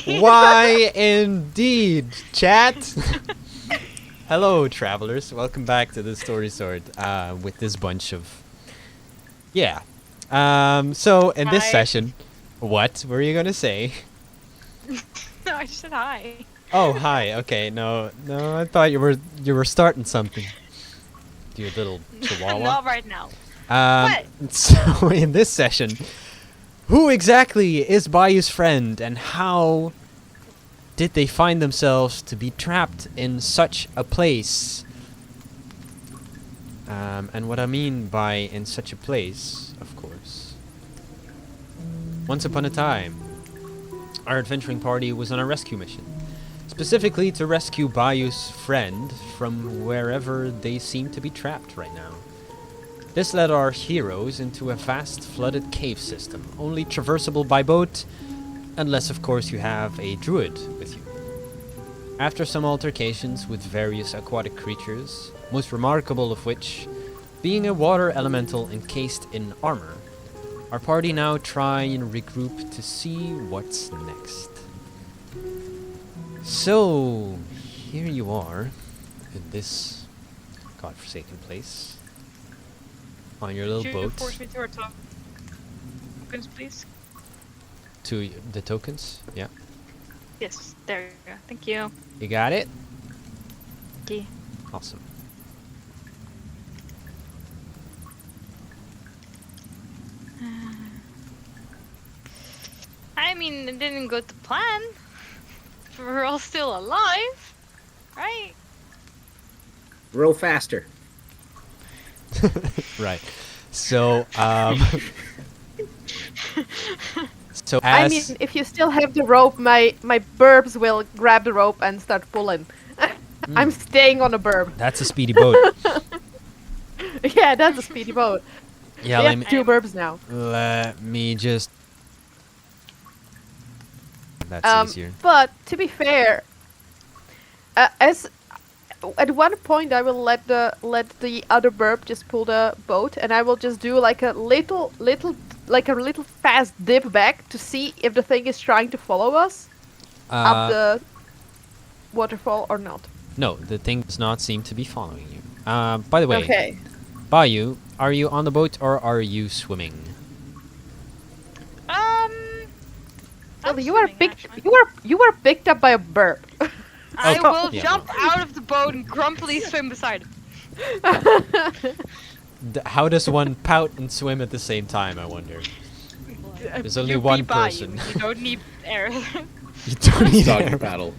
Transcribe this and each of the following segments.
Why indeed, chat? Hello, travelers. Welcome back to the Story Sword with this bunch of... Yeah. So, in this Hi. session... What were you gonna say? No, I just said hi. Oh, hi. Okay, no, I thought you were starting something. You little chihuahua. Not right now. Um, What? so in this session, who exactly is Bayou's friend, and how did they find themselves to be trapped in such a place? And what I mean by in such a place, of course. Once upon a time, our adventuring party was on a rescue mission. Specifically to rescue Bayou's friend from wherever they seem to be trapped right now. This led our heroes into a vast flooded cave system, only traversable by boat, unless of course you have a druid with you. After some altercations with various aquatic creatures, most remarkable of which being a water elemental encased in armor, our party now try and regroup to see what's next. So, here you are, in this godforsaken place, on your little Could you boat. force me to our tokens, please? To the tokens, yeah. Yes, there you go. Thank you. You got it? Okay. Awesome. I mean, it didn't go to plan. We're all still alive, right? Row faster. Right. So, so I as... mean, if you still have the rope, my burbs will grab the rope and start pulling. I'm staying on a burb. That's a speedy boat. Yeah, that's a speedy boat. Yeah, We let have me... 2 burbs now. Let me just... That's easier. But to be fair, as at one point I will let the other burb just pull the boat, and I will just do like a little fast dip back to see if the thing is trying to follow us up the waterfall or not. No, the thing does not seem to be following you. By the way, Okay. Bayou, are you on the boat or are you swimming? Well, I'm you are swimming, picked. actually. You were picked up by a burb. I Oh, will yeah, jump well. out of the boat and grumpily swim beside it. How does one pout and swim at the same time, I wonder? There's only You one be by person. You don't need air. You don't need Dog air. paddle.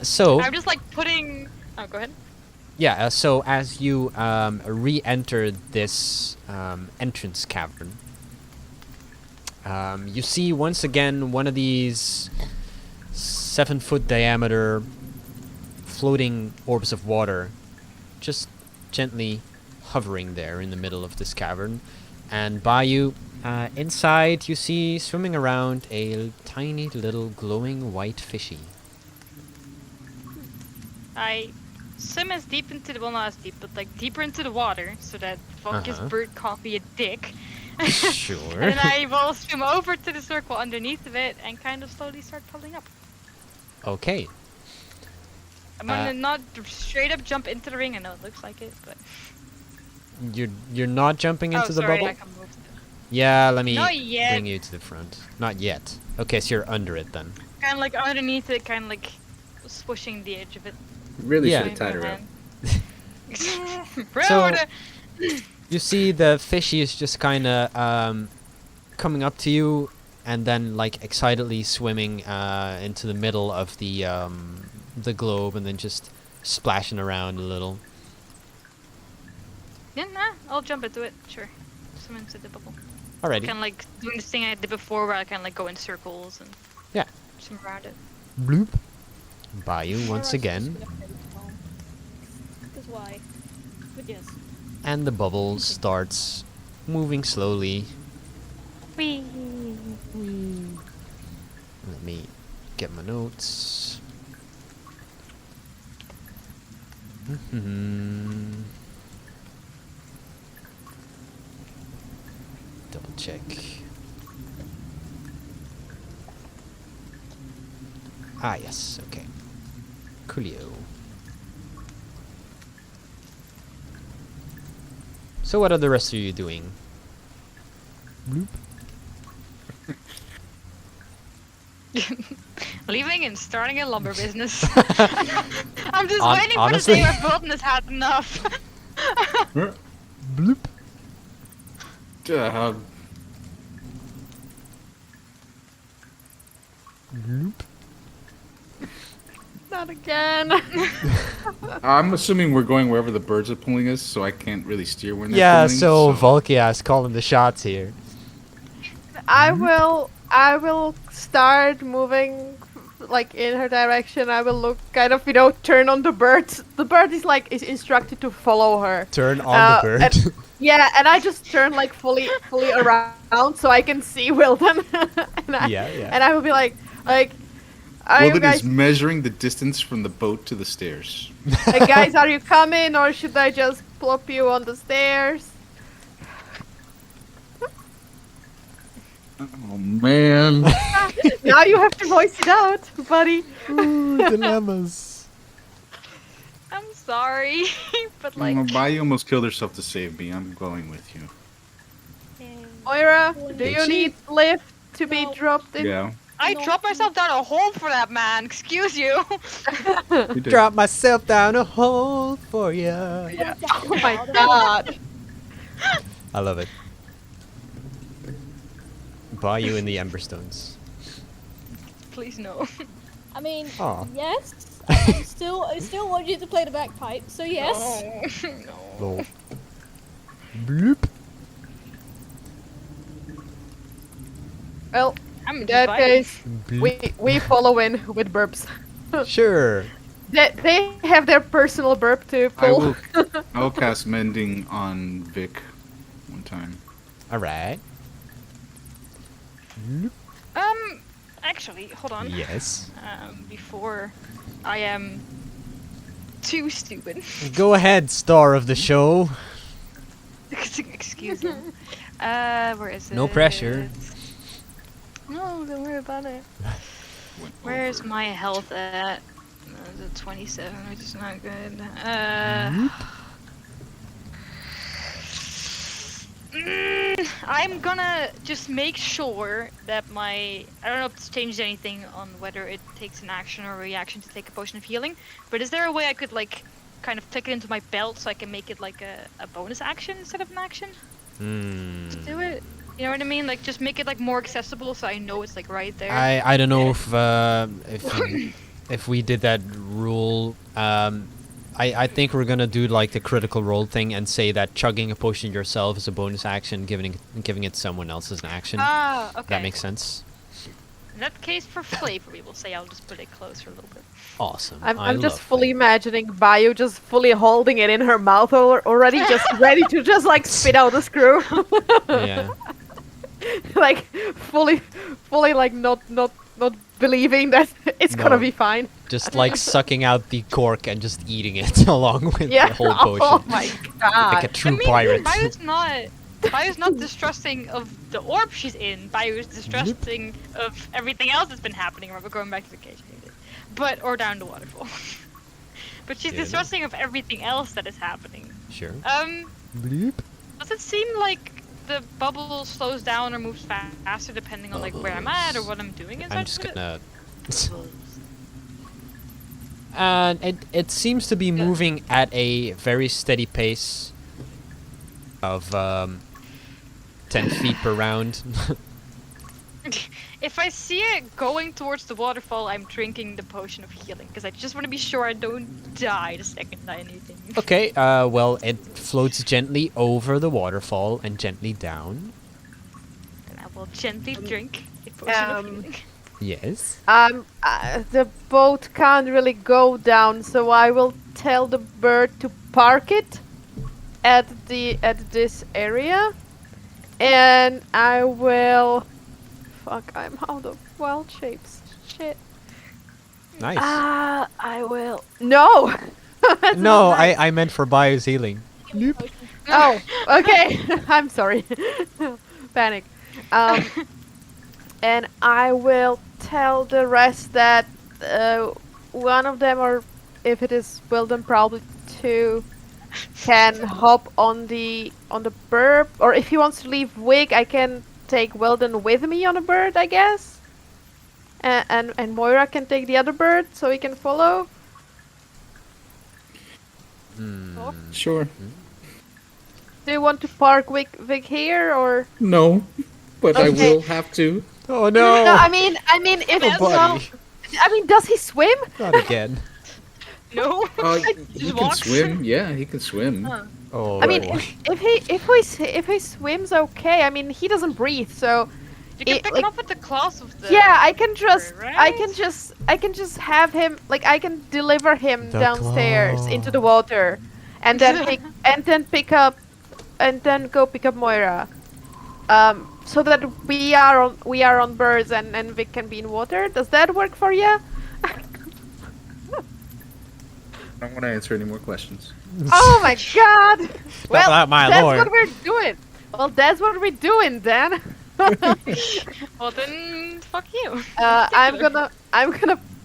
So... I'm just like putting. Oh, go ahead. Yeah, so as you re-enter this entrance cavern, you see once again one of these 7-foot diameter floating orbs of water just gently hovering there in the middle of this cavern. And by you, inside, you see swimming around a tiny little glowing white fishy. I swim as deep into the, well, not as deep, but like deeper into the water so that Focus Bird caught me a dick. Sure. And I will swim over to the circle underneath of it and kind of slowly start pulling up. Okay. I'm gonna not straight up jump into the ring. I know it looks like it, but You're not jumping into the sorry, bubble? I can move. Yeah, let me Not yet. bring you to the front. Not yet. Okay, so you're under it then. Kind of like underneath it, kind of like swooshing the edge of it. Really Yeah. should have tied her up. So- Rude. You see the fishy is just kind of coming up to you and then like excitedly swimming into the middle of the globe and then just splashing around a little. Yeah, nah, I'll jump into it. Sure. Swim into the bubble. Alrighty. Kind of like doing this thing I did before where I kind of like go in circles and Yeah. swim around it. Bloop. By you once again. That's why. But yes. And the bubble starts moving slowly. Whee! Let me get my notes. Double check. Ah, yes. Okay. Coolio. So what are the rest of you doing? Bloop. Leaving and starting a lumber business. I'm just Hon- waiting honestly? for the day where Bolton has had enough. Bloop. Uh, Bloop. Not again. I'm assuming we're going wherever the birds are pulling us, so I can't really steer when they're Yeah, pulling. so Volkia's calling the shots here. I will start moving like in her direction. I will look kind of, turn on the bird. The bird is instructed to follow her. Turn on the bird. and- yeah, and I just turn like fully around so I can see Wilden. Yeah. And I will be like are you Wilden guys is measuring the distance from the boat to the stairs. guys, are you coming or should I just plop you on the stairs? Oh man. Now you have to voice it out, buddy. Ooh, dilemmas. I'm sorry, but like, Bayou almost killed herself to save me. I'm going with you. Moira, do Did you she? need lift to be No. dropped in? Yeah. I dropped myself down a hole for that man. Excuse you. You did. Drop myself down a hole for ya. Yeah. Oh my god. I love it. Bayou in the Emberstones. Please no. I mean, Aw. yes. I still want you to play the bagpipe. So yes. No. Lol. Bloop. Well, I'm in that divided. case, Bloop. we follow in with burps. Sure. They have their personal burp to I pull. will cast mending on Vic one time. Alright. Actually, hold on. Yes. Before I am too stupid. Go ahead, star of the show. Excuse me. Where is it? No pressure. No, don't worry about it. Where's my health at? It's at 27, which is not good. I'm gonna just make sure that I don't know if it's changed anything on whether it takes an action or a reaction to take a potion of healing, but is there a way I could like kind of tuck it into my belt so I can make it like a bonus action instead of an action to do it? You know what I mean? Like just make it like more accessible so I know it's like right there. I don't know if we did that rule. I think we're gonna do like the critical role thing and say that chugging a potion yourself is a bonus action, giving it to someone else is an action. Ah, okay. That makes sense. In that case, for flavor, we will say I'll just put it closer a little bit. Awesome. I'm just love fully flavor. imagining Bayou just fully holding it in her mouth already, just ready to just like spit out the screw. Yeah. Like fully like not believing that it's No. gonna be fine. Just like sucking out the cork and just eating it along with Yeah. the whole potion. Oh my god. Like a true pirate. Bayou's not distrusting of the orb she's in. Bayou's distrusting of everything else that's been happening. We're going back to the cage, or down the waterfall. But she's Yeah, no. distrusting of everything else that is happening. Sure. Bloop. Does it seem like the bubble slows down or moves faster depending on like where I'm at or what I'm doing? I'm just gonna. And it seems to be moving at a very steady pace of 10 feet per round. If I see it going towards the waterfall, I'm drinking the potion of healing because I just want to be sure I don't die the second I anything. Okay, well, it floats gently over the waterfall and gently down. And I will gently drink a potion of healing. Yes. The boat can't really go down, so I will tell the bird to park it at this area, and I will. Fuck! I'm out of wild shapes. Shit. Nice. I will. No. That's No, not nice. I meant for Bayou's healing. Oh, okay. I'm sorry. Panic. And I will tell the rest that one of them, or if it is Wilden, probably two, can hop on the bird. Or if he wants to leave Wig, I can take Wilden with me on a bird, I guess. And Moira can take the other bird, so he can follow. Sure. Do you want to park Wig here, or? No, but I Okay. will have to. Oh No, no! I mean, if Oh, buddy. I mean, does he swim? Not again. No. He can walks. swim. Yeah, he can swim. Oh. I mean, boy. if he swims, okay. I mean, he doesn't breathe, so You can it, pick like- him up with the claws of the. yeah, I can just right? I can just have him, like, I can deliver him The downstairs claw. into the water, and then pick up and then go pick up Moira. So that we are on birds and Vic can be in water. Does that work for you? I don't want to answer any more questions. Oh my god! Well, that, my that's lord. what we're doing. Well, that's what we're doing, Dan. Well then, fuck you. I'm gonna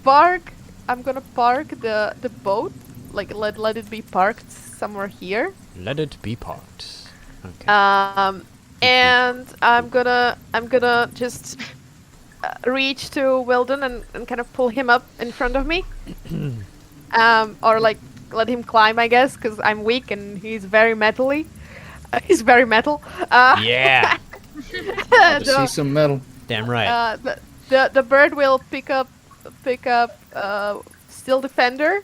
park the boat, like let it be parked somewhere here. Let it be parked. Okay. And I'm gonna just reach to Wilden and kind of pull him up in front of me. Or like let him climb, I guess, because I'm weak and he's very metally. He's very metal. Yeah. To see some metal. Damn right. The bird will pick up Still Defender,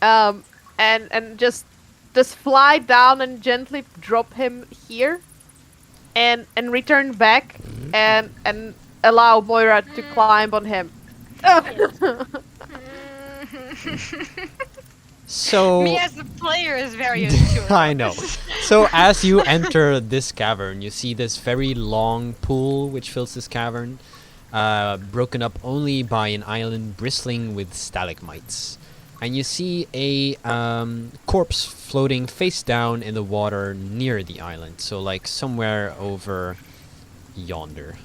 and just fly down and gently drop him here, and return back and allow Moira to climb on him. So. Me as a player is very unsure. I know. So as you enter this cavern, you see this very long pool which fills this cavern, broken up only by an island bristling with stalagmites. And you see a corpse floating face down in the water near the island, so like somewhere over yonder.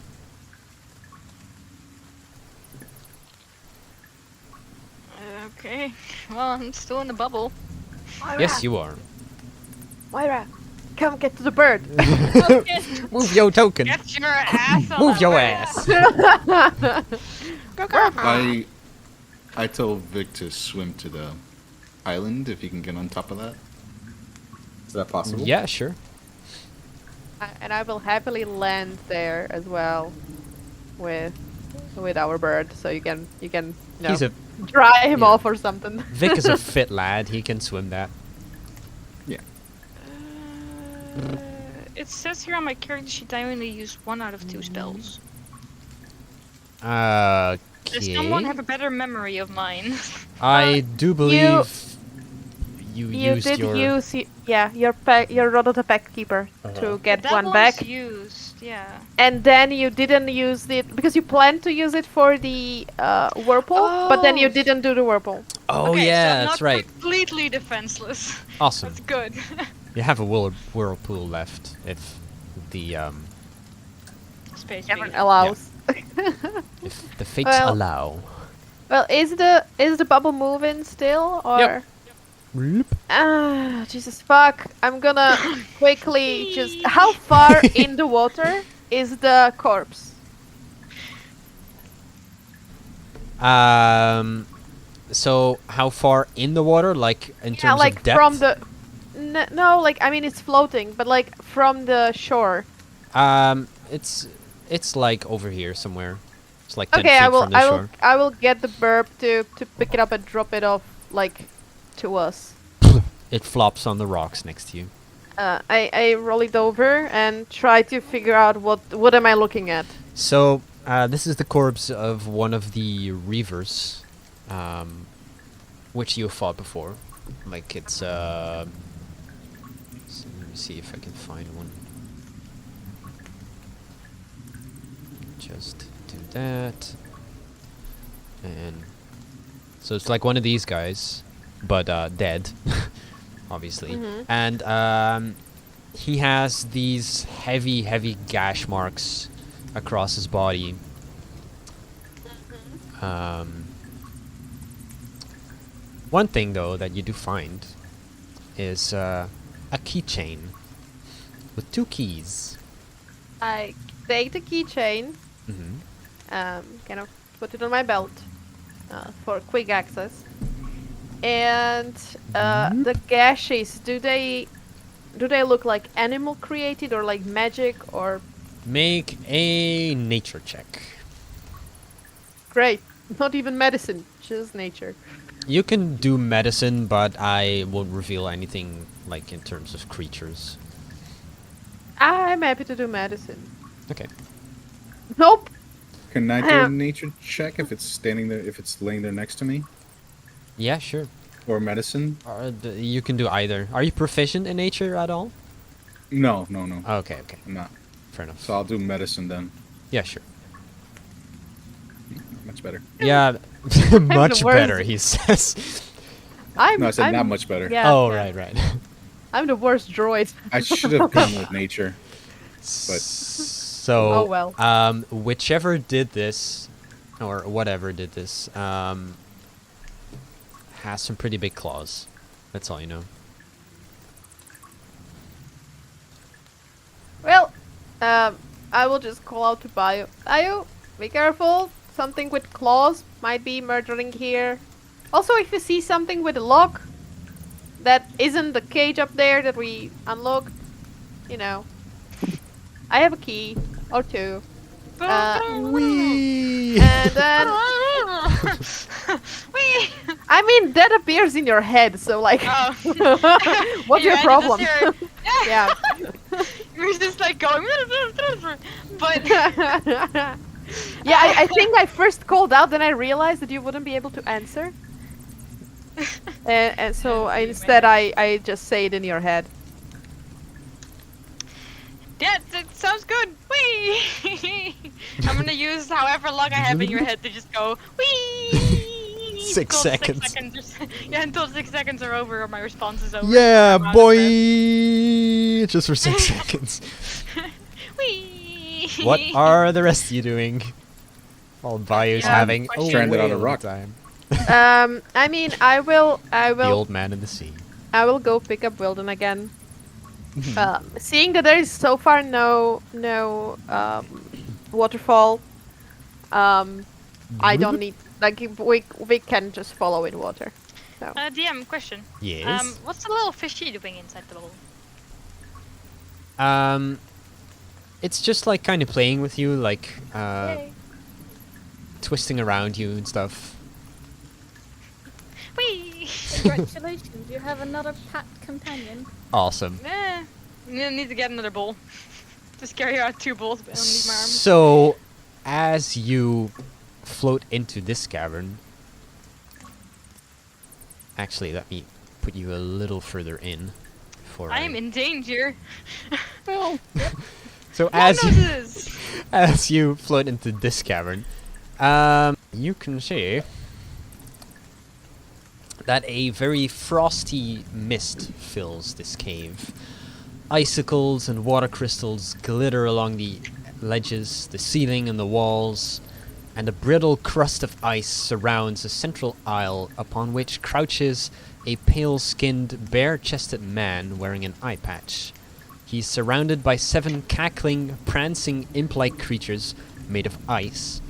Okay. Well, I'm still in the bubble. Moira, Yes, you are. Moira, come get to the bird. Move your token. Get your ass on Move the your bird. ass. I tell Vic to swim to the island if he can get on top of that. Is that possible? Yeah, sure. And I will happily land there as well, with our bird, so you can He's a dry him yeah. off or something. Vic is a fit lad. He can swim that. Yeah. It says here on my character sheet I only used 1 out of 2 spells. Does someone Okay. have a better memory of mine? I do believe you You used did your. use your Rod of the Pack Keeper to get that one one's back, used, yeah. and then you didn't use it because you planned to use it for the whirlpool, but then you Oh. didn't do the whirlpool. Oh Okay, so yeah, I'm that's not right. completely defenseless. Awesome. That's good. You have a whirlpool left if the Space Everyone baby. allows. if the fates Well- allow. Well, is the bubble moving still, or? Yep. Ah, Jesus fuck! I'm gonna quickly just. How far in the water is the corpse? So how far in the water, like in Yeah, terms like of depth? from the. No, like I mean it's floating, but like from the shore. It's like over here somewhere. It's like 10 Okay, feet I will from the shore. I will get the burp to pick it up and drop it off like to us. It flops on the rocks next to you. I roll it over and try to figure out what am I looking at. So this is the corpse of one of the reavers, which you have fought before. Like it's let me see if I can find one. Just do that, and so it's like one of these guys, but dead, obviously. Mhm. And he has these heavy gash marks across his body. One thing though that you do find is a keychain with 2 keys. I take the keychain, Mm-hmm. kind of put it on my belt for quick access. And the gashes, do they look like animal created or like magic or Make a nature check. great? Not even medicine, just nature. You can do medicine, but I won't reveal anything like in terms of creatures. I'm happy to do medicine. Okay. Nope. Can I do a nature check if it's standing there, if it's laying there next to me? Yeah, sure. Or medicine? You can do either. Are you proficient in nature at all? No. Okay, I'm not. fair enough. So I'll do medicine then. Yeah, sure. Much better. Yeah, much the better, worst. he says. No, I said I'm- not much better. Yeah, Oh, yeah. right. I'm the worst droid. I should have gone with nature. So, Oh, well. whichever did this, or whatever did this, has some pretty big claws. That's all you know. Well, I will just call out to Bio. Bio, be careful. Something with claws might be murdering here. Also, if you see something with a lock that isn't the cage up there that we unlocked, you know. I have a key or 2. Wee! And then, Whee! I mean, that appears in your head, so like, Oh. what's You your ended problem? this here. Yeah. You're just like going, but Yeah, I think I first called out, then I realized that you wouldn't be able to answer. And so instead I just say it in your head. yeah, that sounds good. Whee! I'm gonna use however long I have in your head to just go whee. 6 until seconds. 6 seconds. Yeah, until 6 seconds are over or my response is over. Yeah, I'm out of boy! Just for 6 seconds. breath. Whee! What are the rest of you doing? While Bayou's Yeah, having a stranded on a whale rock. time. I mean, I will The old man in the sea. I will go pick up Wilden again. Seeing that there is so far no waterfall, I don't need like we can just follow in water. So DM question. Yes. What's the little fishy doing inside the bowl? It's just like kind of playing with you, like Yay. twisting around you and stuff. Whee! Congratulations, you have another pet companion. Awesome. I need to get another bowl. Just carry out 2 bowls, but I don't need my arms. So, as you float into this cavern, actually, let me put you a little further in. Before I am in danger. Well, So as you, Noses! as you float into this cavern, you can see that a very frosty mist fills this cave. Icicles and water crystals glitter along the ledges, the ceiling and the walls, and a brittle crust of ice surrounds a central aisle upon which crouches a pale-skinned, bare-chested man wearing an eye patch. He's surrounded by 7 cackling, prancing imp-like creatures made of ice,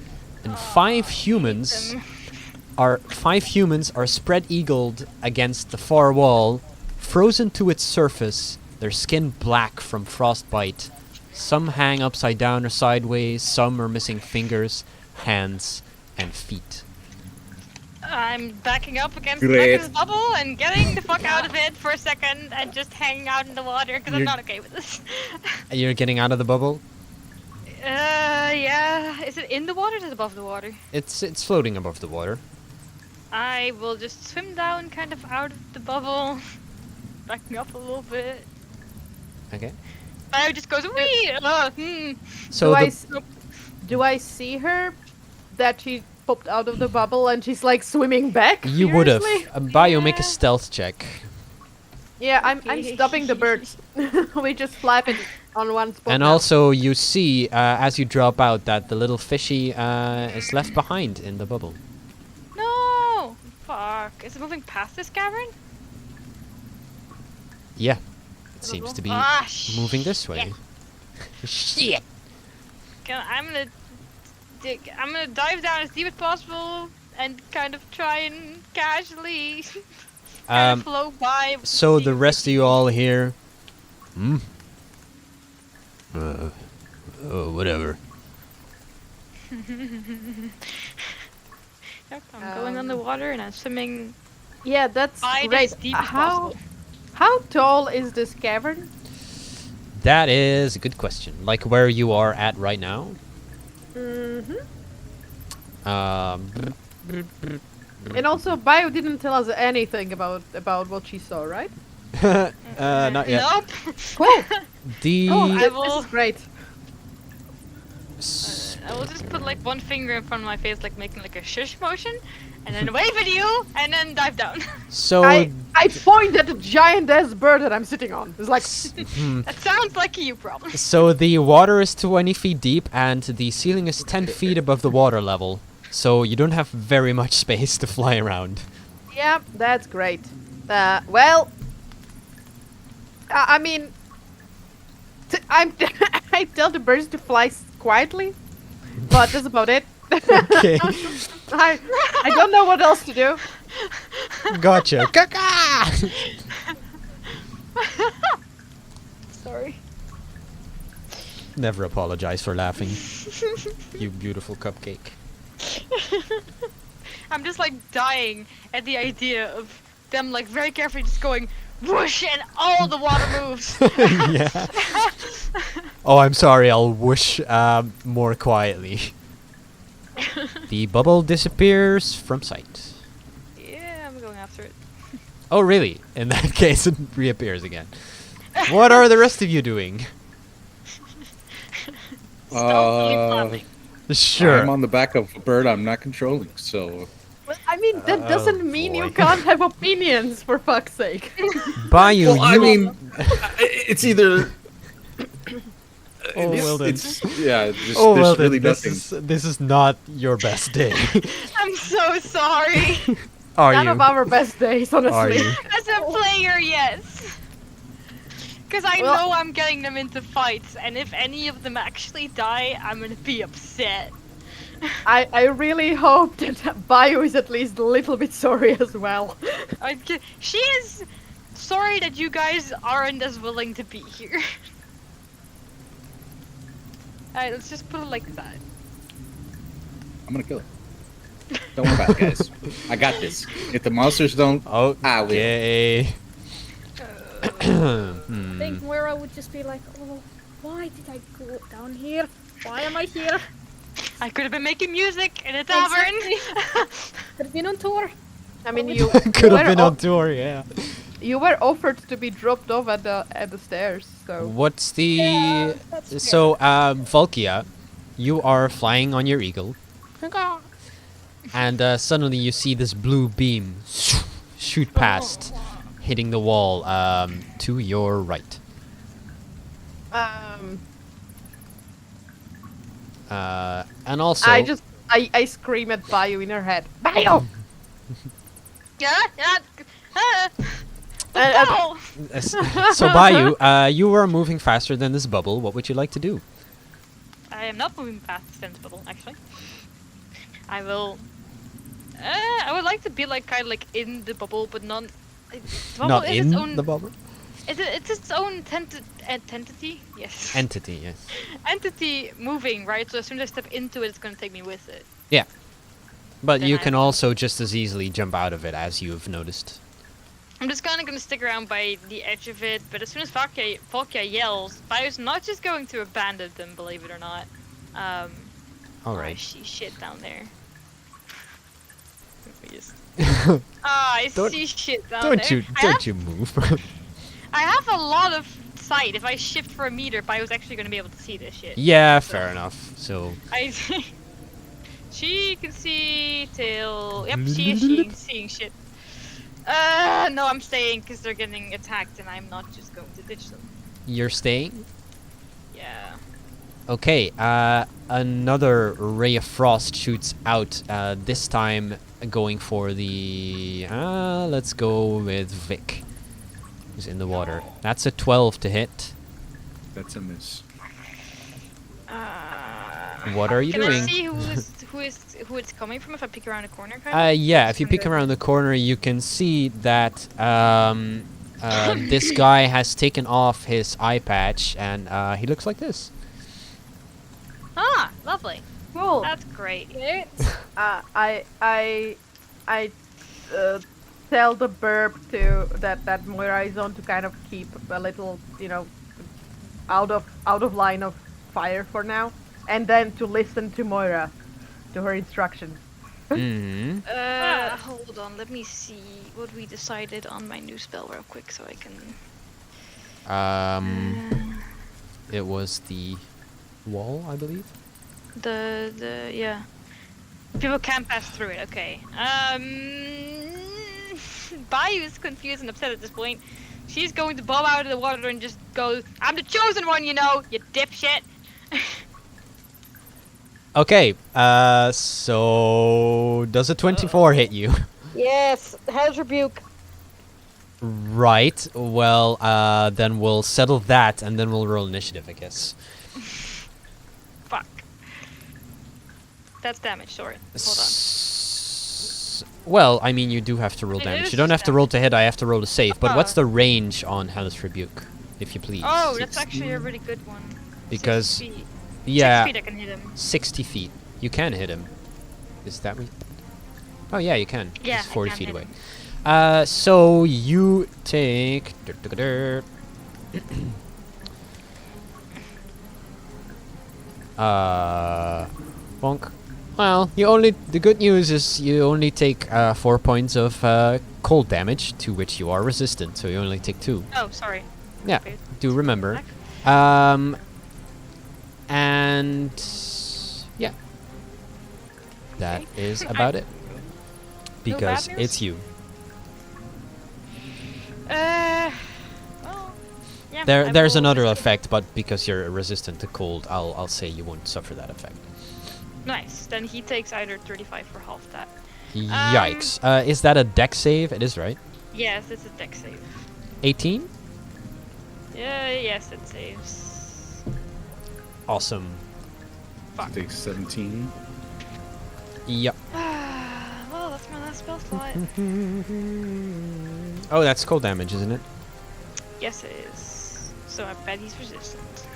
and 5 humans are spread-eagled against the far wall, frozen to its surface, their skin black from frostbite. Some hang upside down or sideways, some are missing fingers, hands, and feet. I'm backing up against Great. Becca's bubble and getting the fuck out of it for a second and just hanging out in the water because I'm You're- not okay with this. You're getting out of the bubble? Yeah. Is it in the water or is it above the water? It's floating above the water. I will just swim down kind of out of the bubble, backing up a little bit. Okay. I just goes, wee! So do I see her that she popped out of the bubble and she's like swimming back? you would have. furiously? Bio, make a Yeah. stealth check. Yeah, I'm stopping the birds. We just flap it on one spot. And now. also, you see, as you drop out, that the little fishy is left behind in the bubble. No! Fuck. fuck? Is it moving past this cavern? Yeah. It seems to be Ah, moving this way. shit. I'm gonna dive down as deep as possible and kind of try and casually kind of float by. So the seeing rest of you all here. Whatever. Yep, I'm going on the water and I'm swimming Yeah, that's by great. as deep as How possible. how tall is this cavern? That is a good question. Like where you are at right now. Mm-hmm. Um, And also, Bio didn't tell us anything about what she saw, right? not yet. Nope. Cool. The Oh, I this will- is great. I will just put like one finger in front of my face, like making like a shush motion, and then wave at you, and then dive down. so I point at the giant ass bird that I'm sitting on. It's like That sounds like a you problem. so the water is 20 feet deep and the ceiling is 10 feet above the water level. So you don't have very much space to fly around. yeah, that's great. Well, I mean, I'm I tell the birds to fly quietly, but that's about it. Okay. I don't know what else to do. Gotcha. Kaka! Sorry. Never apologize for laughing. You beautiful cupcake. I'm just like dying at the idea of them like very carefully just going whoosh and all the water moves. Yeah. Oh, I'm sorry. I'll whoosh more quietly. The bubble disappears from sight. Yeah, I'm going after it. Oh, really? In that case, it reappears again. What are the rest of you doing? Stealthily flapping. Sure. I'm on the back of a bird I'm not controlling, so Well, I mean, that doesn't mean you boy. can't have opinions, for fuck's sake. Bayou, well, I you mean, it's either. Oh, well then. It's yeah. Just, Oh, there's well really then, nothing. this is not your best day. I'm so sorry. Are None you? of our best days, honestly. Are you? As a player, yes. Because I Well- know I'm getting them into fights, and if any of them actually die, I'm gonna be upset. I really hope that Bio is at least a little bit sorry as well. She is sorry that you guys aren't as willing to be here. Alright, let's just put it like that. I'm gonna kill it. Don't worry about it, guys. I got this. If the monsters don't, I will. Okay. I think Moira would just be like, oh, why did I go down here? Why am I here? I could have been making music in a tavern. Could have been on tour. I mean, you Could were have been o- on tour, yeah. You were offered to be dropped off at the stairs, so What's the... Yeah, that's So, Volkia, you are flying on your eagle. And suddenly you see this blue beam shoot past, hitting the wall to your right. And also... I scream at Bio in her head. Bio! Yeah, yeah. And- Oh! so Bayou, you are moving faster than this bubble. What would you like to do? I am not moving past the sense bubble, actually. I will. I would like to be like kind of like in the bubble, but not. The bubble Not is in its own. the bubble? It's its own entity. Yes. Entity, yes. Entity moving, right? So as soon as I step into it, it's gonna take me with it. Yeah. But Then you I can will- also just as easily jump out of it, as you've noticed. I'm just kind of gonna stick around by the edge of it, but as soon as Volkia yells, Bio's not just going to abandon them, believe it or not. I Alright. see shit down there. Let me just. I Don't- see shit down there. Don't you move. I have a lot of sight. If I shift for a meter, Bio's actually gonna be able to see this shit. Yeah, fair enough. So, I she can see till. Yep, she is seeing shit. No, I'm staying because they're getting attacked, and I'm not just going to ditch them. you're staying? Yeah. Okay, another ray of frost shoots out, this time going for the... let's go with Vic, who's in the water. That's a 12 to hit. That's a miss. What are you Can doing? I see who it's coming from if I peek around the corner? Kind of? Yeah, if you peek around the corner, you can see that this guy has taken off his eye patch, and he looks like this. Ah, lovely. Cool. That's great. I tell the burp to that Moira is on to kind of keep a little, out of line of fire for now, and then to listen to Moira, to her instructions. Mm-hmm. Hold on. Let me see what we decided on my new spell real quick, so I can. It was the wall, I believe. Yeah. People can't pass through it. Okay. Bayou's confused and upset at this point. She's going to bob out of the water and just go, "I'm the chosen one, you dipshit." Okay, so does a 24 hit you? Yes, Hell's Rebuke. Right, well, then we'll settle that, and then we'll roll initiative, I guess. Fuck. That's damage. Sorry. Hold on. Well, I mean, you do have to roll It damage. is You don't have to roll to damage. hit, I have to roll to save. But what's Oh. the range on Hellish Rebuke, if you please? Oh, that's actually a really good one. Because, 6 feet. yeah, 6 feet I can hit him. 60 feet. You can hit him. Is that what? Oh, yeah, you can. Yeah, He's I 40 can feet hit away. him. So you take... bonk. Well, the good news is you only take 4 points of cold damage, to which you are resistant, so you only take 2. Oh, sorry. Yeah, Okay. do remember. Back. And yeah, that is about it. Because news? it's you. Well, yeah. There's will another risk it. effect, but because you're resistant to cold, I'll say you won't suffer that effect. Nice. Then he takes either 35 for half that. Yikes! Is that a dex save? It is, right? Yes, it's a deck save. 18. Yeah, yes, it saves. Awesome. Fuck. Takes 17. Yep. Well, that's my last spell slot. Oh, that's cold damage, isn't it? Yes, it is. So I bet he's resistant.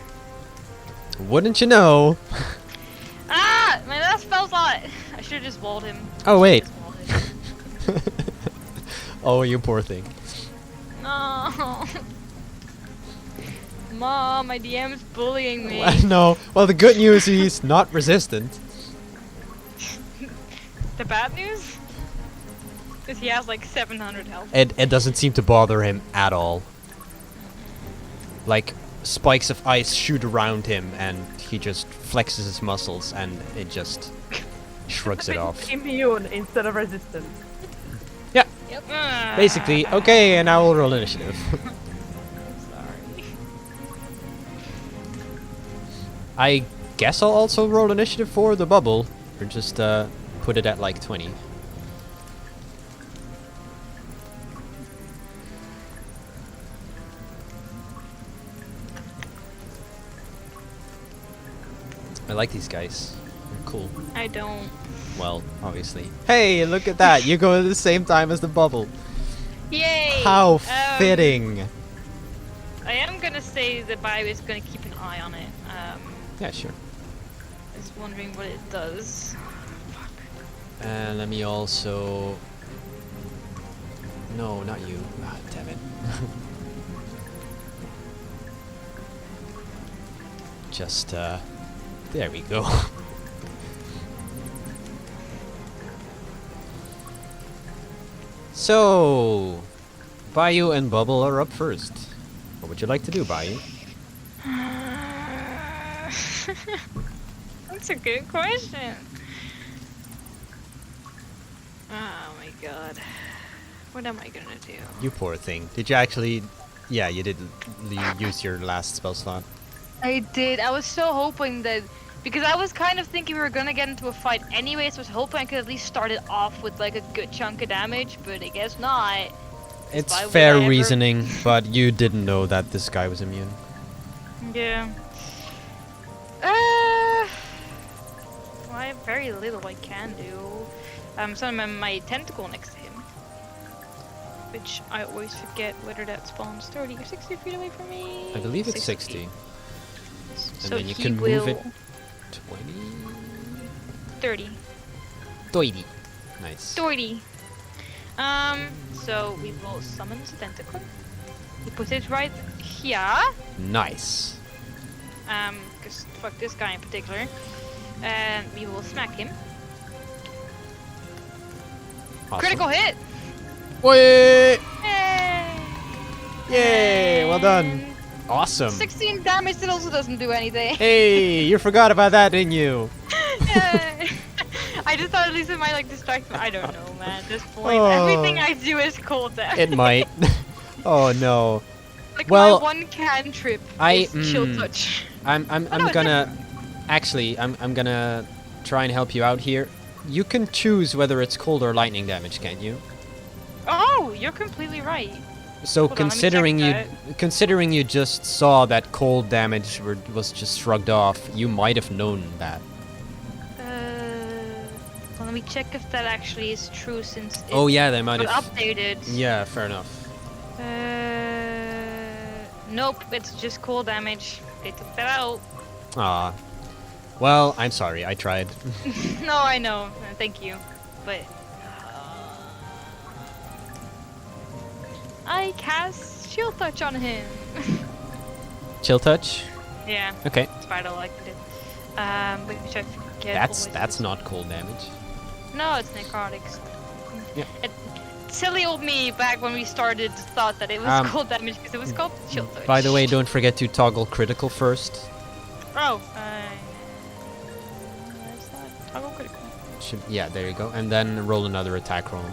Wouldn't you know? Ah! My last spell slot! I should have just walled him. Oh, wait. Just walled him. Oh, you poor thing. No. Mom, my DM's bullying me. No. Well, the good news is he's not resistant. The bad news? Because he has like 700 health. It doesn't seem to bother him at all. Like, spikes of ice shoot around him, and he just flexes his muscles, and it just shrugs it off. Immune instead of resistant. Yeah, Yep. basically. Okay, and now we'll roll initiative. Sorry. I guess I'll also roll initiative for the bubble, or just put it at like 20. I like these guys. They're cool. I don't. Well, obviously. Hey, look at that! You go at the same time as the bubble. Yay! How fitting! I am gonna say that Bio is gonna keep an eye on it. Yeah, sure. Just wondering what it does. And let me also... No, not you. Ah, damn it. Just, there we go. So, Bayou and Bubble are up first. What would you like to do, Bayou? That's a good question. Oh my god. What am I gonna do? You poor thing. Did you actually... Yeah, you did use your last spell slot. I did. I was so hoping that because I was kind of thinking we were gonna get into a fight anyways. I was hoping I could at least start it off with like a good chunk of damage, but I guess not. It's why would fair I ever- reasoning, but you didn't know that this guy was immune. Yeah. Well, I have very little I can do. So I'm on my tentacle next to him. Which I always forget whether that spawns 30 or 60 feet away from me. I believe it's 60. So then you he can will move it 20? 30. 30. Nice. 30. So we will summon the tentacle. We put it right here. Nice. Because fuck this guy in particular. And we will smack him. Awesome. Critical hit! Wait! Yay! Yay! Well done. And Awesome. 16 damage that also doesn't do anything. Hey, you forgot about that, didn't you? Yay. I just thought at least it might like distract me. I don't know, man. At this point, Oh. everything I do is cold damage. It might. Oh no. Like well, my one cantrip I- is chill touch. I'm no, gonna actually I'm gonna try and help you out here. You can choose whether it's cold or lightning damage, can't you? Oh, you're completely right. So Hold on, let me considering check considering you just saw that cold damage was just shrugged off, you might have known that. Well, let me check if that actually is true since it Oh yeah, they might got have. updated. Yeah, fair enough. Nope, it's just cold damage. They took that out. Ah. Well, I'm sorry. I tried. No, I know. Thank you. But I cast shield touch on him. Chill touch. Yeah, Okay. Spider liked it. Which I forget. That's always is. not cold damage. No, it's necrotics. Yeah. Silly old me back when we started thought that it was cold damage because it was called shield touch. By the way, don't forget to toggle critical first. Oh. That's not toggle critical. Yeah, there you go. And then roll another attack roll.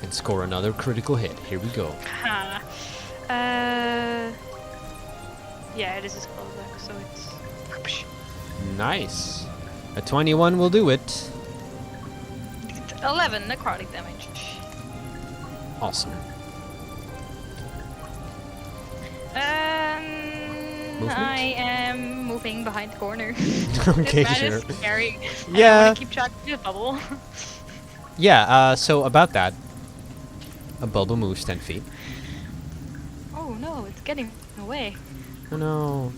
And score another critical hit. Here we go. Ha. Yeah, this is close back, so it's. Nice. A 21 will do it. 11 necrotic damage. Awesome. Movement? I am moving behind the corner. Okay, This man sure. is scary. I Yeah. want to keep track of the bubble. Yeah, so about that. A bulba moves 10 feet. Oh no, it's getting away. Oh no.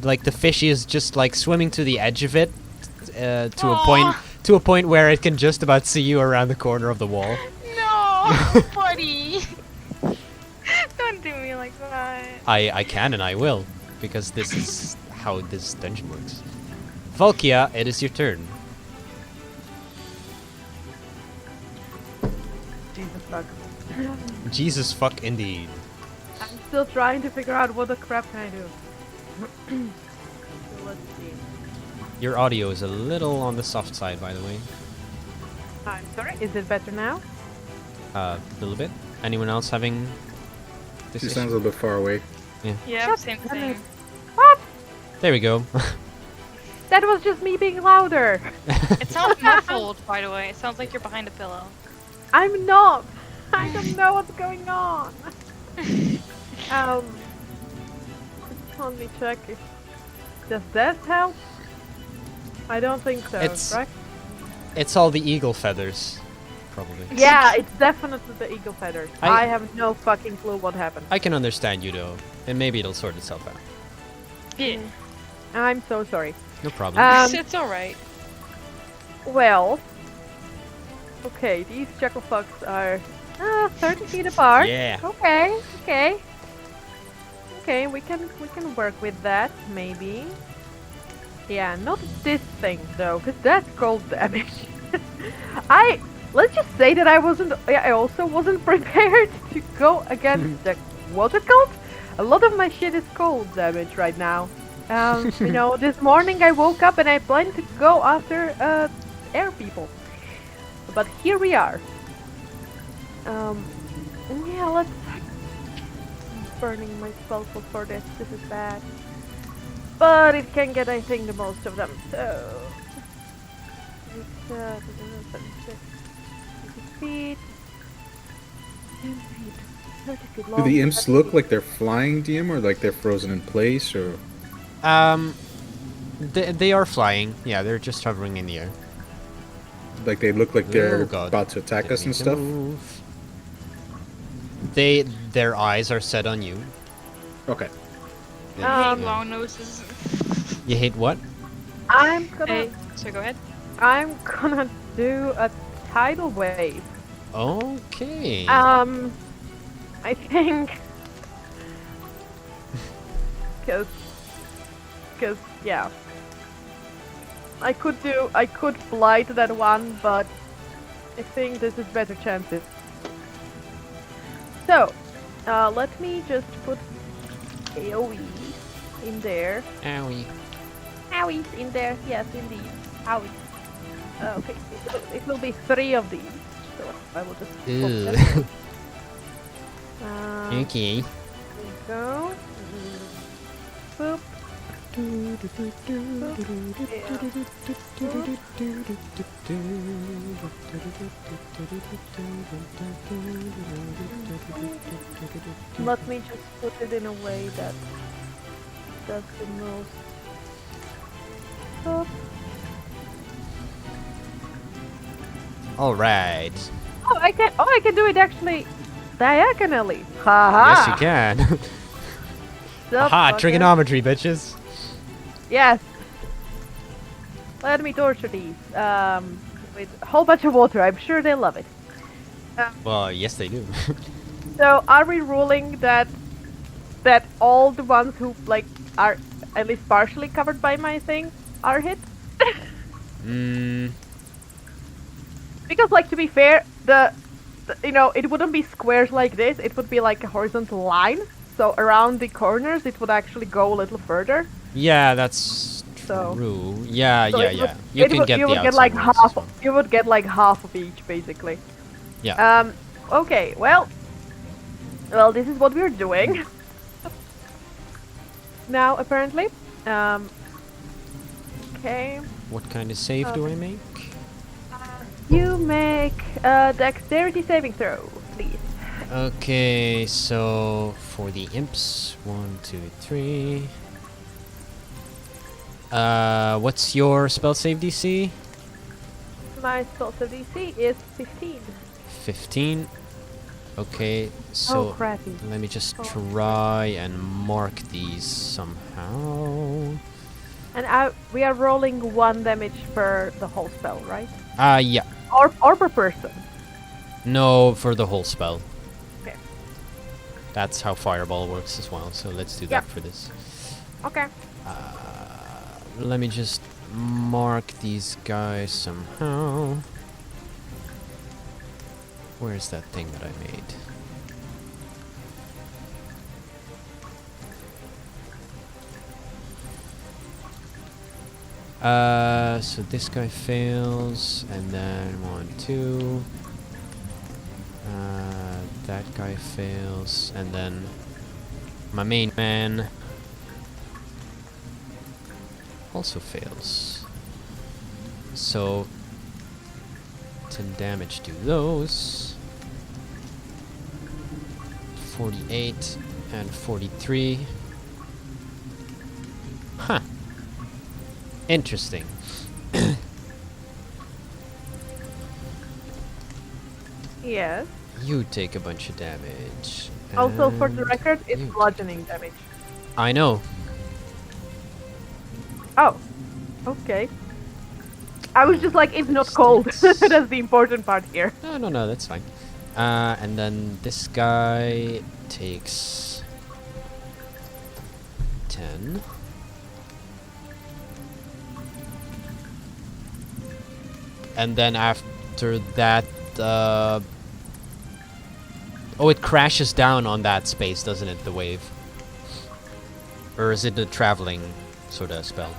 Like the fishy is just like swimming to the edge of it Aw. to a point where it can just about see you around the corner of the wall. No, buddy. Don't do me like that. I can and I will, because this is how this dungeon works. Volkia, it is your turn. Jesus fuck. Jesus fuck indeed. I'm still trying to figure out what the crap can I do. So let's see. Your audio is a little on the soft side, by the way. I'm sorry. Is it better now? A little bit. Anyone else having this She issue? sounds a little bit far away. Yeah, Yep, same that thing. is- What? There we go. That was just me being louder. It sounds muffled, by the way. It sounds like you're behind a pillow. I'm not. I don't know what's going on. Let me check. Does that help? I don't think so. It's- right? It's all the eagle feathers, probably. Yeah, it's definitely the eagle feathers. I- I have no fucking clue what happened. I can understand you though, and maybe it'll sort itself out. Yeah. I'm so sorry. No problem. It's alright. Well, okay, these chucklefucks are 30 feet apart. Yeah. Okay, okay. Okay, we can work with that, maybe. Yeah, not this thing though, because that's cold damage. Let's just say that I also wasn't prepared to go against the water cult. A lot of my shit is cold damage right now. You know, this morning I woke up and I planned to go after air people. But here we are. Yeah, let's... I'm burning my spell slot for this. This is bad. but it can get, I think, the most of them. So it's 76 feet, 10 feet, 30 feet Do long. the imps 30 look feet. like they're flying, DM, or like they're frozen in place, or They are flying. Yeah, they're just hovering in the air. like they look like they're Oh god. about to attack Didn't us and mean to stuff? move. Their eyes are set on you. Okay. I Yeah. hate long noses. You hate what? I'm gonna Hey, so go ahead. do a tidal wave. Okay. I think, cause yeah, I could blight that one, but I think this is better chances. So, let me just put AoE in there. Owie. Owies in there, yes, indeed. Owies. Okay, it will be 3 of these. So I will just put them. Ew. Okay. There we go. Boop. Let me just put it in a way that does the most. Boop. All right. I can do it actually diagonally. Haha. Yes, you can. Aha! Sup, fucker. Trigonometry, bitches. Yes. Let me torture these. With a whole bunch of water. I'm sure they love it. Well, yes, they do. So, are we ruling that all the ones who like are at least partially covered by my thing are hit? Mm. Because, like, to be fair, the it wouldn't be squares like this. It would be like a horizontal line. So around the corners, it would actually go a little further. Yeah, that's So- true. Yeah, So yeah, it yeah. would- You it can would- get you the would get like outside ones as half. well. You would get like half of each, basically. Yeah. Okay. Well, this is what we're doing. Now, apparently. Okay. What kind of save do I make? You make a dexterity saving throw, please. Okay, so for the imps, 1, 2, 3. What's your spell save DC? My spell save DC is 15. 15. Okay, so crappy. let me just Oh. try and mark these somehow. And we are rolling 1 damage per the whole spell, right? Yeah. Or per person. No, for the whole spell. Okay. That's how Fireball works as well, so let's do Yeah. that for this. Okay. Let me just mark these guys somehow. Where's that thing that I made? So this guy fails, and then 1, 2. That guy fails, and then my main man also fails. So 10 damage to those. 48 and 43. Huh. Interesting. Yes. You take a bunch of damage. Also, for the and record, it's you bludgeoning damage. I know. Oh. Okay. I was just like, it's not cold. That's the important part here. No, that's fine. And then this guy takes 10. And then after that, oh, it crashes down on that space, doesn't it, the wave? Or is it a traveling sort of spell?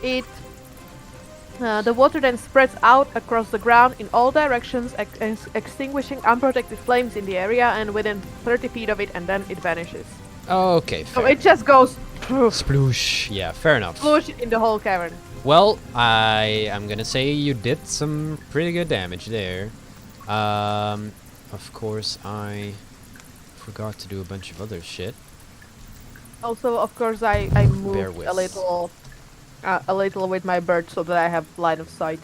The water then spreads out across the ground in all directions, extinguishing unprotected flames in the area and within 30 feet of it, and then it vanishes. Okay, So fair. it just goes Sploosh. Yeah, fair enough. Sploosh in the whole cavern. Well, I am gonna say you did some pretty good damage there. Of course, I forgot to do a bunch of other shit. Also, of course, I Bear moved with. a little with my bird so that I have line of sight,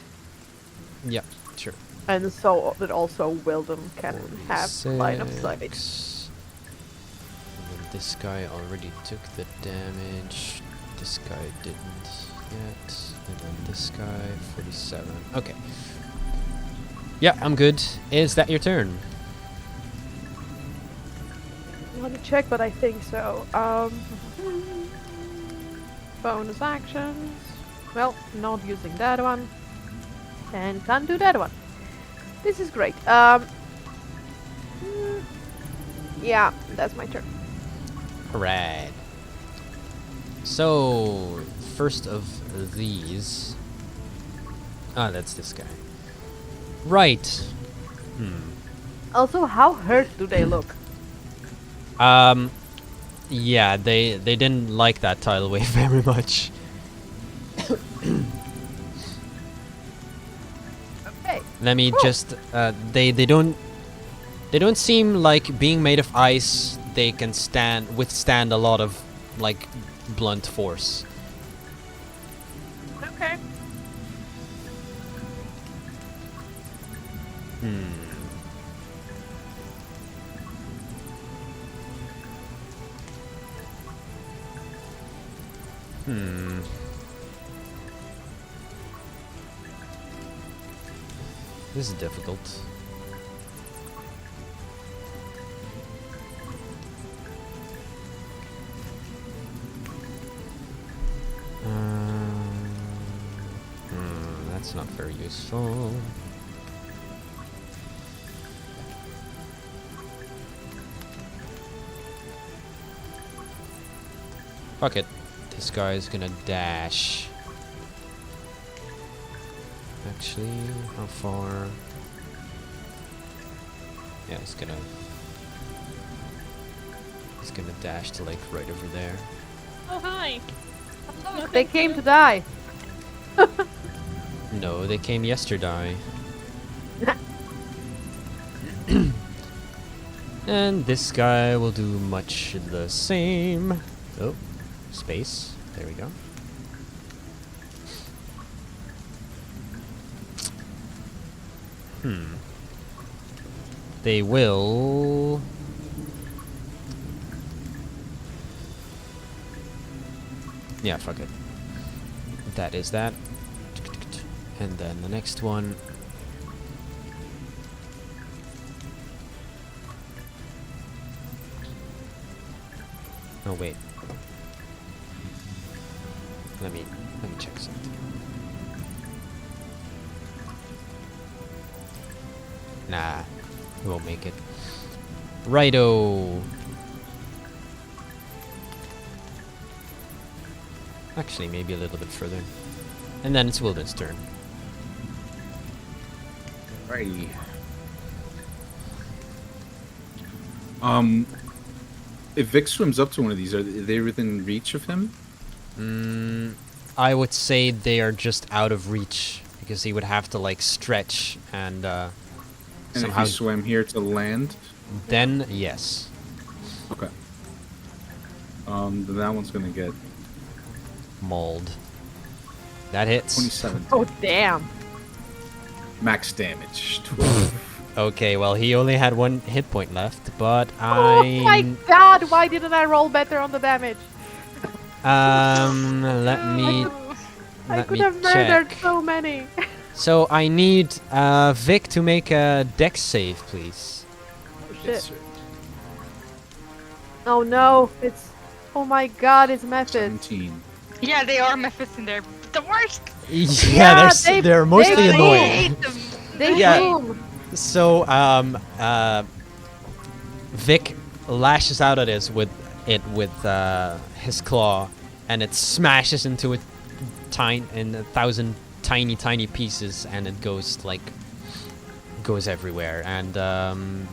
Yeah, sure. and so that also Wildem can have line of sight. 46. And then this guy already took the damage. This guy didn't yet. And then this guy, 47. Okay. Yeah, I'm good. Is that your turn? Let me check, but I think so. Bonus actions. Well, not using that one, and can't do that one. This is great. Yeah, that's my turn. Alright. So, first of these. Ah, that's this guy. Right. Also, how hurt do they look? Yeah, they didn't like that tidal wave very much. Okay. Let me just they don't seem like being made of ice they can withstand a lot of like blunt force. Okay. This is difficult. That's not very useful. Fuck it. This guy's gonna dash. Actually, how far? Yeah, he's gonna dash to like right over there. Oh, hi. Hello, They thank came you. to die. No, they came yesterday. And this guy will do much the same. Oh, space. There we go. They will... Yeah, fuck it. That is that. And then the next one... Oh, wait. Let me check something. Nah, we won't make it. Righto. Actually, maybe a little bit further. And then it's Wilden's turn. Righty. If Vic swims up to one of these, are they within reach of him? I would say they are just out of reach because he would have to like stretch and And somehow. if he swam here to land? Then yes, Okay. Then that one's gonna get mauled. That hits. 27. Oh damn. Max damage. 12. Okay, well he only had one hit point left, but Oh my god, why didn't I roll better on the damage? let me I could have murdered so many. So I need Vic to make a dex save, please. Yes, sir. Oh no, it's... Oh my god, it's methods. 17. Yeah, they are methods in there. The worst. Yeah, they're mostly they I annoying. hate them. They Yeah. boom. So Vic lashes out at it with his claw, and it smashes into in 1,000 tiny pieces, and it goes everywhere. And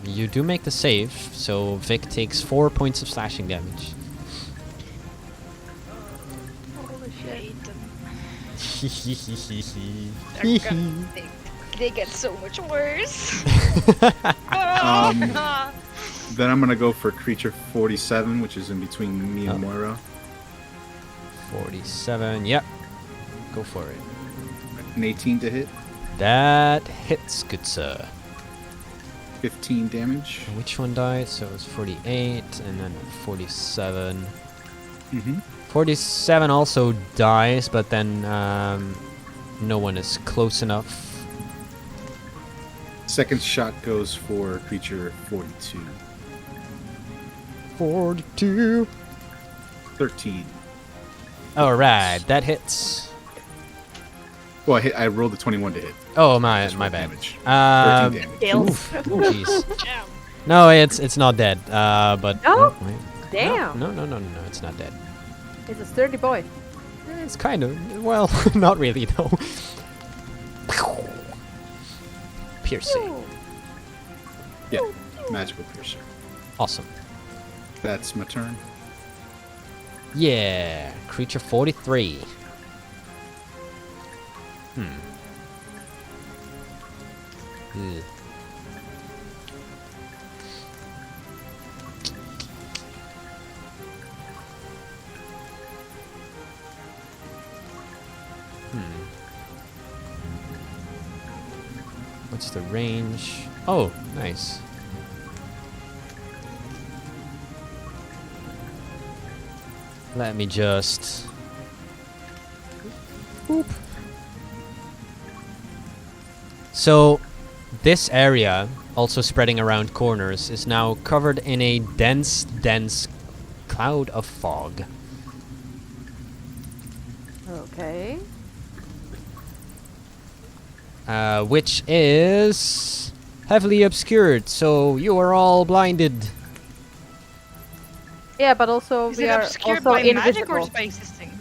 you do make the save, so Vic takes 4 points of slashing damage. They're gonna- they get so much worse. Then I'm gonna go for creature 47, which is in between me and Oh. Moira. 47. Yep. Go for it. An 18 to hit, That hits, good sir. 15 damage. Which one died? So it was 48 and then 47. Mm-hmm. 47 also dies, but then no one is close enough. Second shot goes for creature 42. 42. 13. Alright, that hits. Well, I rolled a 21 to hit. Oh, my Just roll bad. damage. 13 Um, damage. Kills. Jeez. Damn. No, it's not dead. But No? wait. Damn. No, it's not dead. It's a sturdy boy. It's kind of, well, not really though. Piercing. Yeah, magical piercer. Awesome. That's my turn. Yeah, creature 43. Ugh. What's the range? Oh, nice. Let me just... Boop. So, this area, also spreading around corners, is now covered in a dense cloud of fog. Okay. Which is heavily obscured, so you are all blinded. Yeah, but also Is we it are obscured also by magic or invisible. just by existing?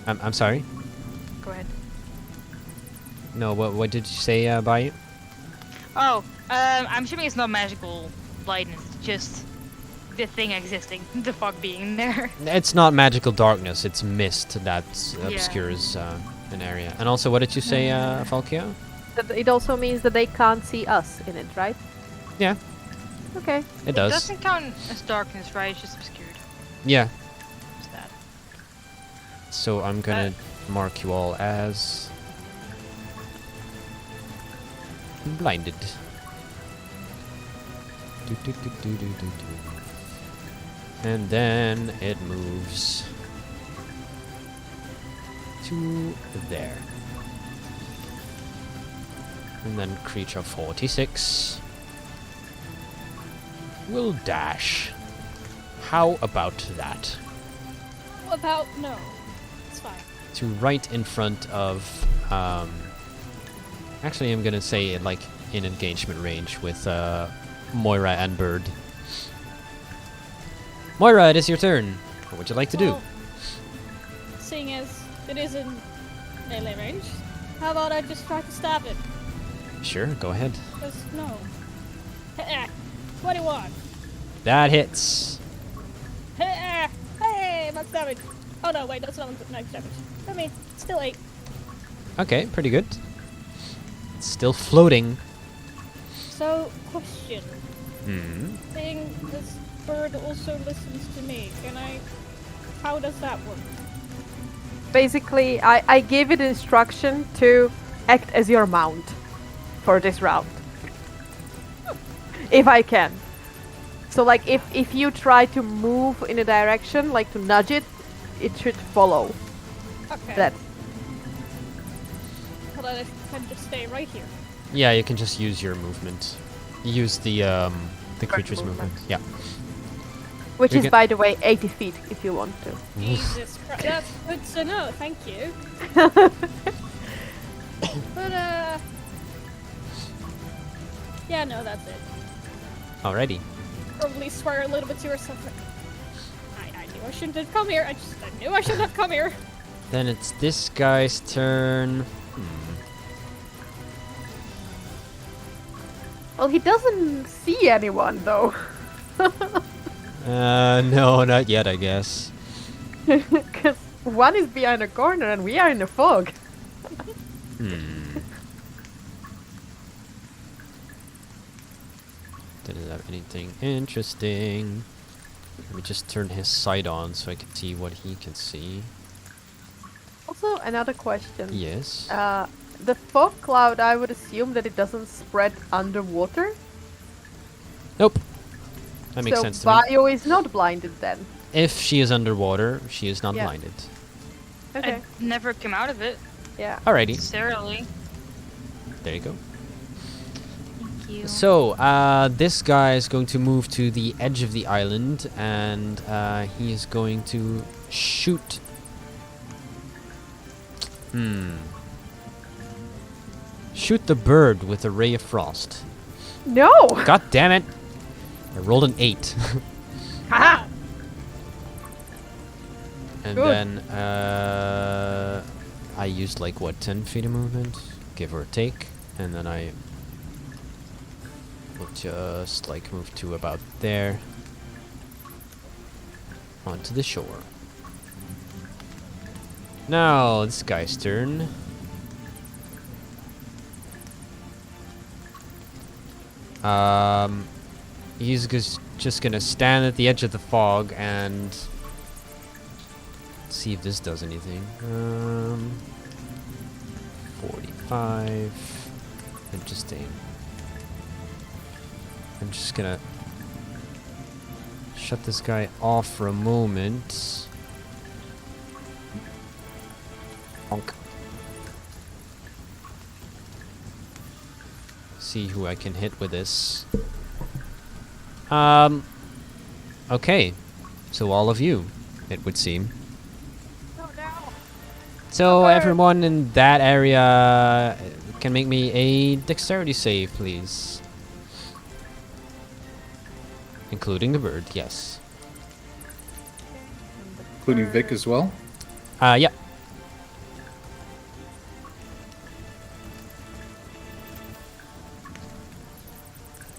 I'm sorry? Go ahead. No, what did you say, by it? Oh, I'm assuming it's not magical blindness. It's just the thing existing, the fog being there. It's not magical darkness, it's mist that Yeah. obscures an area. And also, what did you say, Falkia? But it also means that they can't see us in it, right? Yeah, Okay. it It does. doesn't count as darkness, right? It's just obscured. Yeah, What's that? so I'm gonna mark you all as blinded. Do, do, do, do, do, do, do. And then it moves to there. And then creature 46 will dash. How about that? About no. It's fine. To right in front of actually I'm gonna say like in engagement range with Moira and Bird. Moira, it is your turn. What would you like to do? Well, seeing as it is in melee range, how about I just try to stab it? Sure, go ahead. Because no. 21. That hits. Hey, max damage. Oh no, wait, that's not max damage. I mean, still 8. Okay, pretty good. It's still floating. So, question. Hmm. Seeing this bird also listens to me, can I... How does that work? Basically, I gave it instruction to act as your mount for this round. If I can. So like if you try to move in a direction, like to nudge it, it should follow Okay. that. But I can just stay right here. Yeah, you can just use your movement. Use the creature's movement. movement. Yeah. Which You is, can- by the way, 80 feet if you want to. Jesus Christ. That's good to know, thank you. But, yeah, no, that's it. Alrighty. Probably swear a little bit to yourself. I knew I shouldn't have come here. I knew I shouldn't have come here. Then it's this guy's turn. Well, he doesn't see anyone though. No, not yet, I guess. Because one is behind a corner and we are in the fog. Hmm. Didn't have anything interesting. Let me just turn his sight on so I can see what he can see. Also, another question. Yes. The fog cloud, I would assume that it doesn't spread underwater. Nope. That makes So sense to me. Bio is not blinded then. If she is underwater, she is not Yeah. blinded. Okay. I never came out of it Yeah. Alrighty. necessarily. There you go. Thank you. So, this guy is going to move to the edge of the island, and he is going to shoot. Shoot the bird with a ray of frost. No! God damn it! I rolled an 8. Haha! And Good. then, I used like, what, 10 feet of movement? Give or take. And then I will just, like, move to about there. Onto the shore. Now, this guy's turn. He's just gonna stand at the edge of the fog and see if this does anything. 45. Interesting. I'm just gonna shut this guy off for a moment. Honk. See who I can hit with this. Okay. So all of you, it would seem. Oh no. So everyone in that area can make me a dexterity save, please. Including the bird, yes. Including Vic as well. Yeah.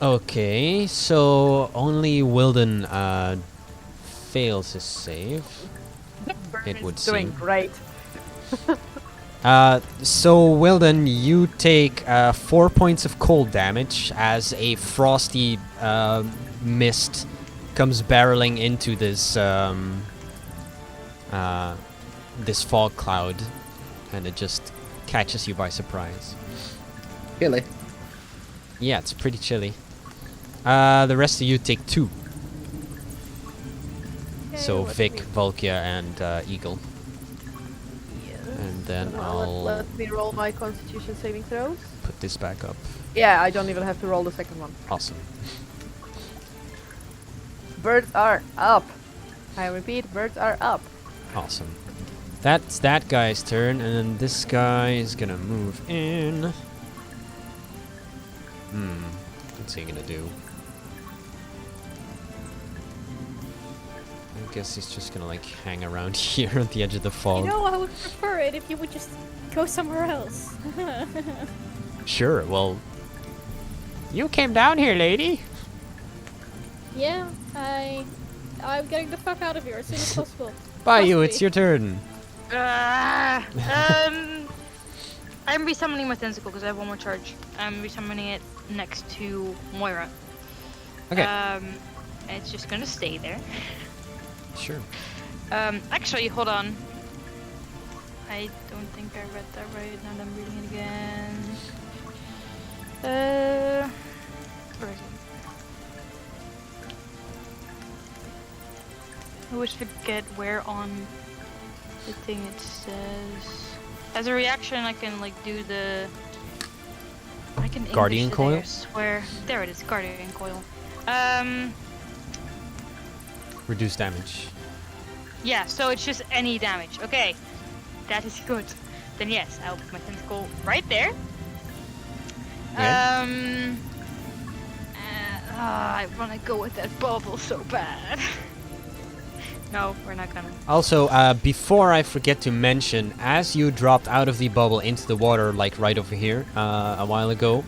Okay, so only Wilden fails his save. It would Doing seem. great. So Wilden, you take 4 points of cold damage as a frosty mist comes barreling into this this fog cloud, and it just catches you by surprise. Really? Yeah, it's pretty chilly. The rest of you take 2. So let Vic, me- Volkia, and Eagle. And then I'll Let me roll my Constitution saving throws. put this back up. Yeah, I don't even have to roll the second one. Awesome. Birds are up. I repeat, birds are up. Awesome. That's that guy's turn, and then this guy is gonna move in. What's he gonna do? I guess he's just gonna like hang around here at the edge of the fog. You know, I would prefer it if you would just go somewhere else. Sure, well. You came down here, lady. Yeah, I'm getting the fuck out of here as soon as possible. Bye, you, Trust it's me. your turn. I'm resummoning my tentacle because I have one more charge. I'm resummoning it next to Moira. Okay. And it's just gonna stay there. Sure. Actually, hold on. I don't think I read that right. Now that I'm reading it again. Where is it? I always forget where on the thing it says. As a reaction, I can like do the. I can English Guardian it, coil? I swear. There it is, Guardian coil. Reduce damage. Yeah, so it's just any damage. Okay, that is good. Then yes, I'll put my tentacle right there. Okay. I want to go with that bubble so bad. No, we're not gonna. Also, before I forget to mention, as you dropped out of the bubble into the water, like right over here, a while ago,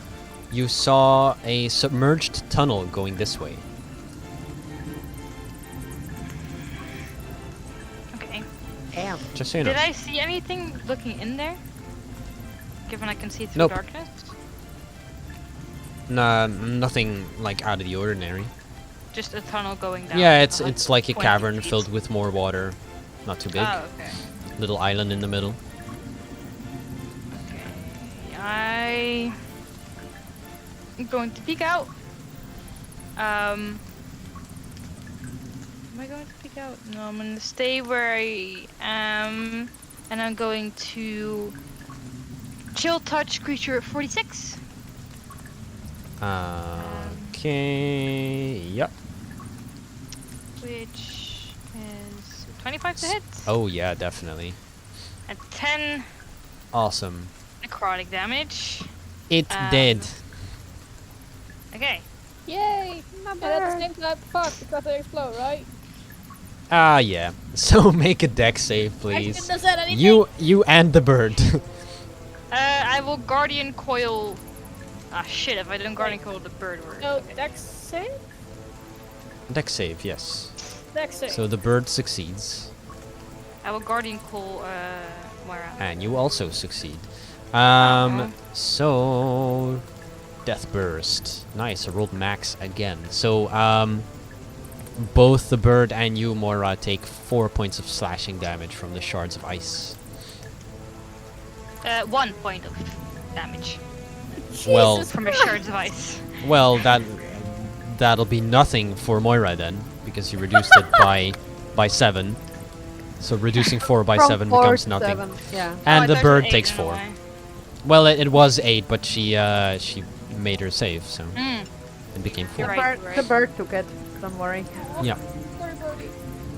you saw a submerged tunnel going this way. Okay. Damn. Just so you know. Did I see anything looking in there? given I can see through Nope. darkness? Nah, nothing like out of the ordinary. Just a tunnel going down. Yeah, it's like a 20 cavern feet. filled with more water. Not too big. Oh, okay. Little island in the middle. I'm going to peek out. Am I going to peek out? No, I'm going to stay where I am, and I'm going to chill touch creature 46. Okay. Yep. Which is 25 to hit. Oh yeah, definitely. And 10 Awesome. necrotic damage. It Um, dead. Okay. Yay! And at the same time, fuck, because they explode, right? Ah yeah. So make a deck save, Actually, please. does that anything? You and the bird. I will guardian coil. Ah shit! If I don't guardian coil the bird, we're No, okay. dex save? Deck save, yes. Dex save. So the bird succeeds, I will guardian coil Moira. and you also succeed. Uh-huh. So death burst. Nice. I rolled max again. So both the bird and you, Moira, take 4 points of slashing damage from the shards of ice. 1 point of damage Well, Jesus from a shards of ice. well, that'll be nothing for Moira then, because you reduced it by 7. So reducing 4 by From 7 4 becomes to nothing. 7, yeah. And Oh, the there's bird an 8 takes in a 4. way. Well, it was 8, but she made her save, so Mm, it became 4. You're The right, bird, you're the right. bird took it. Don't worry. Yeah. Poor birdie.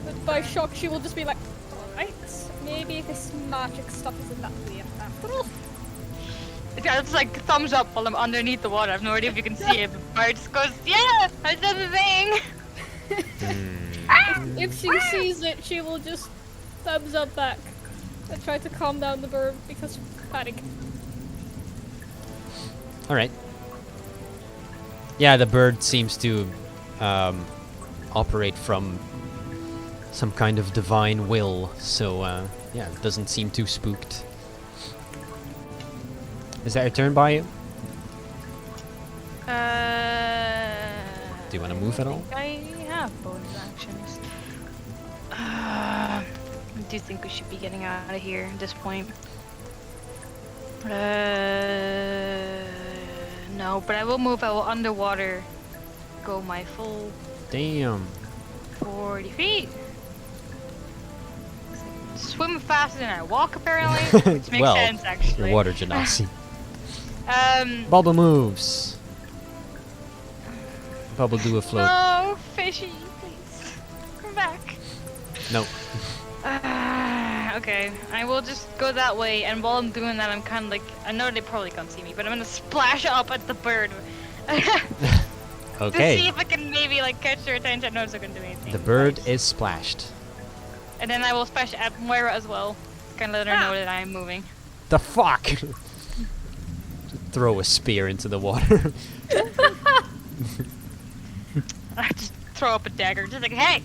But by shock, she will just be like, alright, maybe this magic stuff isn't that weird after all. Yeah, it's like thumbs up while I'm underneath the water. I have no idea if you can see it, but Bart just goes, yeah, I did the thing. If she sees it, she will just thumbs up back and try to calm down the bird because she's panic. Alright. Yeah, the bird seems to operate from some kind of divine will, so yeah, it doesn't seem too spooked. Is that your turn by you? Do you want to move at all? I have bonus actions. I do think we should be getting out of here at this point. No, but I will move. I will underwater go my full Damn. 40 feet. Swim faster than I walk, apparently, which makes Well, sense, actually. Your water genasi. Bubble moves. Bubble do a float. No, fishy, please. Come back. No. Okay, I will just go that way, and while I'm doing that, I'm kind of like, I know they probably can't see me, but I'm gonna splash up at the bird. To see Okay. if I can maybe like catch their attention. No, it's not gonna do anything. The bird is splashed. And then I will splash at Moira as well. Kind of let her know that I am moving. The fuck? Throw a spear into the water. I just throw up a dagger, just like, hey!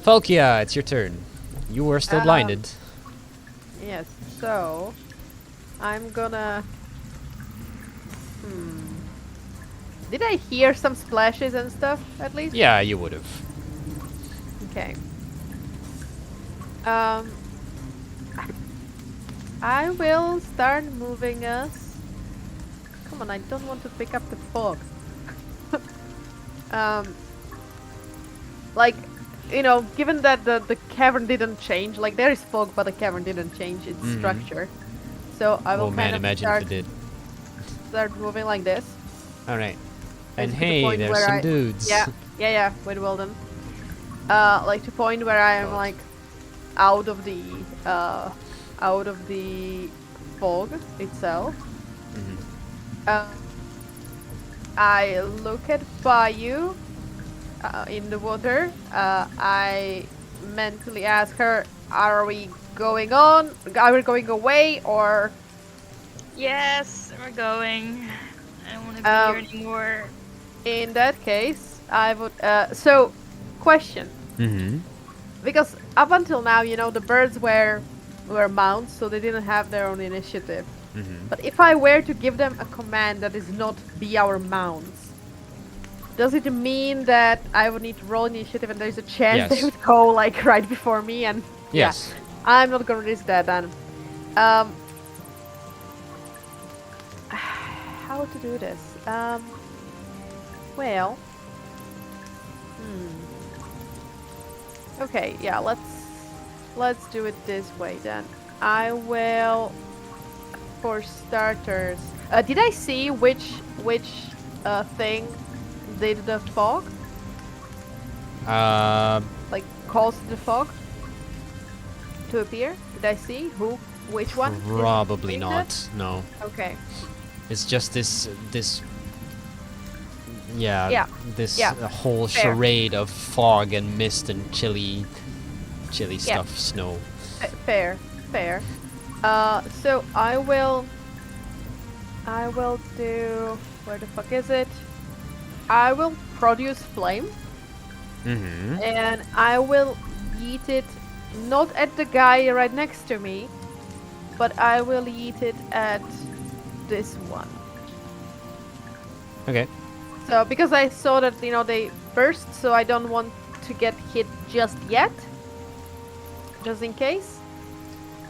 Falkia, it's your turn. You were still blinded. Yes, so I'm gonna. Did I hear some splashes and stuff at least? Yeah, you would have. Okay. I will start moving us. Come on, I don't want to pick up the fog. Like, you know, given that the cavern didn't change, like there is fog, but the cavern didn't change its Mhm. structure. So I will Oh kind man, of imagine if it did. start moving like this. Alright. Like And to the hey, point there's where some dudes. Yeah, with Wilden. Like to point where I am God. like out of the fog itself. Mhm. I look at Bayou in the water. I mentally ask her, "Are we going on? Are we going away, or?" Yes, we're going. I don't want to be here anymore. In that case, I would. So, question. Mm-hmm. Because up until now, you know, the birds were mounts, so they didn't have their own initiative. Mm-hmm. But if I were to give them a command that is not be our mounts, does it mean that I would need to roll initiative and there's a chance they Yes. would go like right before me? And Yes. yeah, I'm not gonna risk that then. Um, how to do this? Well, okay, yeah, let's do it this way then. I will, for starters. Did I see which thing did the fog? Uh, Like caused the fog to appear? Did I see which one? probably did not. that? No. Okay. It's just this. Yeah. Yeah. This Yeah. whole Fair. charade of fog and mist and chilly Yeah. stuff, snow. Fair. So I will do. Where the fuck is it? I will produce flame. Mm-hmm. And I will yeet it not at the guy right next to me, but I will yeet it at this one. Okay. So because I saw that they burst, so I don't want to get hit just yet, just in case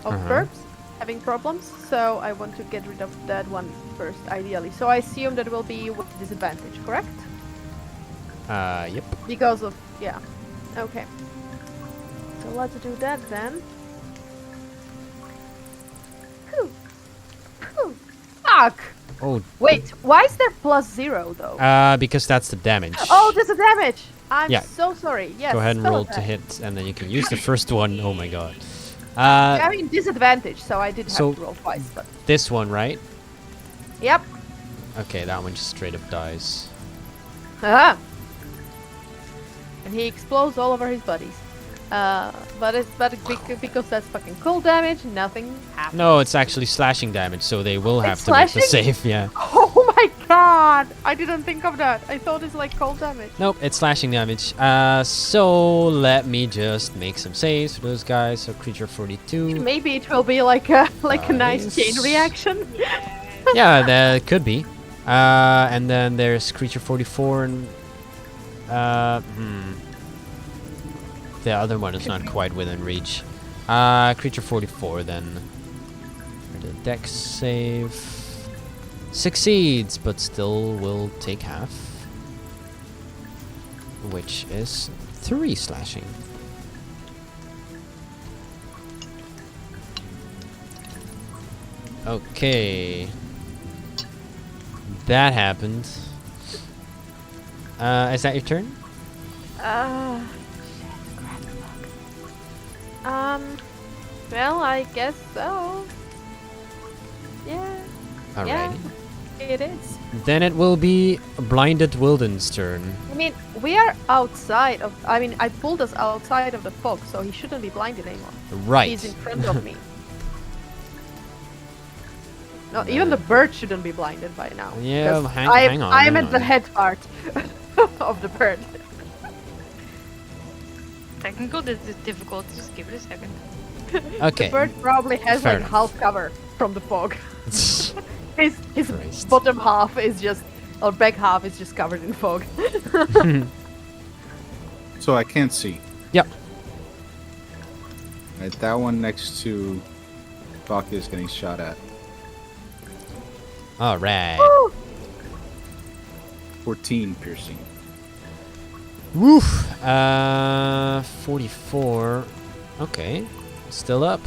of burps having problems. So I want to get rid of that one first, ideally. So I assume that will be with disadvantage, correct? Yep. Because of, yeah. Okay. So let's do that then. Phew. Phew. Fuck! Oh. Wait, why is there +0 though? Because that's the damage. Oh, there's a damage! I'm Yeah. so sorry. Yes. Go ahead and spell roll to attack. hit, and then you can use the first one. Oh my god. I mean, disadvantage, so I did have so- to roll twice, but. This one, right? Yep. Okay, that one just straight up dies. Aha! And he explodes all over his buddies. Because that's fucking cold damage, nothing happens. No, it's actually slashing damage, so they will have It's to make the slashing? save. Yeah. Oh my god! I didn't think of that. I thought it's like cold damage. Nope, it's slashing damage. So let me just make some saves for those guys. So creature 42. Maybe it will be like a nice chain Nice. reaction. Yeah, that could be. And then there's creature 44 and the other one is not quite within reach. Creature 44 then. The dex save succeeds, but still will take half, which is 3 slashing. Okay. That happened. Is that your turn? Well, I guess so. Yeah. Alrighty. Yeah, it is. Then it will be Blinded Wilden's turn. I mean, we are outside of. I mean, I pulled us outside of the fog, so he shouldn't be blinded anymore. Right. He's in front of me. No, even the bird shouldn't be blinded by now. Yeah, 'cause hang on, I'm hang at the on. head part of the bird. Technical difficulty. Just give it a second. Okay. The bird probably has Fair like enough. half cover from the fog. His Christ. bottom half is just, or back half is just covered in fog. So I can't see. Yep. Right, that one next to Baka is getting shot at. All right. Woo! 14 piercing. Woof. 44. Okay. Still up.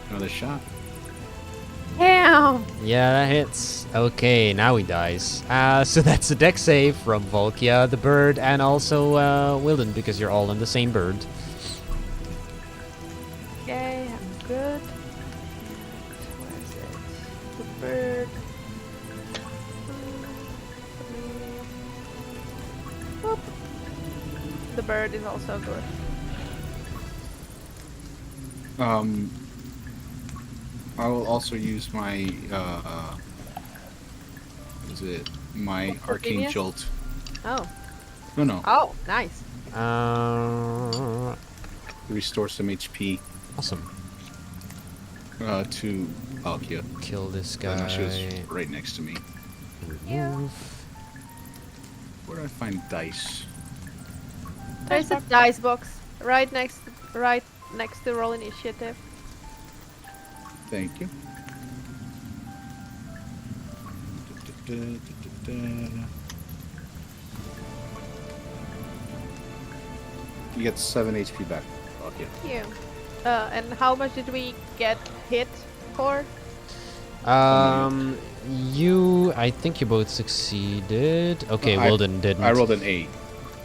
Another shot. Damn! Yeah, that hits. Okay, now he dies. So that's a dex save from Volkia, the bird, and also Wilden, because you're all on the same bird. Okay, I'm good. Where is it? The bird. Boop. The bird is also good. I will also use my what is it? My arcane Ophelia? jolt. Oh. No. Oh, nice. Uh, Restore some HP. awesome. To Alkia. Kill this I know she was guy. right next to me. Remove. Where do I find dice? There's a dice box right next to roll initiative. Thank you. You get 7 HP back. Alkia. Thank you. And how much did we get hit for? I think you both succeeded. Okay, Wilden didn't. I rolled an 8.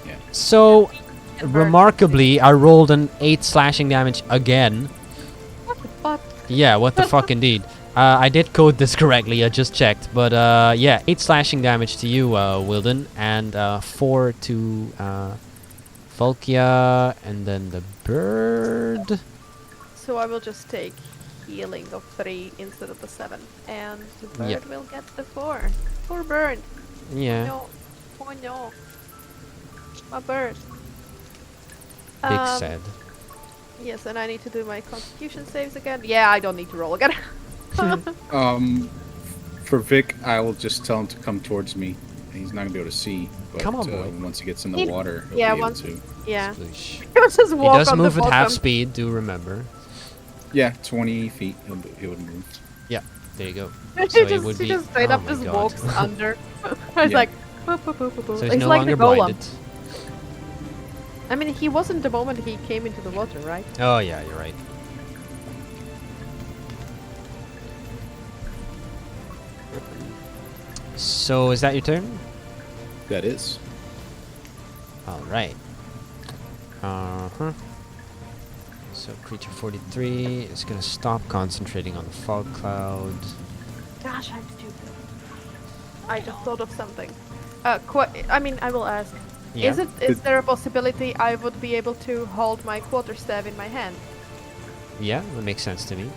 Yeah. So, And remarkably, I rolled an 8 slashing damage again. What the fuck? Yeah, what the fuck indeed. I did code this correctly, I just checked. But yeah, 8 slashing damage to you, Wilden, and 4 to Volkia, and then the bird. So I will just take healing of 3 instead of the 7. And the bird Yep. will get the 4. Poor bird. Yeah, No. Oh no. My bird. big sad. Yes, and I need to do my constitution saves again. Yeah, I don't need to roll again. For Vic, I will just tell him to come towards me. He's not gonna be able to see, but Come on, boy. once he gets in the He- water, he'll yeah, be able once- to. Yeah. Sploosh. He was just He walk does on move the at half bottom. speed, do remember. Yeah, 20 feet. He would move. Yeah, there you go. She So he just, would she be. just straight oh up my just God. walks under. It's Yeah. like, boop, boop, boop, boop, boop. So he's It's no like longer the golem. blinded. I mean, he wasn't the moment he came into the water, right? Oh yeah, you're right. So is that your turn? That is. All right. So creature 43 is gonna stop concentrating on the fog cloud. Gosh, I'm stupid. I just thought of something. I mean, I will ask. Yeah. Is there a possibility I would be able to hold my quarterstaff in my hand? Yeah, that makes sense to me.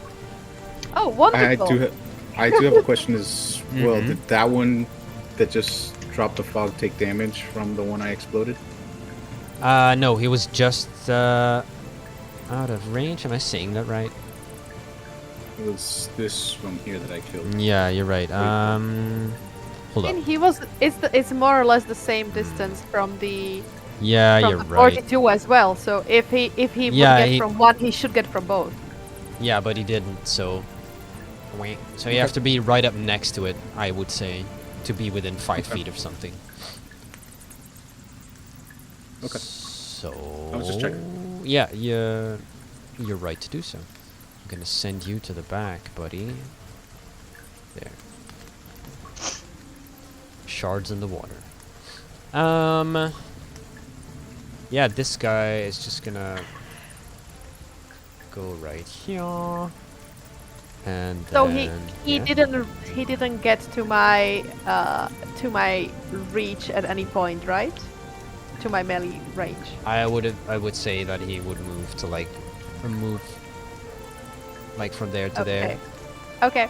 Oh, wonderful! I do have a question as well. Mhm. Did that one that just dropped the fog take damage from the one I exploded? No, he was just out of range. Am I saying that right? It was this one here that I killed. Yeah, you're right. Hold And up. he was. It's more or less the same distance from the Yeah, from you're the right. 42 as well. So if he would Yeah, get he- from one, he should get from both. Yeah, but he didn't. So, wait. So you have to be right up next to it, I would say, to be within 5 feet of something. Okay. So. I was just checking. Yeah, you're right to do so. I'm gonna send you to the back, buddy. There. Shards in the water. Yeah, this guy is just gonna go right here. And So then, he yeah. didn't get to my reach at any point, right? To my melee range. I would say that he would move to like move like from there to there. Okay.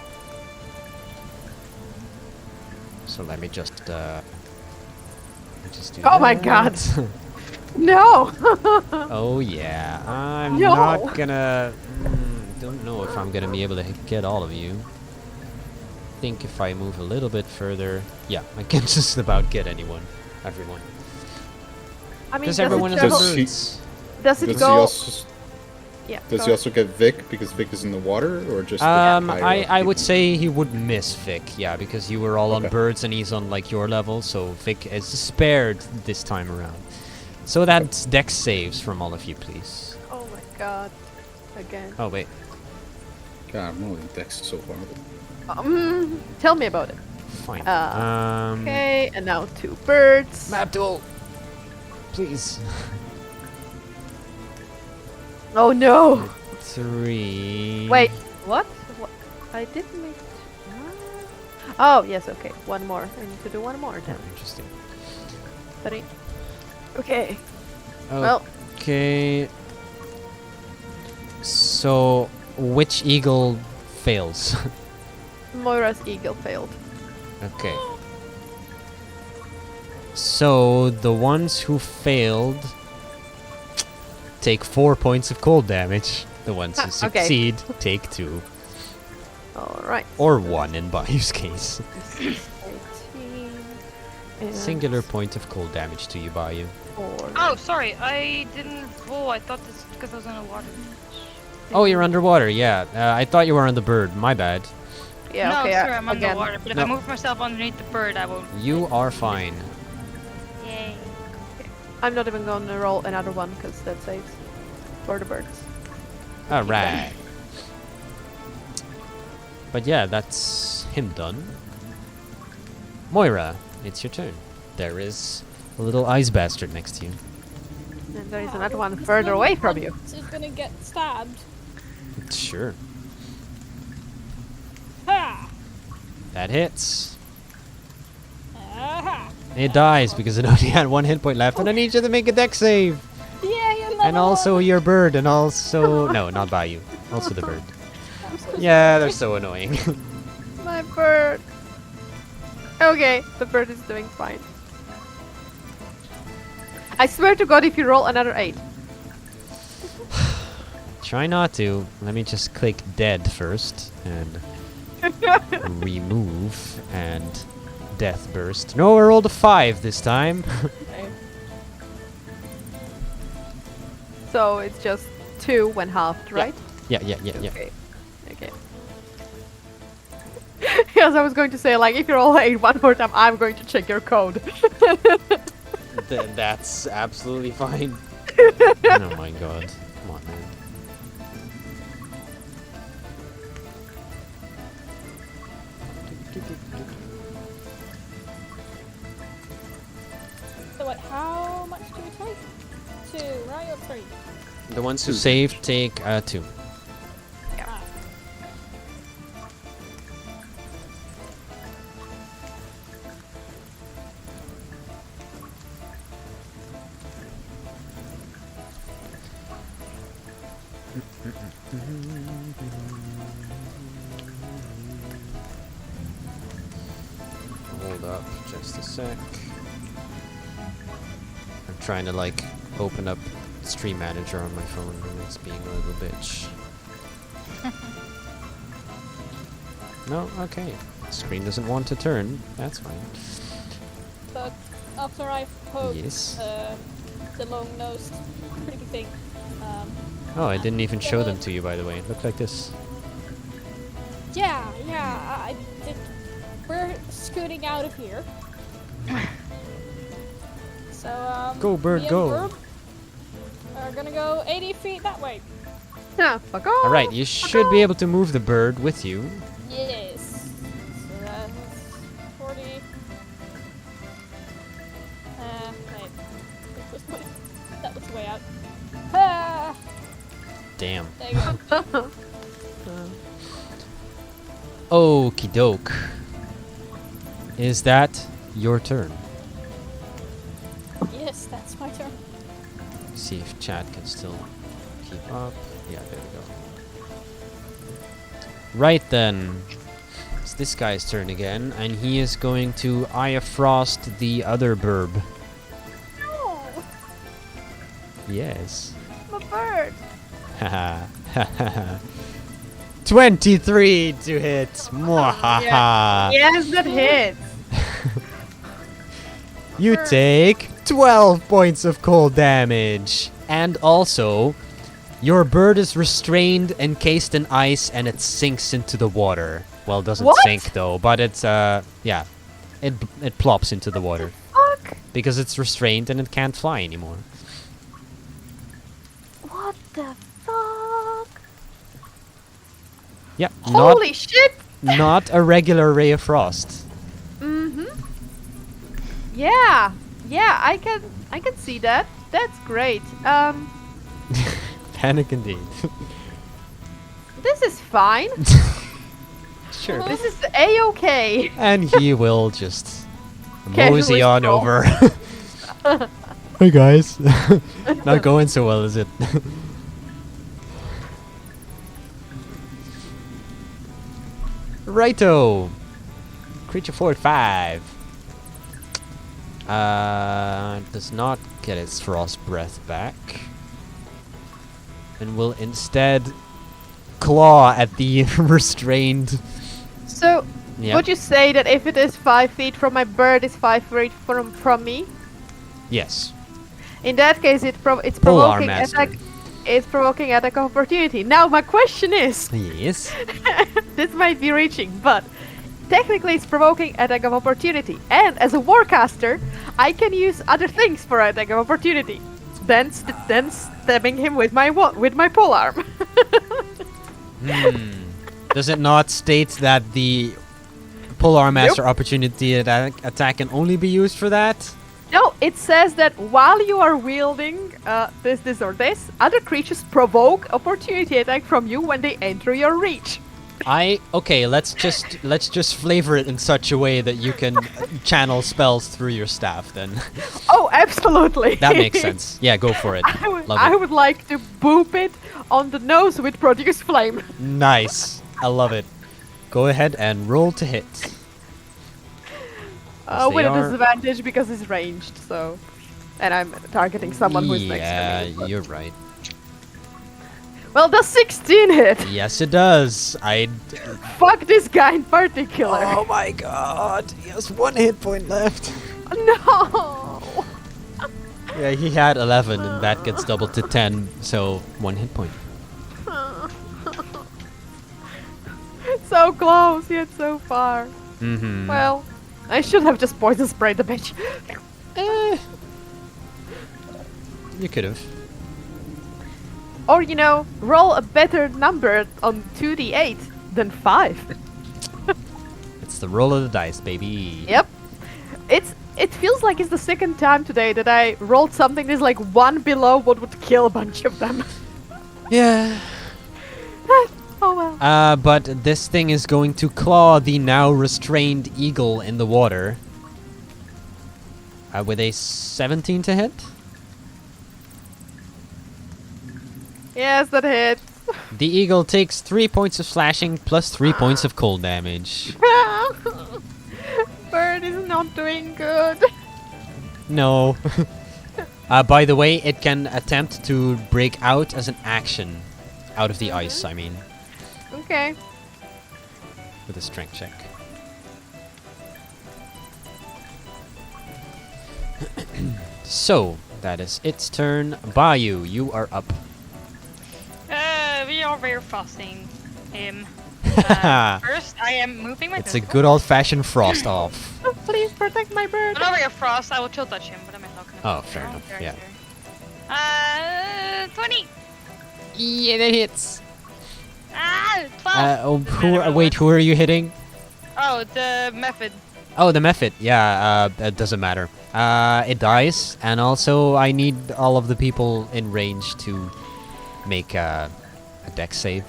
So let me just do Oh my God. that. No. Oh yeah, I'm No. not gonna. Don't know if I'm gonna be able to get all of you. Think if I move a little bit further, yeah, I can just about get everyone. I mean, Because does everyone it is travel- on Does he- birds. Does it Does he go? also Yeah. does go he also get Vic because Vic is in the water, or just? the higher I would people? say he would miss Vic, yeah, because you were all on Okay. birds and he's on like your level, so Vic is spared this time around. So that's Dex saves from all of you, please. Oh my God. Again. Oh wait, God, I'm rolling Dex so far. Tell me about it. fine. Okay, and now 2 birds. Map duel, please. Oh no! 3. Wait, what? I didn't make. Oh yes, okay. One more. I need to do one more then. Interesting. 3. Okay. Well, Okay. So, which eagle fails? Moira's eagle failed. Okay. So, the ones who failed take 4 points of cold damage. The ones who Okay. succeed take 2. Alright. Or 1 in Bayou's case. 18. And Singular point of cold damage to you, Bayou. 4. Oh, sorry, I didn't roll. I thought this because I was on a water. Oh, you're underwater, yeah. I thought you were on the bird. My bad. Yeah, no, okay. sorry, I'm again. underwater. But if No. I move myself underneath the bird, I won't. You are fine. Yay. I'm not even going to roll another one because that saves for the birds. Alright. But yeah, that's him done. Moira, it's your turn. There is a little ice bastard next to you. And there is Ah, another one this further little away from one you. is gonna get stabbed. Sure. Ha! That hits. Aha! It dies because it only had 1 hit point left, and I need you to make a deck save. Yay, another And also one. your bird, and also... No, not by you. Also the bird. Yeah, they're so annoying. My bird. Okay, the bird is doing fine. I swear to God, if you roll another 8. Try not to. Let me just click dead first, and remove, and death burst. No, I rolled a 5 this time. So it's just 2 when halved, right? yeah. Okay. Okay. Yes, I was going to say, like, if you roll 8 one more time, I'm going to check your code. That's absolutely fine. Oh my god. Come on, man. So what, how much do we take? 2, right? Or 3? The ones who 2 saved take 2. Ah. Hold up just a sec. I'm trying to like open up Stream Manager on my phone and it's being a little bitch. No, okay. Screen doesn't want to turn. That's fine. But after I've poked Yes. the long-nosed creepy thing, Oh, I didn't even show them to you, by the way. Look like this. yeah, I did. We're scooting out of here. So, Go, bird, me and go. Burb are gonna go 80 feet that way. Yeah, fuck off. Alright, you should be able to move the bird with you. Yes. So that's 40. Wait. That was way out. Ah, Damn. there you go. Okie doke. Is that your turn? Yes, that's my turn. See if chat can still keep up. Yeah, there we go. Right then. It's this guy's turn again, and he is going to Eye of Frost the other burb. No. Yes. I'm a bird. Haha. 23 to hit. Mwahaha. Yes, that hits. You take 12 points of cold damage. And also, your bird is restrained, encased in ice, and it sinks into the water. Well, it doesn't What? sink though, but it's yeah, it plops into the water Fuck. because it's restrained and it can't fly anymore. What the fuck? Yeah, Holy shit. not a regular ray of frost. Mm-hmm. Yeah. Yeah, I can see that. That's great. Panic indeed. This is fine. Sure. This is A-okay. And he will just Casually mosey on stroll. over. Hey guys. Not going so well, is it? Righto. Creature forward 5. Does not get its frost breath back. And will instead claw at the restrained. So, Yeah. would you say that if it is 5 feet from my bird, it's 5 feet from me? Yes. In that case, it's Polar provoking master. attack. It's provoking attack of opportunity. Now, my question is, Yes. this might be reaching, but technically it's provoking attack of opportunity. And as a warcaster, I can use other things for attack of opportunity. Then stabbing him with my polearm. Does it not state that the Polar Master opportunity attack can only be used for that? No, it says that while you are wielding this or this, other creatures provoke opportunity attack from you when they enter your reach. Okay, let's just flavor it in such a way that you can channel spells through your staff then. Oh, absolutely. That makes sense. Yeah, go for it. Love I it. would like to boop it on the nose with produce flame. Nice. I love it. Go ahead and roll to hit. Yes, With they a are- disadvantage because it's ranged, so. And I'm targeting someone who's next to me. Yeah, you're right. Well, does 16 hit? Yes, it does. Fuck this guy in particular. Oh my god. He has 1 hit point left. No! Yeah, he had 11, and that gets doubled to 10, so 1 hit point. So close, yet so far. Mm-hmm. Well, I should have just poison sprayed the bitch. You could have. Or, roll a better number on 2d8 than 5. It's the roll of the dice, baby. Yep. It feels like it's the second time today that I rolled something that's like 1 below what would kill a bunch of them. Yeah. Oh well. But this thing is going to claw the now restrained eagle in the water. With a 17 to hit. Yes, that hits. The eagle takes 3 points of slashing plus 3 points of cold damage. Bird is not doing good. No. By the way, it can attempt to break out as an action. Out of the ice, I mean. Okay. With a strength check. So, that is its turn. Bayou, you are up. We are very frosting him. It's First, I am moving my a pistol. good old-fashioned frost off. Please protect my bird. Whenever you're frost, I will chill touch him, but I'm not gonna. Oh, fair enough, Very yeah. fair. 20. Yeah, that hits. 12. Who are you hitting? Oh, the method. Oh, the method. Yeah, it doesn't matter. It dies, and also I need all of the people in range to make a dex save.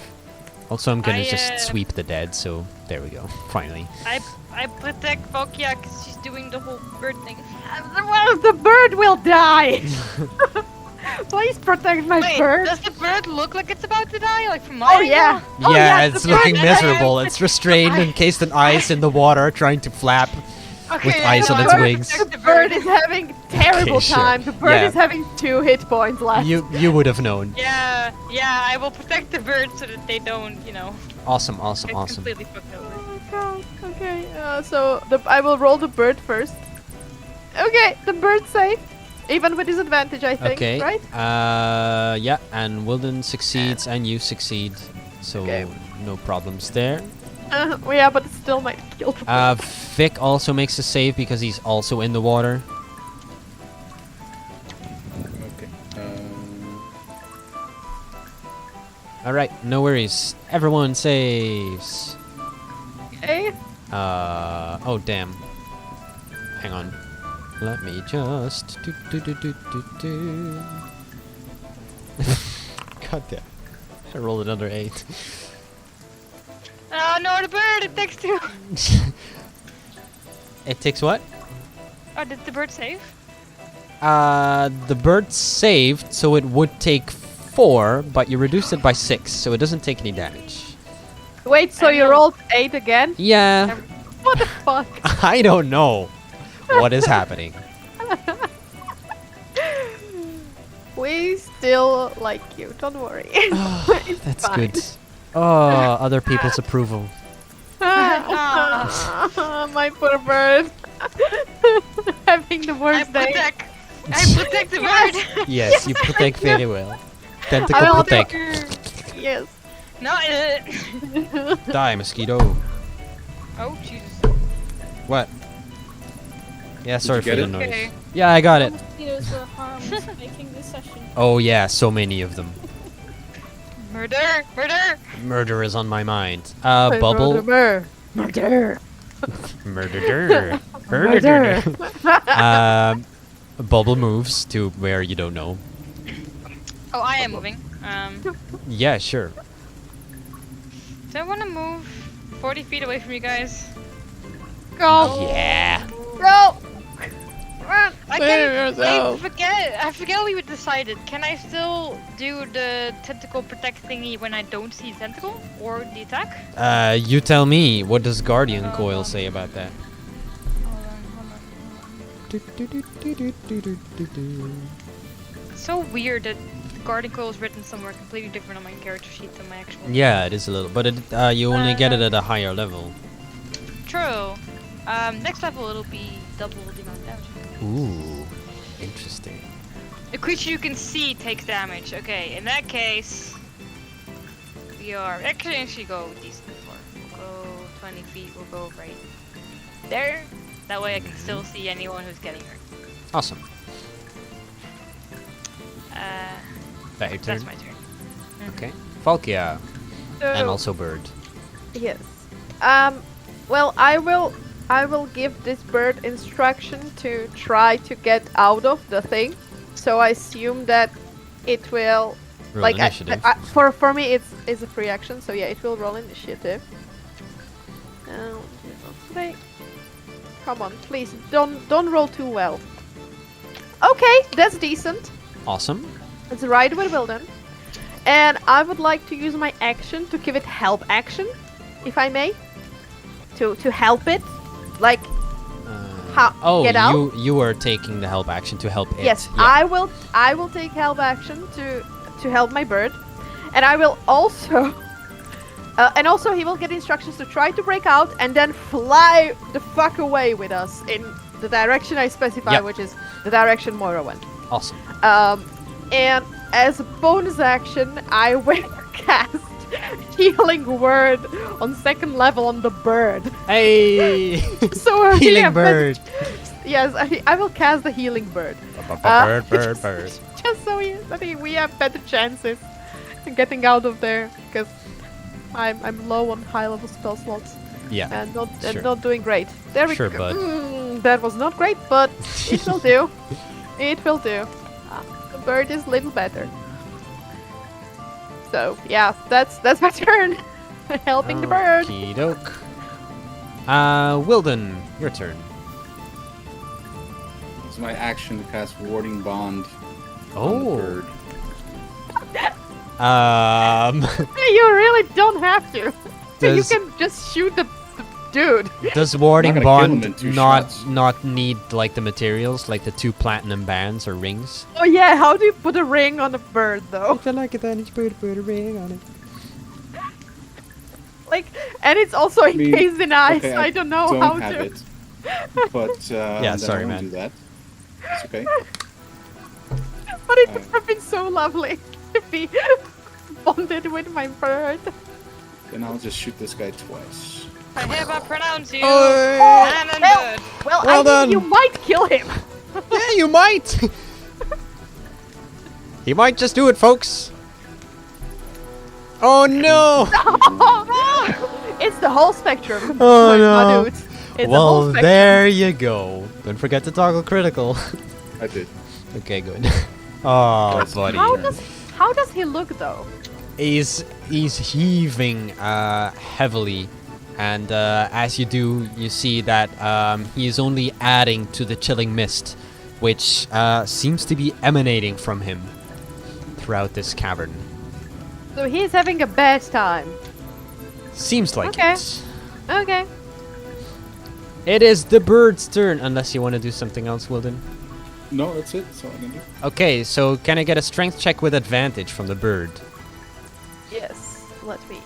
Also, I'm gonna just sweep the dead, so there we go. Finally. I protect Vokia because she's doing the whole bird thing. Well, the bird will die. Please protect my Wait, bird. does the bird look like it's about to die? Like from my Oh yeah. angle? Oh, Yeah, the it's bird looking is- miserable. It's restrained, encased in ice in the water, trying to flap. Okay, With ice on I its will wings. protect The bird is having terrible Okay, sure. time. The bird Yeah. is having 2 hit points left. You would have known. Yeah, I will protect the bird so that they don't, Awesome. get completely fucked over. Oh god. Okay. So I will roll the bird first. Okay, the bird saved, even with disadvantage, I think. Okay. Right? Yeah, and Wilden succeeds and you succeed, so Okay. no problems there. Yeah, but it still might kill the bird. Vic also makes a save because he's also in the water. Okay. All right, no worries. Everyone saves. Okay. Oh damn. Hang on. Let me just do. God damn. I rolled another 8. Oh no, the bird! It takes 2. It takes what? Oh, did the bird save? The bird saved, so it would take 4, but you reduced it by 6, so it doesn't take any damage. Wait, so you rolled 8 again? Yeah, What the fuck? I don't know what is happening. We still like you. Don't worry. It's That's fine. good. Oh, other people's approval. My poor bird. Having the I worst day. protect the bird. Yes, you protect very well. I Tentacle will protect. Yes. No. Die, mosquito. Oh Jesus. What? Yeah, sorry you for get the it? noise. Okay. Yeah, I got it. Mosquitoes were harmless making this session. Oh yeah, so many of them. Murder. Murder is on my mind. Bubble. Murder. Murder. Murder. Murder. Bubble moves to where you don't know. Oh, I am moving. Yeah, sure. Do I want to move 40 feet away from you guys? Go. Yeah. Go. I forget what we decided. Can I still do the tentacle protect thingy when I don't see the tentacle or the attack? You tell me. What does Guardian Coil say about that? It's so weird that Guardian Coil is written somewhere completely different on my character sheet than my actual. Yeah, it is a little, but you only get it at a higher level. True. Next level it'll be double the amount of damage. Ooh, interesting. A creature you can see takes damage. Okay, in that case, we are actually go decent far. We'll go 20 feet. We'll go right there. That way I can still see anyone who's getting hurt. Awesome. That your turn? That's my turn. Okay. Falkia. And So- also Bird. Yes. Well, I will give this bird instruction to try to get out of the thing. So I assume that it will Roll like initiative. for me it's a free action. So yeah, it will roll initiative. Wait. Come on, please don't roll too well. Okay, that's decent. Awesome. It's right with Wilden. And I would like to use my action to give it help action, if I may. To help it. Like Oh, get out? you are taking the help action to help it. yes, Yeah. I will take help action to help my bird. And I will also and also he will get instructions to try to break out and then fly the fuck away with us in the direction I specify, Yep. which is the direction Moira went. Awesome. And as a bonus action, I will cast Healing Word on 2nd level on the bird. Hey! So we Healing have Bird. Yes, I will cast the Healing Bird. Bird. Just so I think we have better chances in getting out of there, because I'm low on high level spell slots Yeah. and sure. not doing great. There we Sure, go. bud. That was not great, but it will do. It will do. The bird is a little better. So yeah, that's my turn. Helping the bird. Okie doke. Wilden, your turn. It's my action to cast Warding Bond on the Oh. bird. You really don't have to. You Does- can just shoot the dude. Does Warding I'm not gonna kill him Bond in 2 not shots. not need like the materials, like the 2 platinum bands or rings? Oh yeah, how do you put a ring on a bird though? I like it, then you put a ring on it. Like, and it's also encased in ice. okay, I don't know don't how have to. it. But then sorry, I won't man. do that. It's okay. But it would have been so lovely to be bonded with my bird. Then I'll just shoot this guy twice. I hereby pronounce you Oh, canon hell. bird. Well, Well I done. mean, you might kill him. yeah, you might. He might just do it, folks. Oh no! It's the whole spectrum. Oh, my no. dude. It's the Well, whole spectrum. there you go. Don't forget to toggle critical. I did. Okay, good. Oh, That's buddy. How does he look though? He's heaving heavily, and as you do, you see that he is only adding to the chilling mist, which seems to be emanating from him throughout this cavern. So he's having a bad time. Seems like Okay. it. Okay. It is the bird's turn, unless you want to do something else, Wilden. No, that's it. That's all I can do. Okay, so can I get a strength check with advantage from the bird? Yes. let me.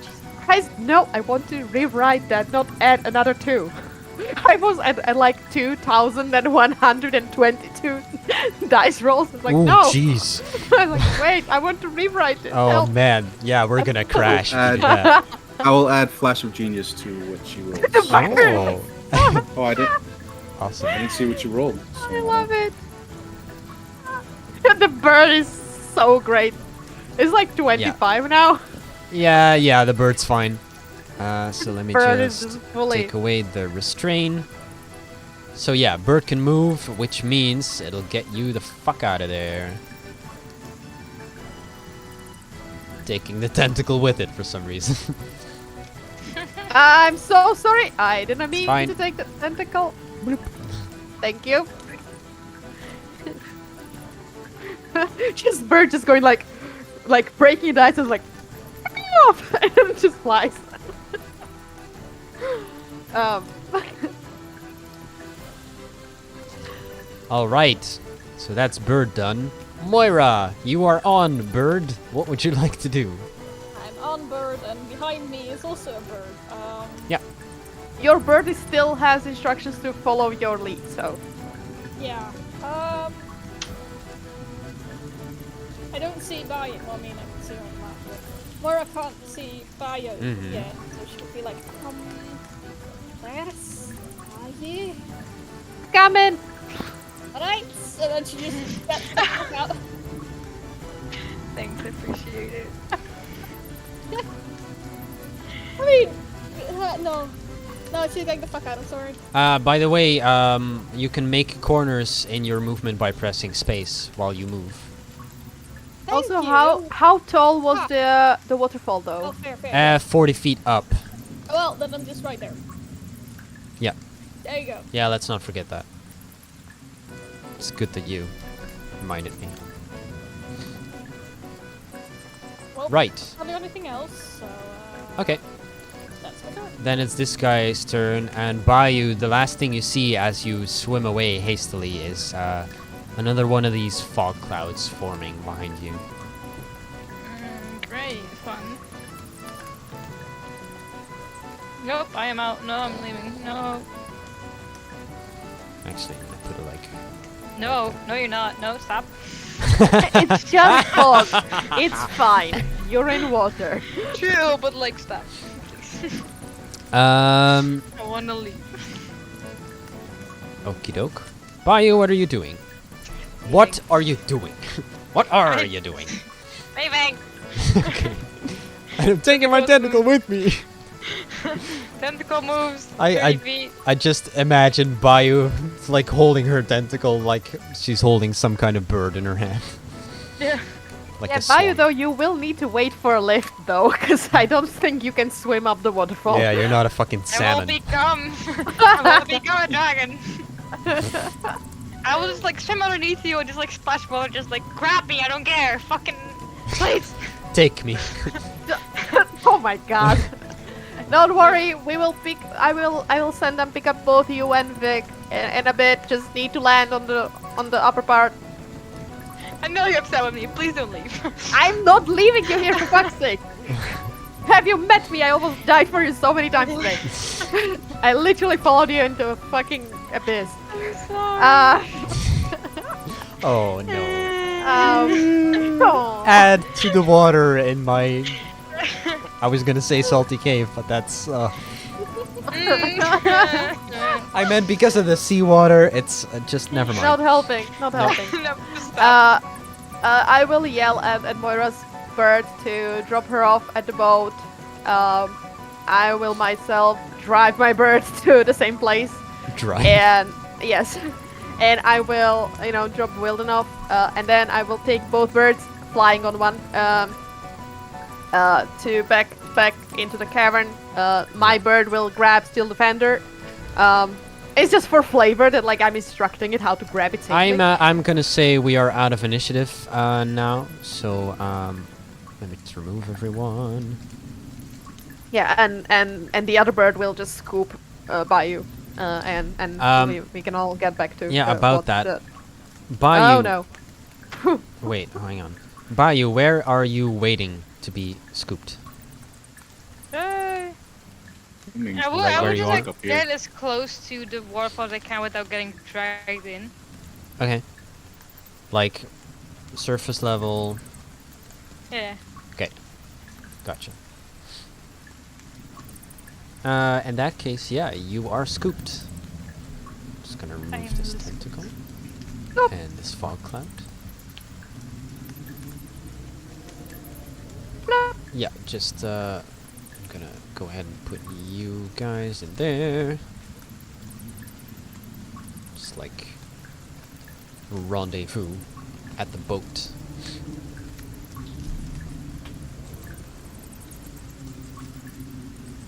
Jesus Christ, no! I want to rewrite that, not add another 2. I was at like 2,122 dice rolls. It's like, Ooh, no! jeez. I'm like, wait, I want to rewrite it. Oh Help. man, yeah, we're gonna crash. if we do Add- that. I will add Flash of Genius to what she rolled. Oh, Oh, I didn't awesome. see what you rolled. So, I love it. The bird is so great. It's like 25 now. Yeah, the bird's fine. So let me Bird is just just fully. take away the restrain. So yeah, bird can move, which means it'll get you the fuck out of there. Taking the tentacle with it for some reason. I'm so sorry. I didn't mean fine. to take the tentacle. Bloop. Thank you. Just bird just going like breaking dice and like off and it just flies. um. All right, so that's bird done. Moira, you are on, bird. What would you like to do? I'm on bird, and behind me is also a bird. Your bird is still has instructions to follow your lead, so. Yeah. I don't see Bayo. Well, I mean, I can see her on the map, but Moira can't see Bayo Mhm. yet, so she'll be like, where's Bayo? Coming! Alright, and then she just gets the fuck out. Thanks, I appreciate it. I mean, no, she's getting the fuck out. I'm sorry. By the way, you can make corners in your movement by pressing space while you move. Thank Also, you. how tall was the waterfall though? Oh, fair. 40 feet up. Well, then I'm just right there. Yeah. There you go. Yeah, let's not forget that. It's good that you reminded me. Well, Right. I don't do anything else, so Okay. that's my turn. Then it's this guy's turn, and by you, the last thing you see as you swim away hastily is another one of these fog clouds forming behind you. Great, fun. Nope, I am out. No, I'm leaving. No. Actually, I'm gonna put it like. No, no, you're not. No, stop. It's just fog. It's fine. You're in water. True, but like, stop. Um. I wanna leave. Okie doke. Bayu, what are you doing? What are you doing? What are you doing? Leaving! Okay. I'm taking my tentacle with me. Tentacle moves. I 30 feet. I just imagine Bayu like holding her tentacle like she's holding some kind of bird in her hand. Yeah. Like Yeah, a Bayo swan. though, you will need to wait for a lift though, because I don't think you can swim up the waterfall. Yeah, you're not a fucking I will salmon. become. I will become a dragon. I will just like swim underneath you and just like splash water, just like grab me. I don't care. Fucking please. Take me. Oh my god. Don't worry, we will pick. I will send them pick up both you and Vic in a bit. Just need to land on the upper part. I know you're upset with me. Please don't leave. I'm not leaving you here for fuck's sake. Have you met me? I almost died for you so many times today. I literally followed you into a fucking abyss. Oh no. Oh. Add to the water in my. I was gonna say salty cave, but that's. I meant because of the seawater. It's just never mind. Not helping. Not helping. No, just stop. I will yell at Moira's bird to drop her off at the boat. I will myself drive my bird to the same place. Dry. And yes, and I will, drop Wildenhoff, and then I will take both birds flying on one to back into the cavern. My bird will grab Steel Defender. It's just for flavor that like I'm instructing it how to grab it safely. I'm gonna say we are out of initiative now, so let me just remove everyone. Yeah, and the other bird will just scoop by you, and we can all get back to Yeah, about what that. the- Bayou. Oh no. Wait, hang on. Bayou, where are you waiting to be scooped? I would, Like I where would you just are? like Up here. get as close to the waterfall as I can without getting dragged in. Okay. Like surface level. Yeah. Okay. Gotcha. In that case, yeah, you are scooped. Just gonna I remove am this scooped. tentacle Nope. and this fog cloud. Plop. Yeah, just I'm gonna go ahead and put you guys in there. Just like rendezvous at the boat.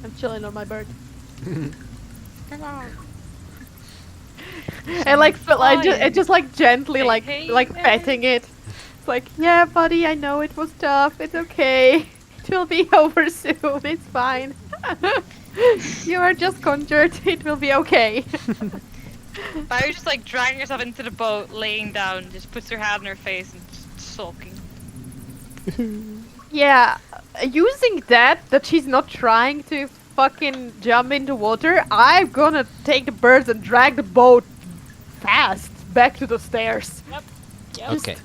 I'm chilling on my bird. Come on. And like, fine. I just like gently Hey, like hey, like hey. petting it. It's like, yeah, buddy, I know it was tough. It's okay. It will be over soon. It's fine. You are just conjured. It will be okay. But I was just like dragging herself into the boat, laying down, just puts her hand in her face and just sulking. Yeah, using that she's not trying to fucking jump into water, I'm gonna take the birds and drag the boat fast back to the stairs. Yep. Okay.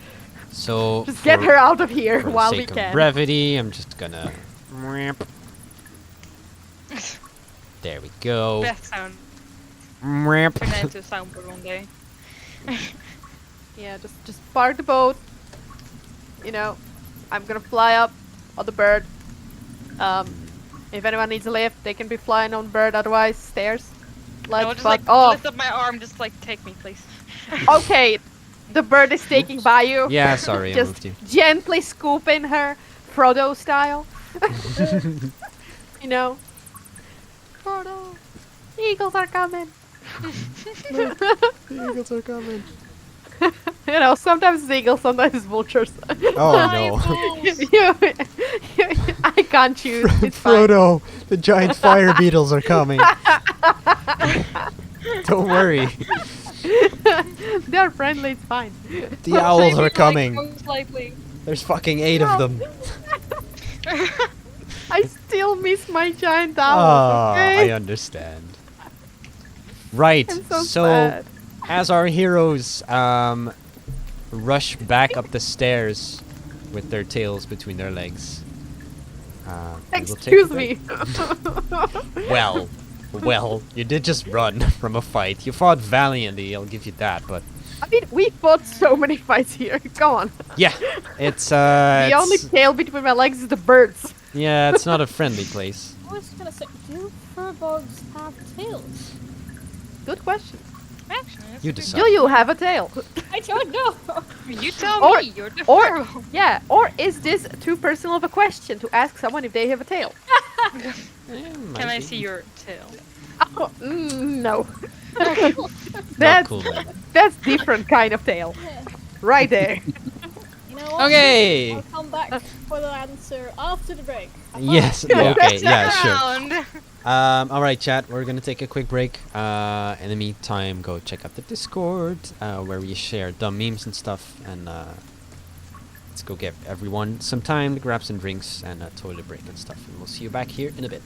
So Just get her out of here for the while we sake of can. brevity, I'm just gonna. There we go. Best sound. Turn that into a soundboard one day. Yeah, just park the boat. You know, I'm gonna fly up on the bird. If anyone needs a lift, they can be flying on bird. Otherwise, stairs. I will Let's just fuck like off. lift up my arm, just like take me, please. Okay, the bird is taking by you. Yeah, sorry, I Just moved you. gently scooping her, Frodo style. You know. Frodo, eagles are coming. Eagles are coming. You know, sometimes it's eagles, sometimes it's vultures. Oh no. I can't choose. It's fine. Frodo, the giant fire beetles are coming. Don't worry. They're friendly. It's fine. The owls Maybe, are like, coming. most likely. There's fucking 8 of them. I still miss my giant Oh, owls. Okay? I understand. Right, I'm so so sad. as our heroes rush back up the stairs with their tails between their legs. We will take a Excuse me. break. Well, you did just run from a fight. You fought valiantly, I'll give you that, but I mean, we fought so many fights here. Come on. yeah, it's The only tail between my legs is the birds. yeah, it's not a friendly place. I was gonna say, do furbolgs have tails? Good question. Actually, that's You a good- decide. Do you have a tail? I don't know. You tell Or- me. You're the or- furbo. Yeah. Or is this too personal of a question to ask someone if they have a tail? Can I see your tail? Oh, no. Not That's cool then. that's different kind of tail. Right there. You know what? Okay. I'll come back for the answer after the break. Yes. Okay. Yeah. Sure. Round. All right, chat. We're gonna take a quick break. In the meantime, go check out the Discord where we share dumb memes and stuff, and let's go give everyone some time to grab some drinks and a toilet break and stuff. And we'll see you back here in a bit.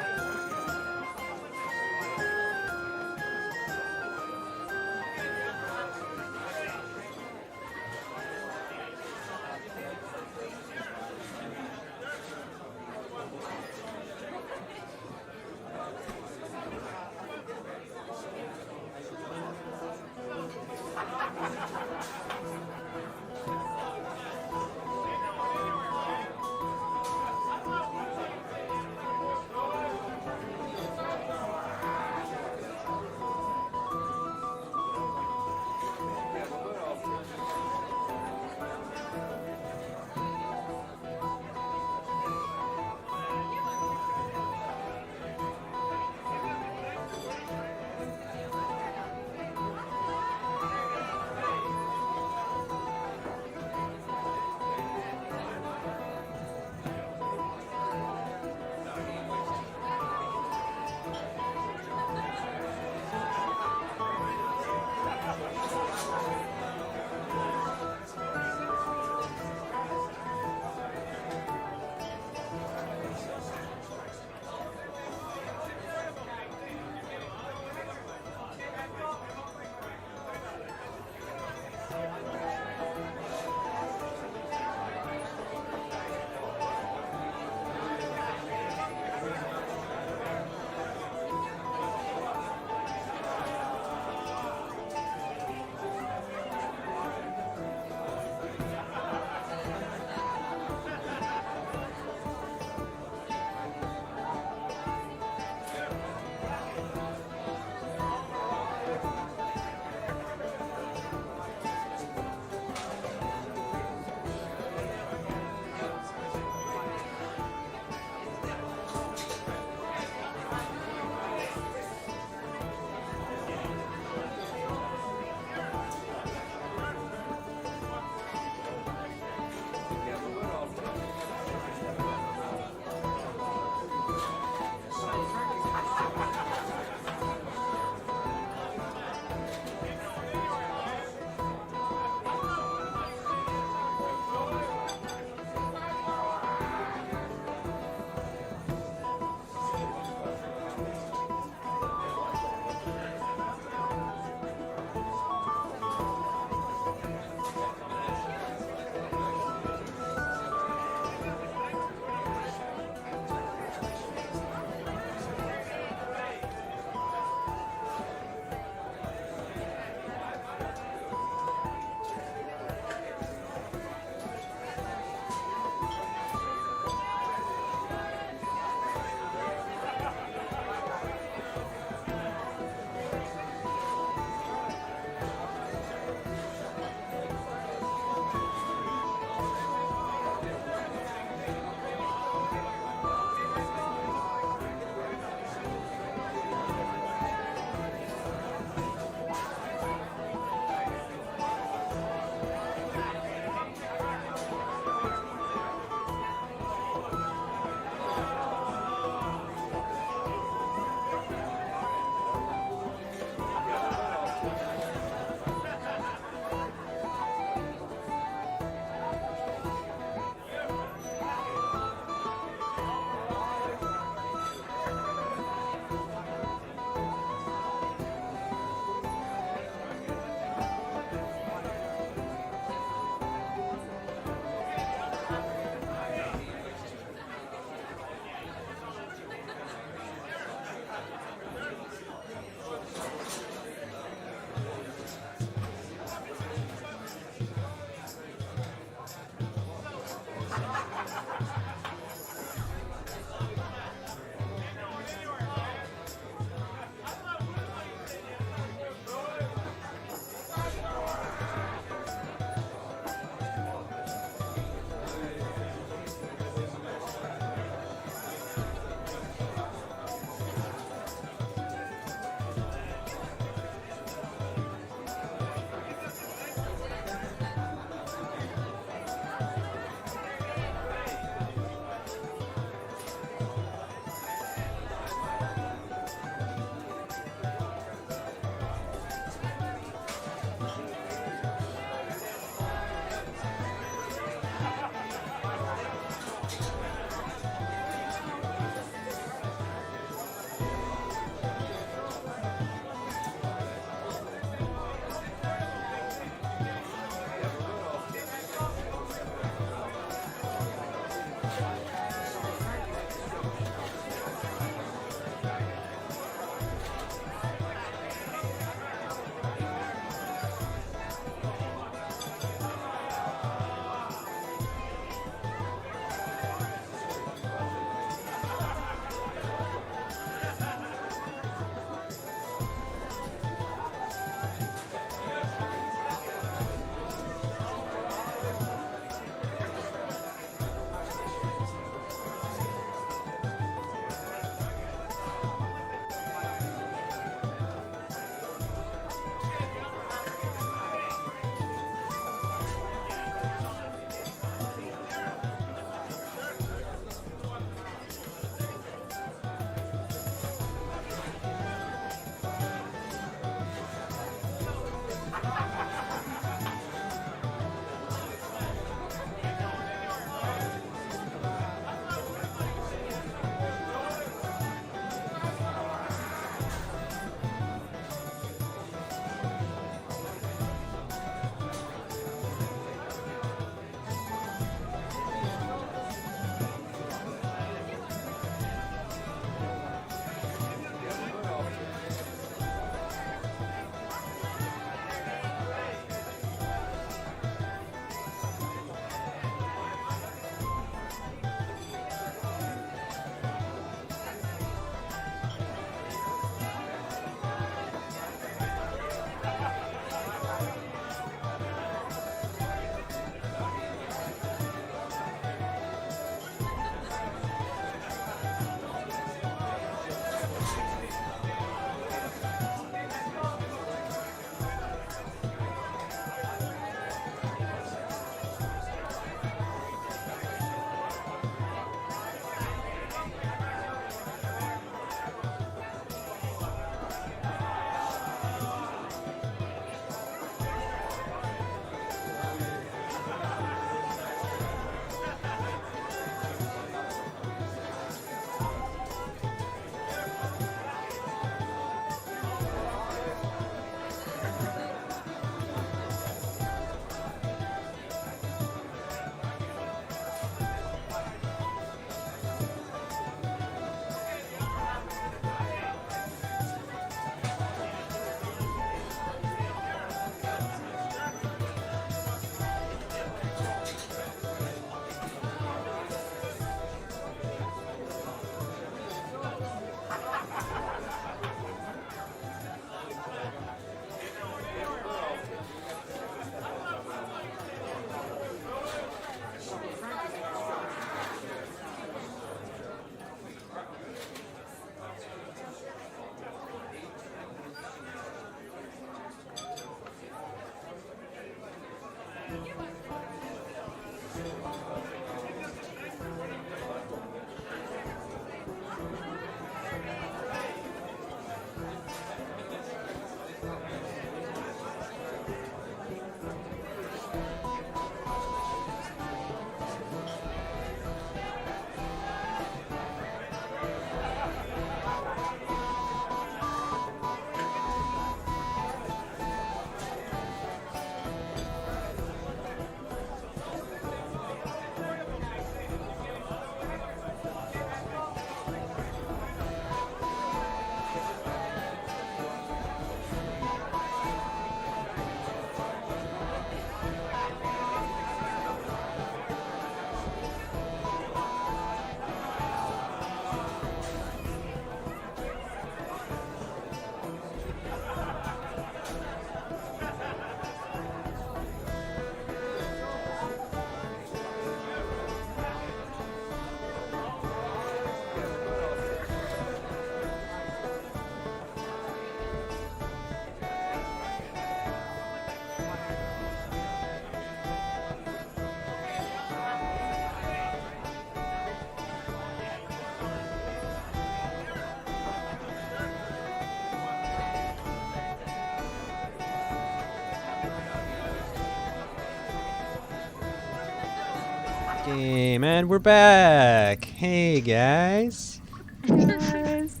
Game, and we're back. Hey guys. Guys,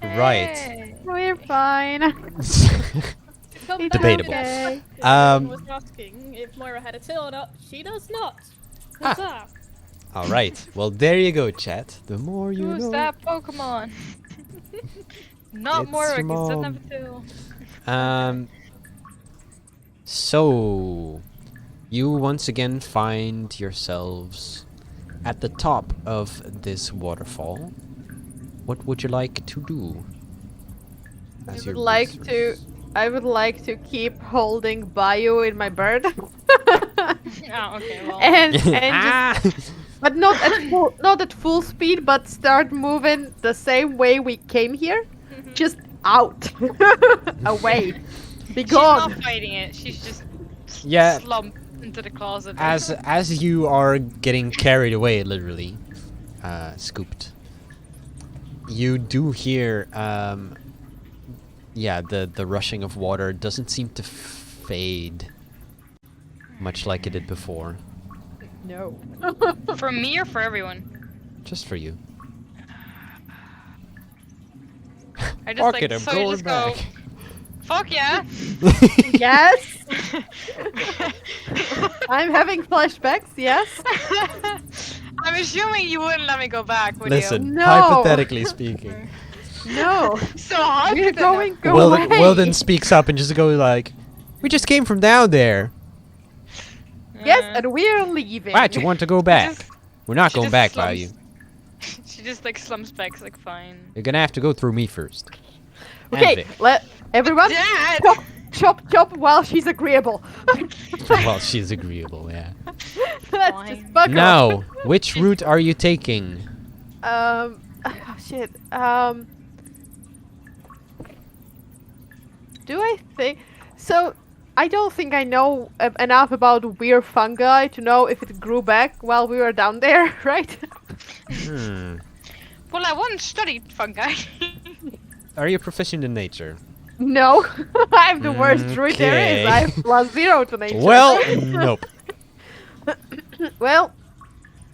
Right. Hey. we're fine. Come It's back Debatable. to that okay. question. Um, Was asking if Moira had a tail or not. She does not. Ah. Huzzah. All right. Well, there you go, chat. The more you Who's know. that Pokemon? Not It's Moira, your because it doesn't mom. have a tail. So you once again find yourselves at the top of this waterfall. What would you like to do? I As would your like to. resource? I would like to keep holding Bio in my bird. Oh, okay, well. and just, Ah! but not at full speed, but start moving the same way we came here, just out, away, be She's not gone. fighting it. She's just Yeah. slumped into the closet. As you are getting carried away, literally, scooped, you do hear, yeah, the rushing of water doesn't seem to fade, much like it did before. No. For me or for everyone? Just for you. I just Fuck like it, I'm so you going just back. go. Fuck yeah! Yes. I'm having flashbacks. Yes. I'm assuming you wouldn't let me go back, would Listen, No. hypothetically speaking. No. you? So hard. We're going. Go Wilden, away. Wilden speaks up and just goes like, "We just came from down there. Yes, and we're leaving. Why'd you want to go back? just- We're not she going just back, slumps- value. She just like slumps back, it's like fine. You're gonna have to go through me first." Okay, And Vic. let everyone Dad! chop while she's agreeable. Well, she's agreeable, yeah. Let's Fine. just fuck off. Now, which route are you taking? Oh, shit. Do I think so? I don't think I know enough about weird fungi to know if it grew back while we were down there, right? Hmm. Well, I once studied fungi. Are you proficient in nature? No, I'm the worst druid there is. Okay. I have +0 to nature. Well, nope. Well,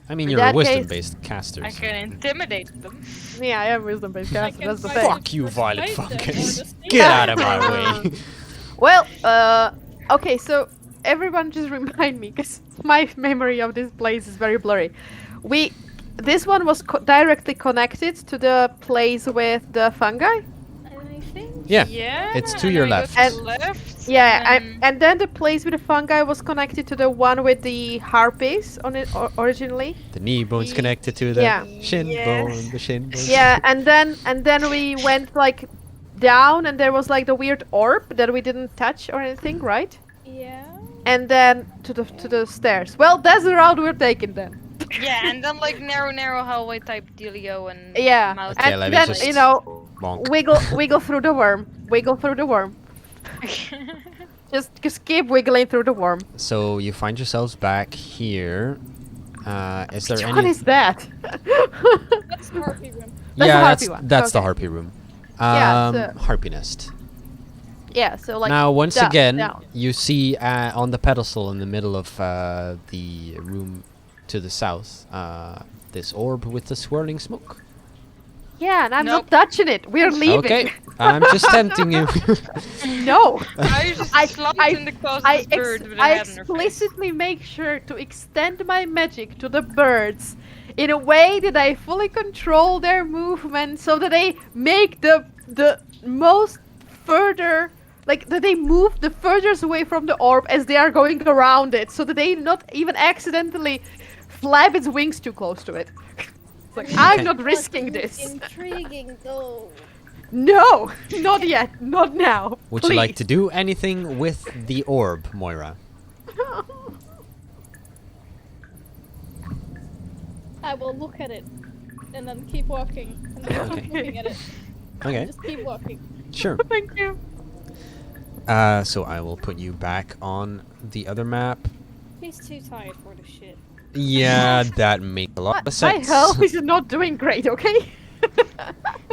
I mean, In you're a that case- wisdom-based caster. I so- can intimidate them. yeah, I am wisdom-based I caster. can That's the find thing. Fuck you, violet Persuade them, fungus. or just- Get out of my way. Well, okay, so everyone just remind me, because my memory of this place is very blurry. This one was directly connected to the place with the fungi. I think. Yeah. Yeah. It's to and your then we go left. to the left. Yeah, then- and then the place with the fungi was connected to the one with the harpies on it originally. The knee bone's connected to the Yeah. shin Yes. bone. The shin bone. Yeah, and then we went like down, and there was like the weird orb that we didn't touch or anything, right? Yeah. And then to the stairs. Well, that's the route we're taking then. Yeah, and then like narrow hallway type dealio and Yeah, mouse. Okay, and let me then just- you know, Bonk. wiggle through the worm, wiggle through the worm. Just keep wiggling through the worm. So you find yourselves back here. Is there Which any? one is that? That's the harpy room. That's the yeah, harpy that's one. that's the Okay. harpy room. Yeah, it's a- Harpy nest. Yeah, so like Now, once down, again, down. you see on the pedestal in the middle of the room to the south, this orb with the swirling smoke. Yeah, and I'm Nope. not touching it. We're leaving. Okay, I'm just tempting you. No. I just slumped in the closet I, of bird with a I head in her face. explicitly make sure to extend my magic to the birds in a way that I fully control their movement so that they make the most further, like that they move the furthest away from the orb as they are going around it, so that they not even accidentally flap its wings too close to it. It's like, I'm not risking this. Intriguing though. No, not yet, not now. Would you like to do anything with the orb, Moira? I will look at it and then keep walking. And then Okay. keep looking at it. Okay, And just keep walking. sure. Thank you. So I will put you back on the other map. He's too tired for this shit. Yeah, that makes a lot of My sense. health is not doing great, okay?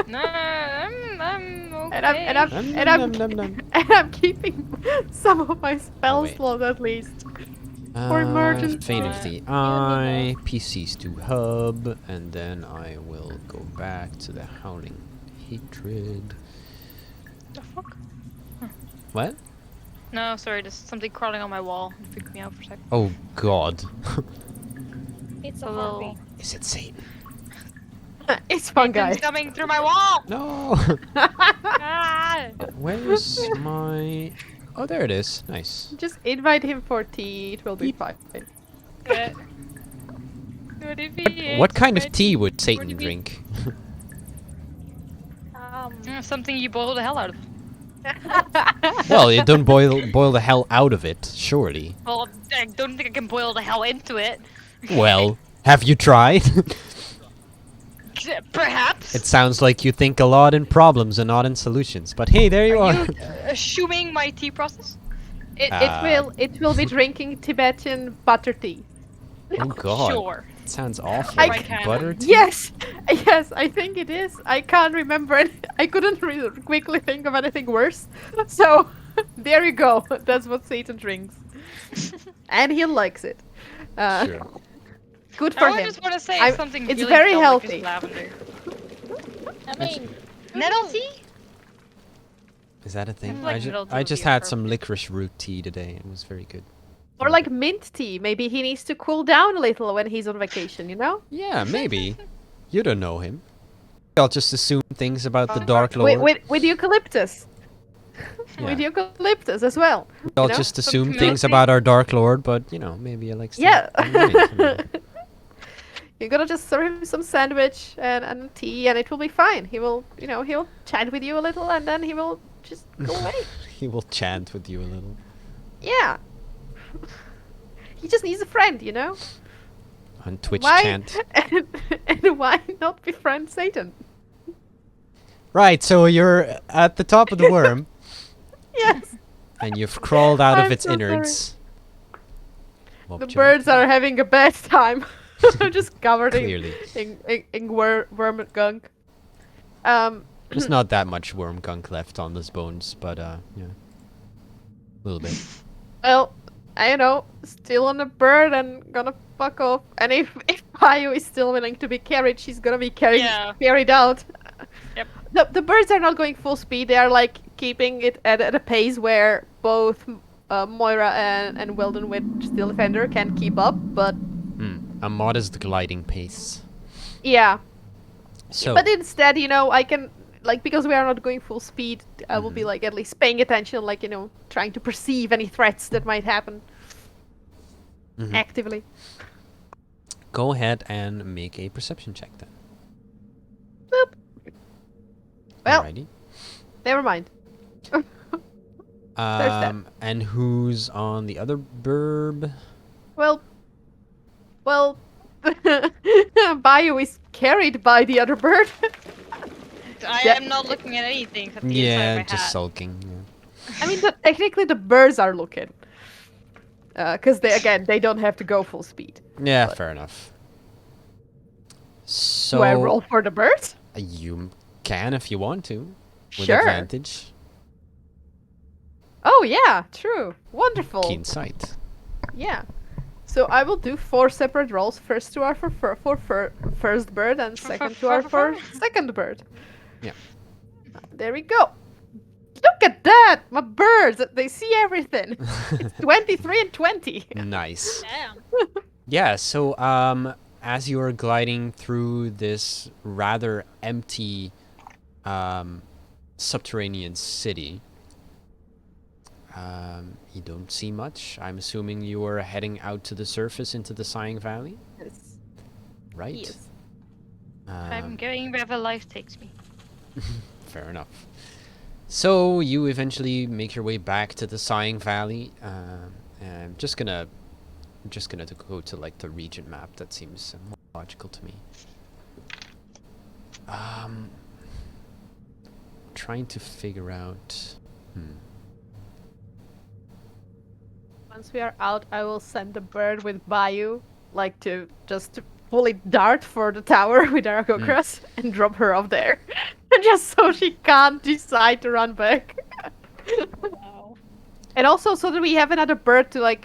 No, I'm okay. And I'm Nom, nom, nom, nom. and I'm keeping some of my spell wait. slots at least. For emergency. Faint of the eye, PCs to hub, and then I will go back to the Howling Hatred. The fuck? What? No, sorry, there's something crawling on my wall. It freaked me out for a second. Oh god. It's a Hello. harpy. Is it Satan? It's fun, guys. It's coming through my wall! No! Ah! Where's my... Oh, there it is. Nice. Just invite him for tea. It will be fine. Good. Good if he What is, kind of but- tea would Satan do you mean? drink? Something you boil the hell out of. Well, you don't boil the hell out of it, surely. Well, I don't think I can boil the hell into it. Well, have you tried? Perhaps. It sounds like you think a lot in problems and not in solutions. But hey, there you Are are. you assuming my tea process? It will be drinking Tibetan butter tea. Oh god. Sure. It sounds awful. I Like can. butter tea? Yes, yes, I think it is. I can't remember it. I couldn't quickly think of anything worse. So, there you go. That's what Satan drinks. And he likes it. Sure. Good I for really him. just want to say I'm- something it's really very dumb, healthy. Like this lavender. I mean, Nettle tea? Is that a thing? It's like I little just tea had or- some licorice root tea today. It was very good. Or like mint tea. Maybe he needs to cool down a little when he's on vacation, you know? Yeah, maybe. You don't know him. I'll just assume things about the Dark Lord. With eucalyptus. With Yeah. eucalyptus as well. I'll know? just assume Something things else. about our Dark Lord, but you know, maybe I like. Yeah. Yeah. You're gonna just serve him some sandwich and tea and it will be fine. He will, he'll chat with you a little and then he will just go away. He will chant with you a little. Yeah. He just needs a friend, you know? On Twitch Why? chant. And why not befriend Satan? Right, so you're at the top of the worm, Yes. and you've crawled out of I'm its so sorry. innards. What The would you birds like? are having a bad time. Just covered Clearly. in worm gunk. There's not that much worm gunk left on those bones, but yeah. A little bit. Well, I know, still on the bird and gonna fuck off. And if Payu is still willing to be carried, she's gonna be carried out. Yep. The birds are not going full speed. They are like keeping it at a pace where both Moira and Weldon with Steel Defender can keep up. But A modest gliding pace. yeah. So, But instead, I can because we are not going full speed. I will be like at least paying attention, trying to perceive any threats that might happen actively. go ahead and make a perception check then. Boop. Well, Alrighty. never mind. that. And who's on the other burb? Well, Bayou is carried by the other bird. I Yeah. am not looking at anything except the Yeah, inside of my just hat. sulking. Yeah. I mean, technically the birds are looking. Because they don't have to go full speed. Yeah, fair enough. So Do I roll for the birds? you can if you want to, with Sure. advantage. Oh yeah, true. Wonderful. Keen sight. Yeah. So I will do 4 separate rolls. First 2 are for first bird, and second 2 are for second bird. Yeah. There we go. Look at that! My birds! They see everything. It's 23 and 20. Nice. damn. Yeah, so as you're gliding through this rather empty subterranean city, you don't see much. I'm assuming you are heading out to the surface into the Sighing Valley, Yes. right? Yes. I'm going wherever life takes me. Fair enough. So you eventually make your way back to the Sighing Valley. And I'm just gonna go to like the region map. That seems more logical to me. Trying to figure out. Once we are out, I will send the bird with Bayou, to fully dart for the tower with Aragocras and drop her off there. Just so she can't decide to run back. Wow. And also so that we have another bird to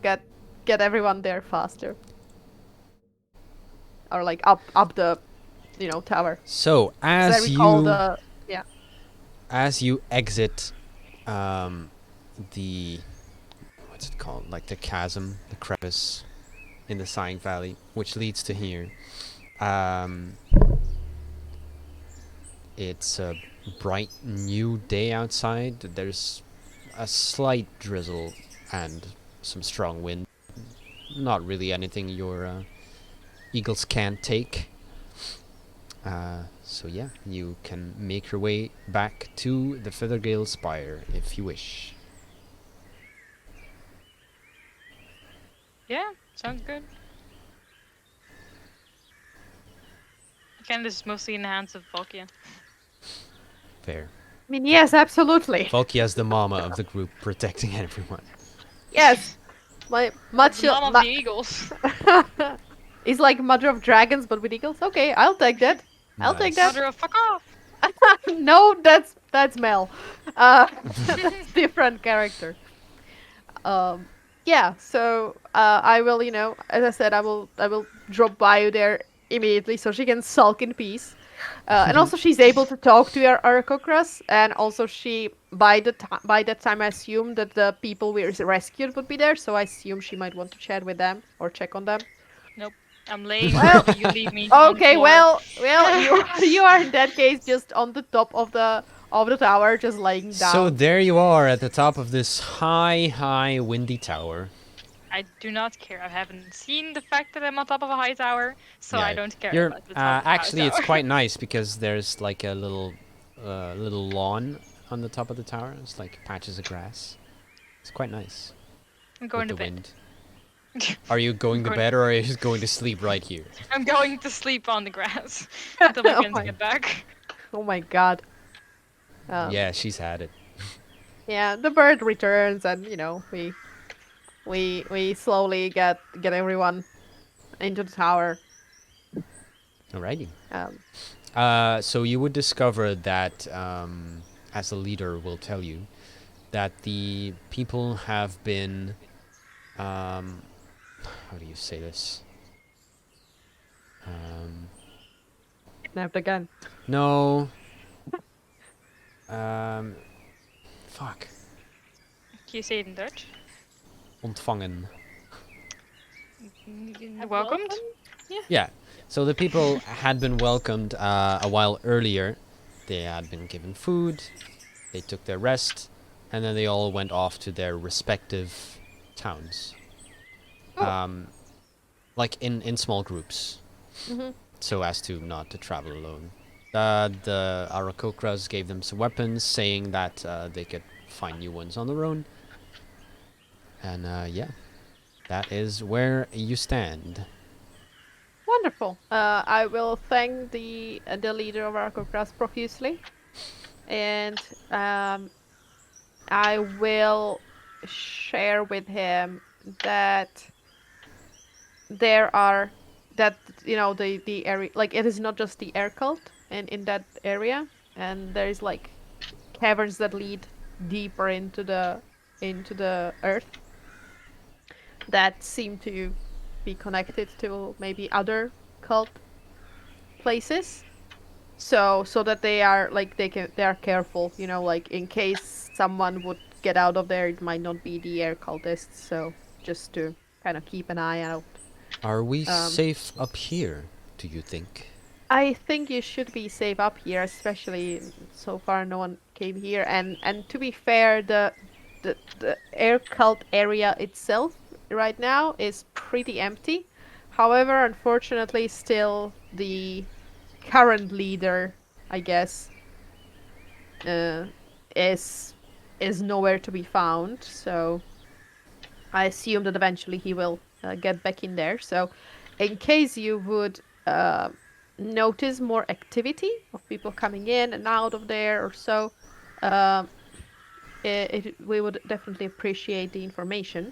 get get everyone there faster. Or like up the, tower. So 'Cause I recall the yeah. as you exit the what's it called, like the chasm, the crevice in the Sighing Valley, which leads to here. Um, it's a bright new day outside. There's a slight drizzle and some strong wind. Not really anything your eagles can't take. So yeah, you can make your way back to the Feathergale Spire if you wish. Yeah, sounds good. Again, this is mostly in the hands of Volkia. Fair. I mean, yes, absolutely. Volkia's the mama of the group, protecting everyone. Yes. My much The mom of the eagles. He's like Mother of Dragons, but with eagles. Okay, I'll take that. I'll take that. Mother of fuck off. No, that's Mel. That's different character. Yeah. So I will, as I said, I will drop by you there immediately, so she can sulk in peace. And also, she's able to talk to her Aracocras, and also by that time, I assume that the people we rescued would be there. So I assume she might want to chat with them or check on them. Nope. I'm laying Well, wherever you leave me. On the Okay, floor. well, you are in that case just on the top of the tower, just laying down. So there you are at the top of this high, windy tower. I do not care. I haven't seen the fact that I'm on top of a high tower, so I don't care You're, about the top of the high actually, it's tower. quite nice because there's like a little lawn on the top of the tower. It's like patches of grass. It's quite nice. I'm going with to the bed. wind. Are you going to bed or are you just going to sleep right here? I'm going to sleep on the grass until my Oh friends my- get back. Oh my god. Yeah, she's had it. Yeah, the bird returns, and we slowly get everyone into the tower. Alrighty. Um, So you would discover that, as the leader will tell you, that the people have been, how do you say this? kidnapped again. No. Fuck. Can you say it in Dutch? Ontvangen. Welcomed? Yeah. So the people had been welcomed a while earlier. They had been given food. They took their rest, and then they all went off to their respective towns. Like in small groups, so as to not to travel alone. The Arakokras gave them some weapons, saying that they could find new ones on their own. And yeah, that is where you stand. Wonderful. I will thank the leader of Arcocras profusely, and I will share with him that the area, like, it is not just the air cult in that area, and there is like caverns that lead deeper into the earth that seem to be connected to maybe other cult places. So that they are like they are careful, like in case someone would get out of there, it might not be the air cultists. So just to kind of keep an eye out. Are we safe up here, do you think? I think you should be safe up here, especially so far no one came here. And to be fair, the air cult area itself right now is pretty empty. However, unfortunately, still the current leader, I guess, is nowhere to be found. So I assume that eventually he will get back in there. So, in case you would notice more activity of people coming in and out of there or so, we would definitely appreciate the information.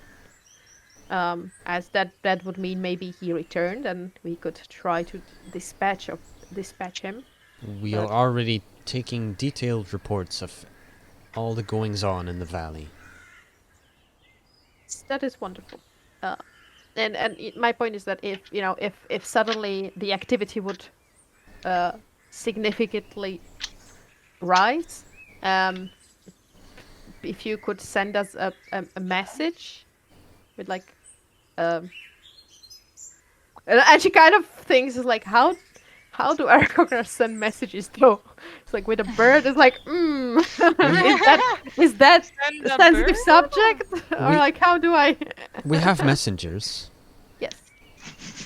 As that would mean maybe he returned and we could try to dispatch him. We are already taking detailed reports of all the goings on in the valley. That is wonderful. my point is that if suddenly the activity would significantly rise, if you could send us a message with like um and she kind of thinks is like how do aircrackers send messages though? It's like with a bird. It's like is that Send a a sensitive bird? subject or We- like how do I? We have messengers. Yes.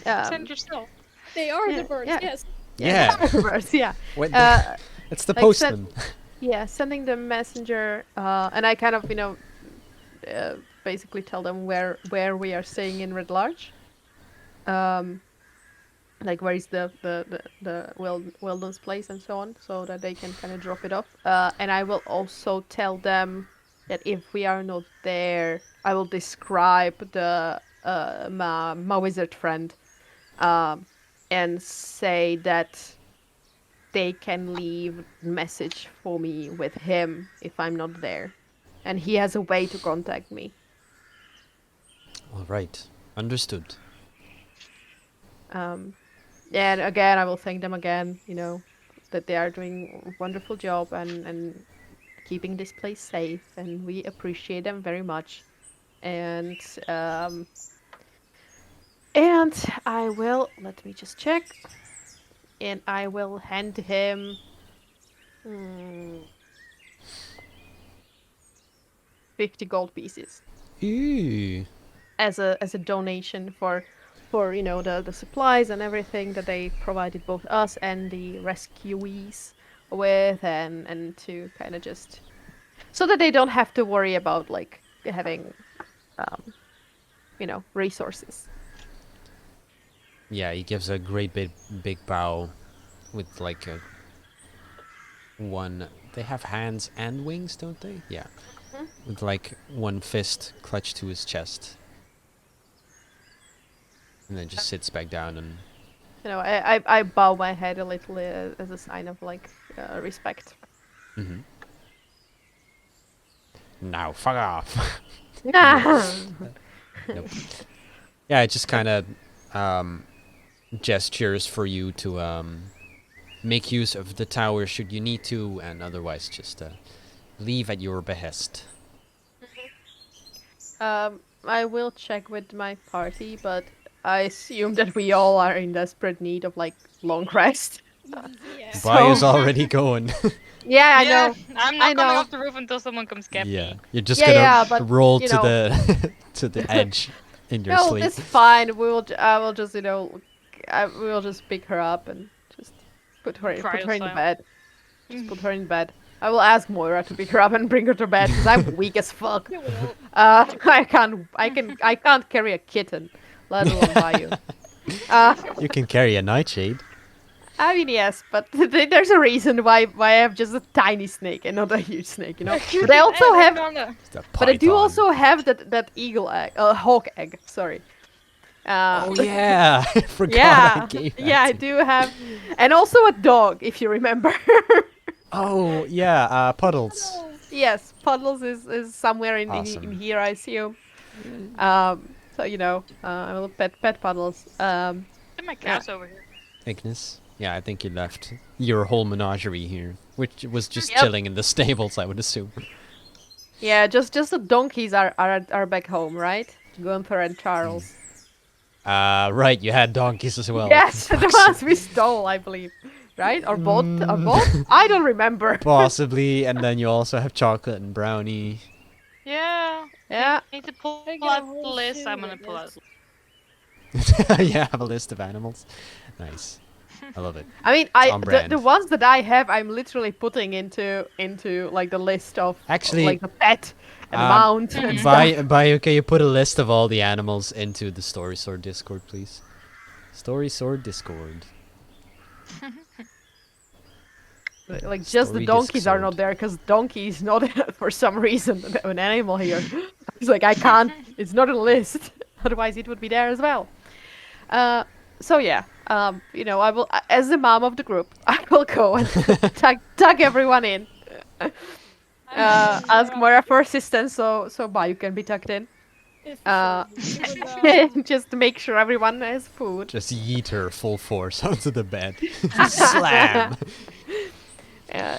Send yourself. They are Yeah, the birds, yeah. yes. Yeah. Birds, yeah. What Uh, it's the like send- postman. Yeah, sending the messenger, and I kind of basically tell them where we are staying in Red Large. Um, like where is the Weldon's place and so on, so that they can kind of drop it off. And I will also tell them that if we are not there, I will describe the my wizard friend, um, and say that they can leave message for me with him if I'm not there, and he has a way to contact me. All right. Understood. And again, I will thank them again, that they are doing a wonderful job and keeping this place safe, and we appreciate them very much. And um, and I will let me just check, and I will hand him mm, 50 gold pieces Ooh. as a donation for the supplies and everything that they provided both us and the rescuees with, and to kind of just so that they don't have to worry about like having resources. Yeah, he gives a great big bow with like a one. They have hands and wings, don't they? Yeah. With like one fist clutched to his chest. And then just sits back down and I bow my head a little as a sign of like respect. now fuck off. Nope. Nope. Yeah, it just kind of gestures for you to make use of the tower should you need to, and otherwise just leave at your behest. I will check with my party, but I assume that we all are in desperate need of like long rest. Yeah. Bye is So- already going. Yeah, I Yeah, know. I'm I not coming know. off the roof until someone comes get Yeah, me. you're just Yeah, gonna yeah, but, roll you to know. the to the edge in your No, sleep. it's fine. I will just we will just pick her up and just put her in the style. bed. Just put her in bed. I will ask Moira to pick her up and bring her to bed because I'm weak as fuck. You will. I can't carry a kitten, let alone buy you. You can carry a nightshade. I mean, yes, but there's a reason why I have just a tiny snake and not a huge snake, But I also have, It's a but I do python. also have that eagle egg, hawk egg. Sorry. Oh yeah, I forgot Yeah, I gave that yeah, I to do have, and also a dog, if you remember. Oh yeah, Puddles. Yes, Puddles is somewhere in Awesome. here, I assume. So I will pet Puddles. My cat's over here. Ignis. Yeah, I think you left your whole menagerie here, which was just Yep. chilling in the stables, I would assume. Yeah, just the donkeys are back home, right? Gunther and Charles. Right, you had donkeys as well. Yes, for the fuck's ones we stole, I believe. Right? Or bought? Or bought? I don't remember. Possibly, and then you also have chocolate and brownie. Yeah. Yeah. I need to pull I get a out the whole list. shoe I'm gonna with pull out. this. You have a list of animals. Nice. I love it. I mean, on the brand. ones that I have, I'm literally putting into like the list of Actually, like the pet and um, mount and stuff. Okay, you put a list of all the animals into the Story Sword Discord, please. Story Sword Discord. Like just the Story donkeys are Discord. not there because donkey is not for some reason an animal here. It's like I can't. It's not a list. Otherwise, it would be there as well. So yeah, I will, as the mom of the group, I will go and tug everyone in. Ask Moira for assistance, so Bayu can be tucked in. If Uh, she would, just to make sure everyone has food. Just yeet her full force onto the bed. Slam!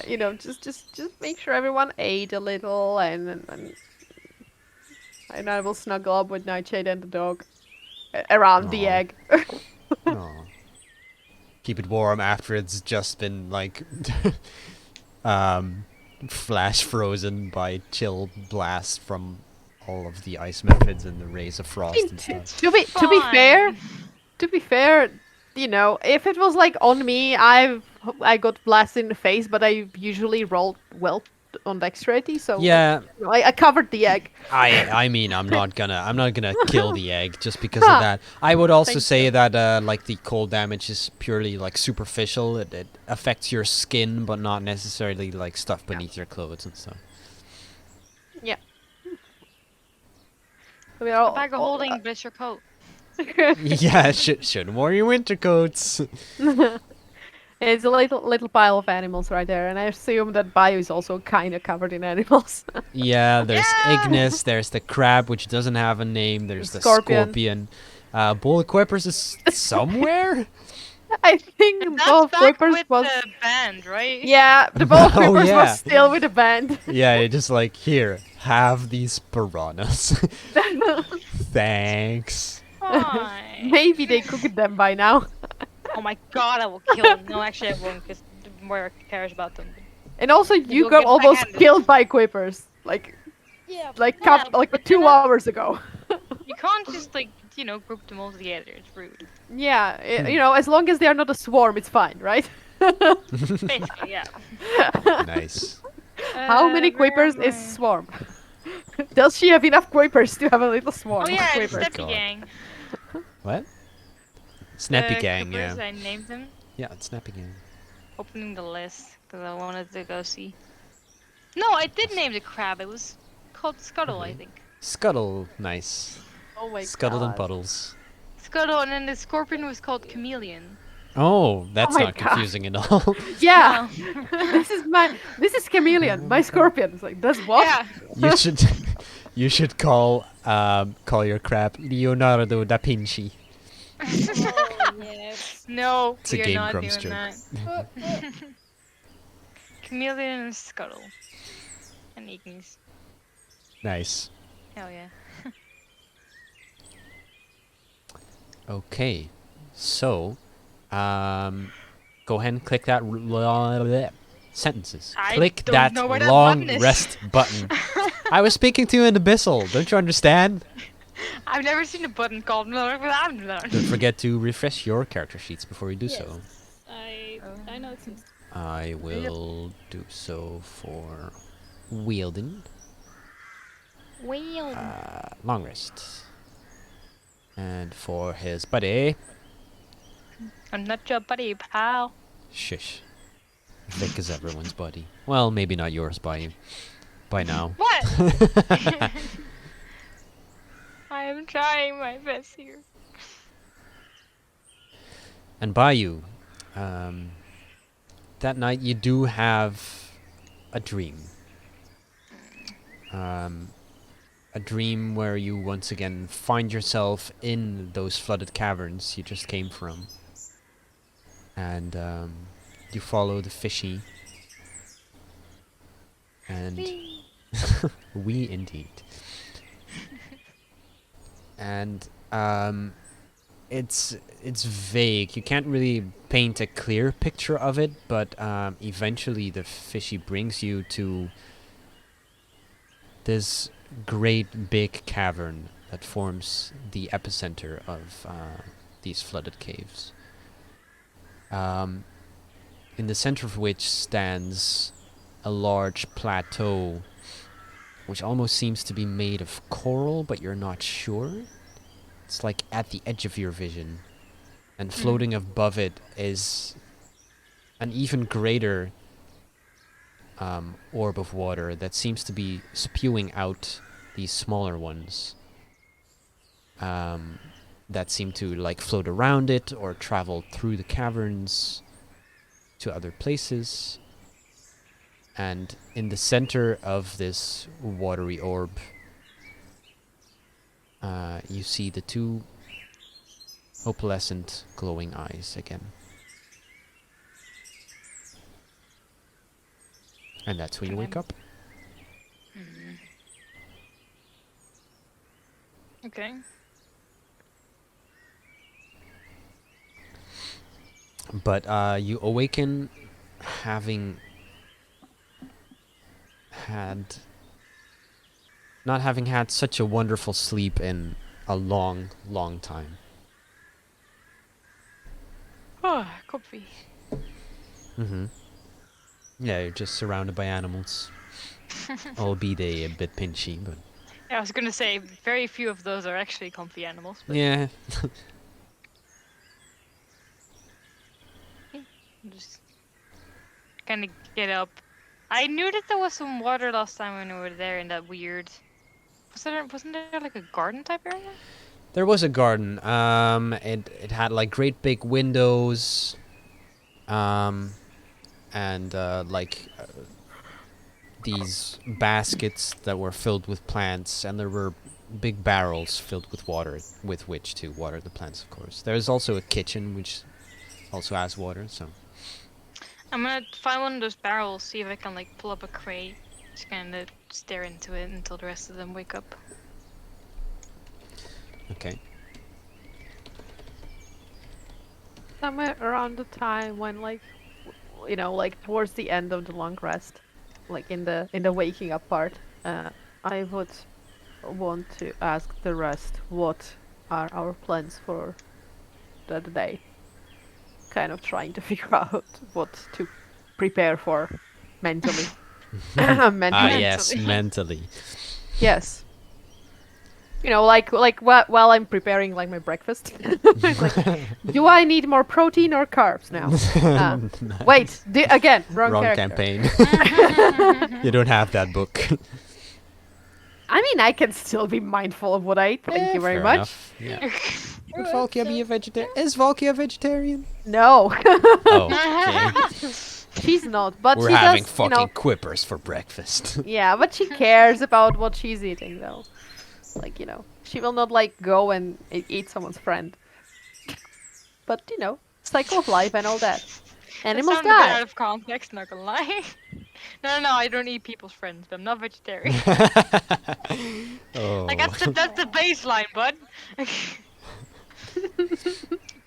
You know, just make sure everyone ate a little, and I will snuggle up with Nightshade and the dog around the Aw. egg. Aw. Keep it warm after it's just been, like, flash frozen by chill blast from all of the ice methods and the rays of frost and stuff. To be fair, you know, if it was like on me, I got blasted in the face, but I usually rolled well on dexterity, so like, Yeah, you know, I covered the egg. I mean I'm not gonna kill the egg just because of that. I would also Thank say that like the cold damage is purely like superficial. It affects your skin, but not necessarily like stuff beneath your clothes and stuff. Yeah. We are A bag of holding, bless your coat. Yeah, should wear your winter coats. It's a little pile of animals right there, and I assume that Bayou is also kind of covered in animals. Yeah, there's Yeah! Ignis, there's the crab which doesn't have a name, there's the Scorpion. scorpion. Bull Equippers is somewhere? I think That's both back Whippers with was. the band, right? Yeah, the both Oh, Whippers yeah. was still with the band. Yeah, you're just like, here, have these piranhas. Thanks. Fine. Maybe they cooked them by now. Oh my god, I will kill him. No, actually, I won't, because Moira cares about them. And also, You'll you got get almost backhanded. killed by Quippers, yeah. Yeah, like but 2 then hours ago. You can't just, like, you know, group them all together. It's rude. Yeah, you know, as long as they are not a swarm, it's fine, right? Basically, yeah. Nice. How many where Quippers am is I? swarm? Does she have enough Quippers to have a little swarm Oh of yeah, it's Quippers? Steppy God. Gang. What? Snappy The Gang, yeah. Clippers, I named them. Yeah, it's Snappy Gang. Opening the list, because I wanted to go see. No, I did name the crab. It was called Scuttle, I think. Scuttle, nice. Oh my Scuttle and god. Puddles. Scuttle, and then the scorpion was called Chameleon. Oh, that's my not God. confusing at all. Yeah, No. this is Chameleon, my scorpion. It's like, does what? Yeah. you should you should call your crab Leonardo da Vinci. Oh, yes. No, It's a we are Game not Grumps doing joke. that. Chameleon and Scuttle. And Ignis. Nice. Hell yeah. Okay, so go ahead and click that sentences. I Click don't that know where that long button is. rest button. I was speaking to you in Abyssal. Don't you understand? I've never seen a button called Don't forget to refresh your character sheets before you do so. I know it seems. I will do so for wielding. Wheel. Long rest. And for his buddy. I'm not your buddy, pal. Shush. Vic is everyone's buddy. Well, maybe not yours by now. What? I am trying my best here. And Bayou, that night you do have a dream. A dream where you once again find yourself in those flooded caverns you just came from. And you follow the fishy. And we indeed. And it's vague. You can't really paint a clear picture of it, but eventually the fishy brings you to this great big cavern that forms the epicenter of these flooded caves. In the center of which stands a large plateau, which almost seems to be made of coral, but you're not sure. It's like at the edge of your vision. And floating above it is an even greater orb of water that seems to be spewing out these smaller ones that seem to like float around it or travel through the caverns to other places. And in the center of this watery orb you see the two opalescent glowing eyes again. And that's when you wake up. Okay. But you awaken having had not having had such a wonderful sleep in a long, long time. Oh, comfy. Mm-hmm. Yeah, you're just surrounded by animals. Albeit they a bit pinchy, but Yeah, I was gonna say very few of those are actually comfy animals. But yeah. just kind of get up. I knew that there was some water last time when we were there in that weird. Wasn't there like a garden type area? There was a garden. It had like great big windows. And these baskets that were filled with plants, and there were big barrels filled with water with which to water the plants, of course. There's also a kitchen which also has water, so. I'm gonna find one of those barrels, see if I can like pull up a crate, just kind of stare into it until the rest of them wake up. Okay. Somewhere around the time when, like, like towards the end of the long rest, like in the waking up part, I would want to ask the rest what are our plans for that day. Kind of trying to figure out what to prepare for mentally. Mentally. Yes, mentally. Yes. Like while I'm preparing like my breakfast. Like, do I need more protein or carbs now? Wait, again, wrong character. Campaign. You don't have that book. I mean, I can still be mindful of what I eat. Thank you very Fair much. enough. Yeah. Would Valkia be a vegetarian? Is Valkia a vegetarian? No, Oh, okay. she's not. But We're she having does, fucking quippers for breakfast. Yeah, but she cares about what she's eating, though. Like, she will not like go and eat someone's friend. But cycle of life and all that. Animals That sounded a bit die. out of context, not gonna lie. No, I don't eat people's friends, but I'm not vegetarian. Oh. Like that's the baseline, bud.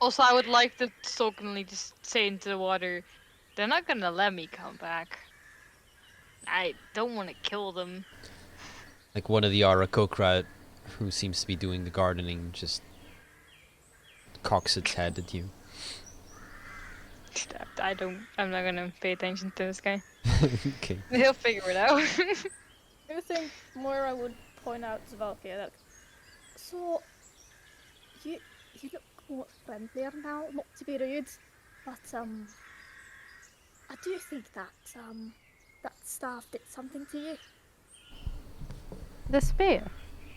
Also, I would like to sulkily just say into the water, they're not gonna let me come back. I don't want to kill them. Like one of the Arakokra who seems to be doing the gardening just cocks its head at you. I'm not gonna pay attention to this guy. Okay. He'll figure it out. I think Moira would point out to Valkyria that. So, you look more friendlier now. Not to be rude, but I do think that that staff did something to you. The spear.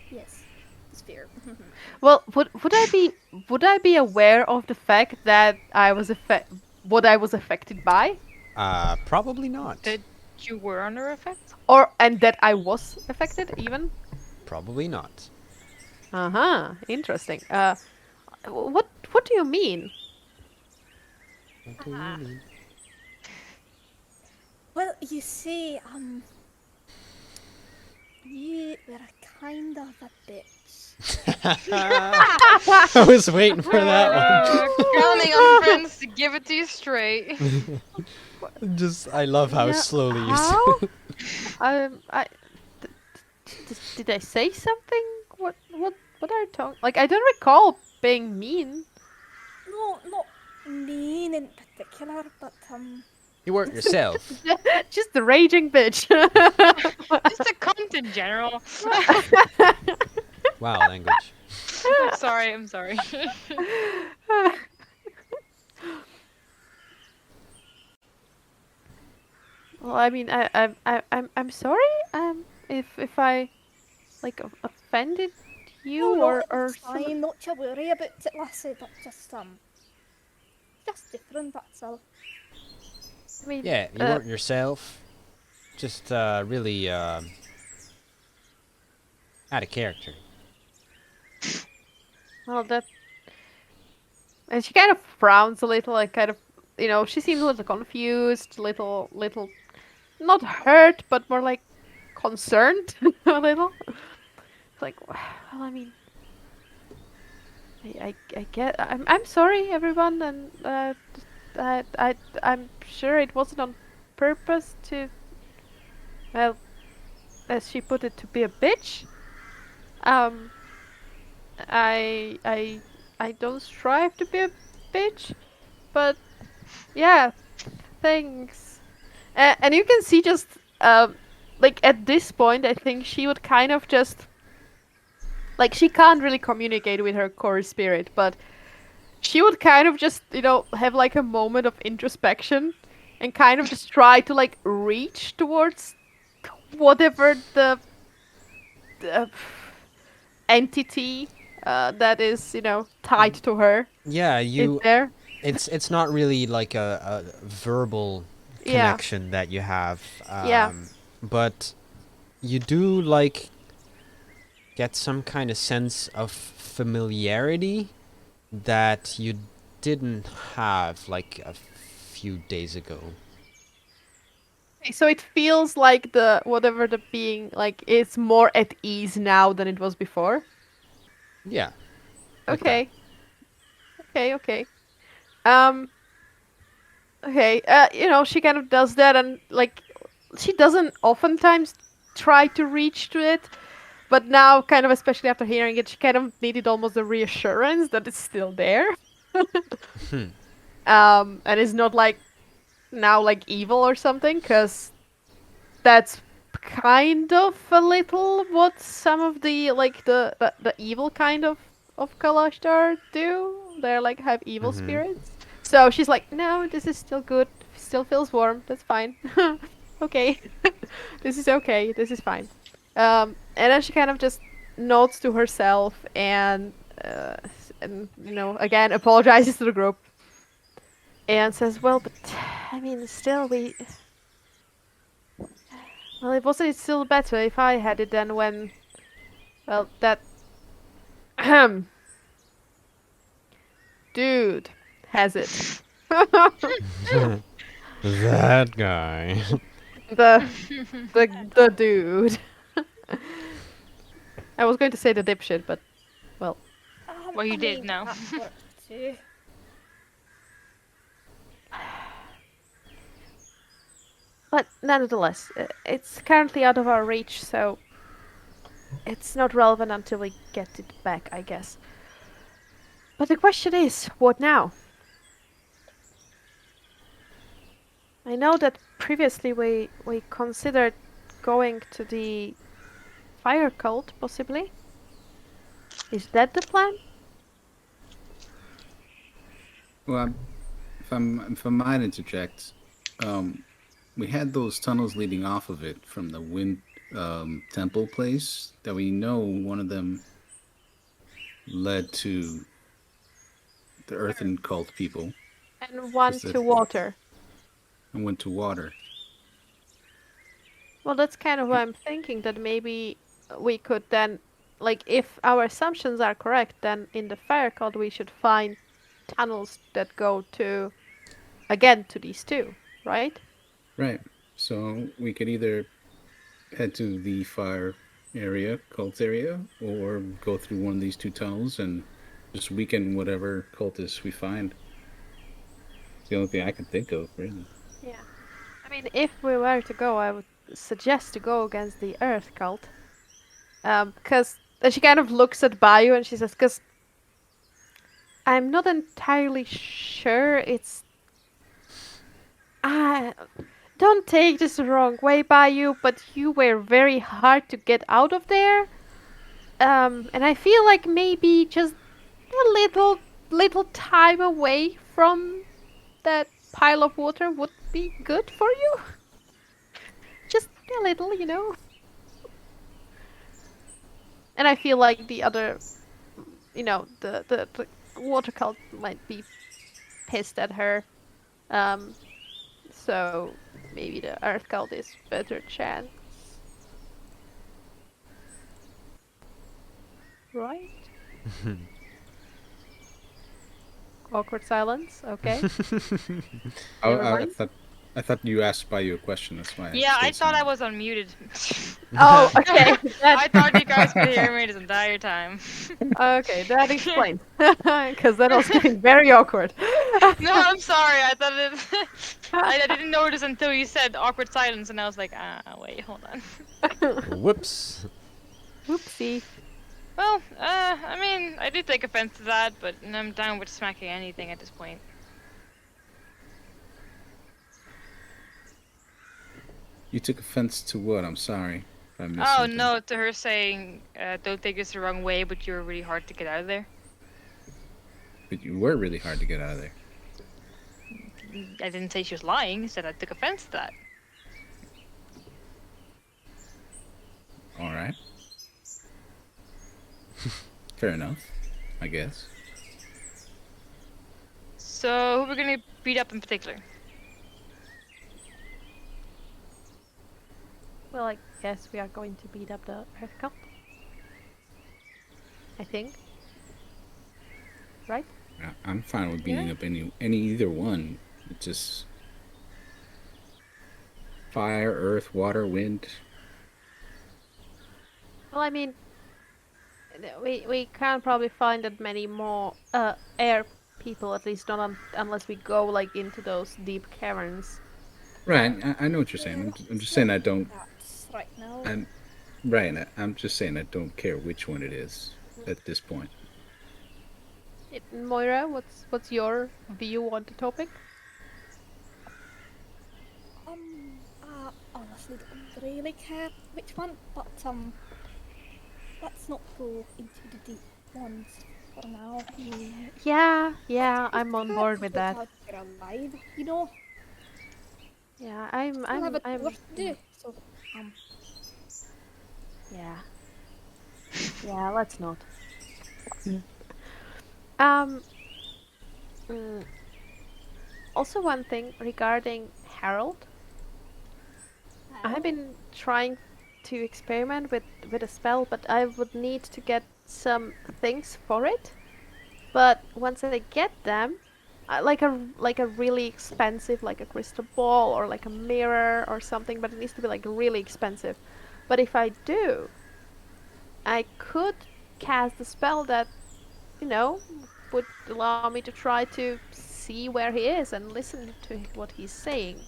Yes, the spear. Well, would I be aware of the fact that what I was affected by, Probably not. That you were under effect? and that I was affected even? Probably not. Interesting. What do you mean? What do you mean? Well, you see, you were kind of a bitch. I was waiting for that Counting on friends to give it to you straight. one. I love how Yeah, slowly you how? say. Did I say something? What are you talking? Like, I don't recall being mean. No, not mean in particular, but You weren't yourself. Just the raging bitch. Just a cunt in general. Wow, language. I'm sorry. Well, I mean, I'm sorry. If I like offended you no, or it's fine. Not to worry about it, lassie. But just different. That's all. I mean, Yeah, you weren't yourself. Just really out of character. Well, that. And she kind of frowns a little, like kind of, she seems a little confused, little, not hurt, but more like concerned a little. It's like, well, I mean, I get. I'm sorry, everyone, and I'm sure it wasn't on purpose to, well, as she put it, to be a bitch. Um, I I I don't strive to be a bitch, but yeah, thanks. And you can see just like at this point, I think she would kind of just like she can't really communicate with her core spirit, but she would kind of just have like a moment of introspection and kind of just try to like reach towards whatever the entity that is tied to her Yeah, is you. there. It's not really like a verbal Yeah, connection that you have, yeah. but you do like get some kind of sense of familiarity that you didn't have like a few days ago. So it feels like the whatever the being like is more at ease now than it was before. Yeah, like that. Okay, okay. Um, okay. She kind of does that, and like she doesn't oftentimes try to reach to it, but now, kind of, especially after hearing it, she kind of needed almost a reassurance that it's still there. And it's not like now like evil or something, because that's kind of a little what some of the like the evil kind of Kalashtar do. They're like have evil Mm-hmm. spirits. So she's like, no, this is still good. Still feels warm. That's fine. Okay, this is okay. This is fine. And then she kind of just nods to herself and again apologizes to the group and says, well, but I mean, still we. Well, it wasn't it still better if I had it than when, well, that dude has it. That guy. the the dude. I was going to say the dipshit, but well, Well, you I did mean, know. that works too. but nonetheless, it's currently out of our reach, so it's not relevant until we get it back, I guess. But the question is, what now? I know that previously we considered going to the fire cult, possibly. Is that the plan? Well, if I might interject, um, we had those tunnels leading off of it from the wind temple place that we know one of them led to the earthen cult people And one was that to water. and went to water. Well, that's kind of what I'm thinking, that maybe we could then, like, if our assumptions are correct, then in the fire code we should find tunnels that go to, again, to these two, right? Right. So we could either head to the fire area, cult area, or go through one of these two tunnels and just weaken whatever cultists we find. It's the only thing I can think of, really. Yeah. I mean, if we were to go, I would suggest to go against the Earth cult. Because and she kind of looks at Bayu and she says, because I'm not entirely sure it's. Ah, don't take this the wrong way, Bayu, but you were very hard to get out of there. And I feel like maybe just a little time away from that pile of water would be good for you. Just a little. And I feel like the other, the water cult might be pissed at her. Um, so maybe the earth cult is better chance, right? Awkward silence. Okay. I, Never I, I mind. thought I thought you asked by your question. That's why I Yeah, I stayed thought I silent. was unmuted. Oh, okay. That I thought you guys could hear me this entire time. okay. That explains. Because that was getting very awkward. No, I'm sorry. I thought it. I didn't notice until you said awkward silence, and I was like, wait, hold on. Whoops. Whoopsie. Well, I mean, I do take offense to that, but I'm down with smacking anything at this point. You took offense to what? I'm sorry. If I missed Oh something. no, to her saying, don't take this the wrong way, but you're really hard to get out of there. But you were really hard to get out of there. I didn't say she was lying. I said I took offense to that. All right. Fair enough, I guess. So who we're gonna beat up in particular? Well, I guess we are going to beat up the Earth Cup. I think. Right? I'm fine with beating up any either one. It's just fire, earth, water, wind. Well, I mean, we can't probably find that many more air people, at least not unless we go like into those deep caverns. Right. I know what you're saying. I'm just saying I don't. That's right now. I'm right. I'm just saying I don't care which one it is at this point. Moira, what's your view on the topic? I honestly don't really care which one, but let's not go into the deep ones for now. Yeah, I'm on board with that. You're alive, you know. Yeah, Still have a tour to do, so yeah. Yeah, let's not. Um. Also, one thing regarding Harold, I've been trying to experiment with a spell, but I would need to get some things for it. But once I get them, like a really expensive, like a crystal ball or like a mirror or something, but it needs to be like really expensive. But if I do, I could cast a spell that, would allow me to try to see where he is and listen to what he's saying.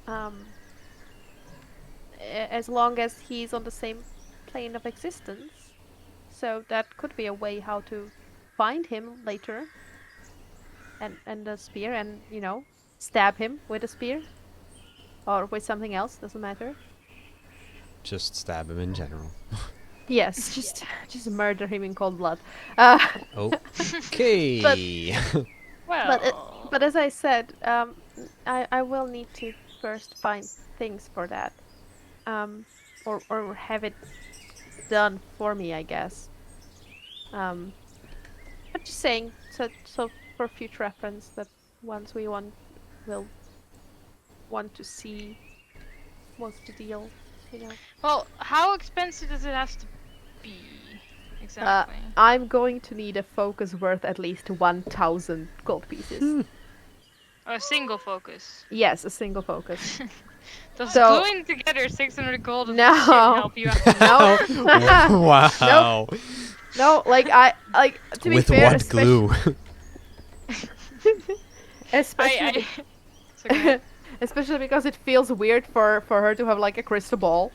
Um, as long as he's on the same plane of existence. So that could be a way how to find him later. And the spear, and stab him with a spear or with something else, doesn't matter. Just stab him in general. Yes, just murder him in cold blood. Uh, Okay. Well, but as I said, I will need to first find things for that, or have it done for me, I guess. I'm just saying, so for future reference, that once will want to see what's the deal, well, how expensive does it have to be? Exactly. I'm going to need a focus worth at least 1,000 gold pieces. A single focus. Yes, a single focus. Does So- gluing together 600 gold of No. shit help you out? No, Wow. no, to be With fair, what glue? especially, It's okay. especially because it feels weird for her to have like a crystal ball.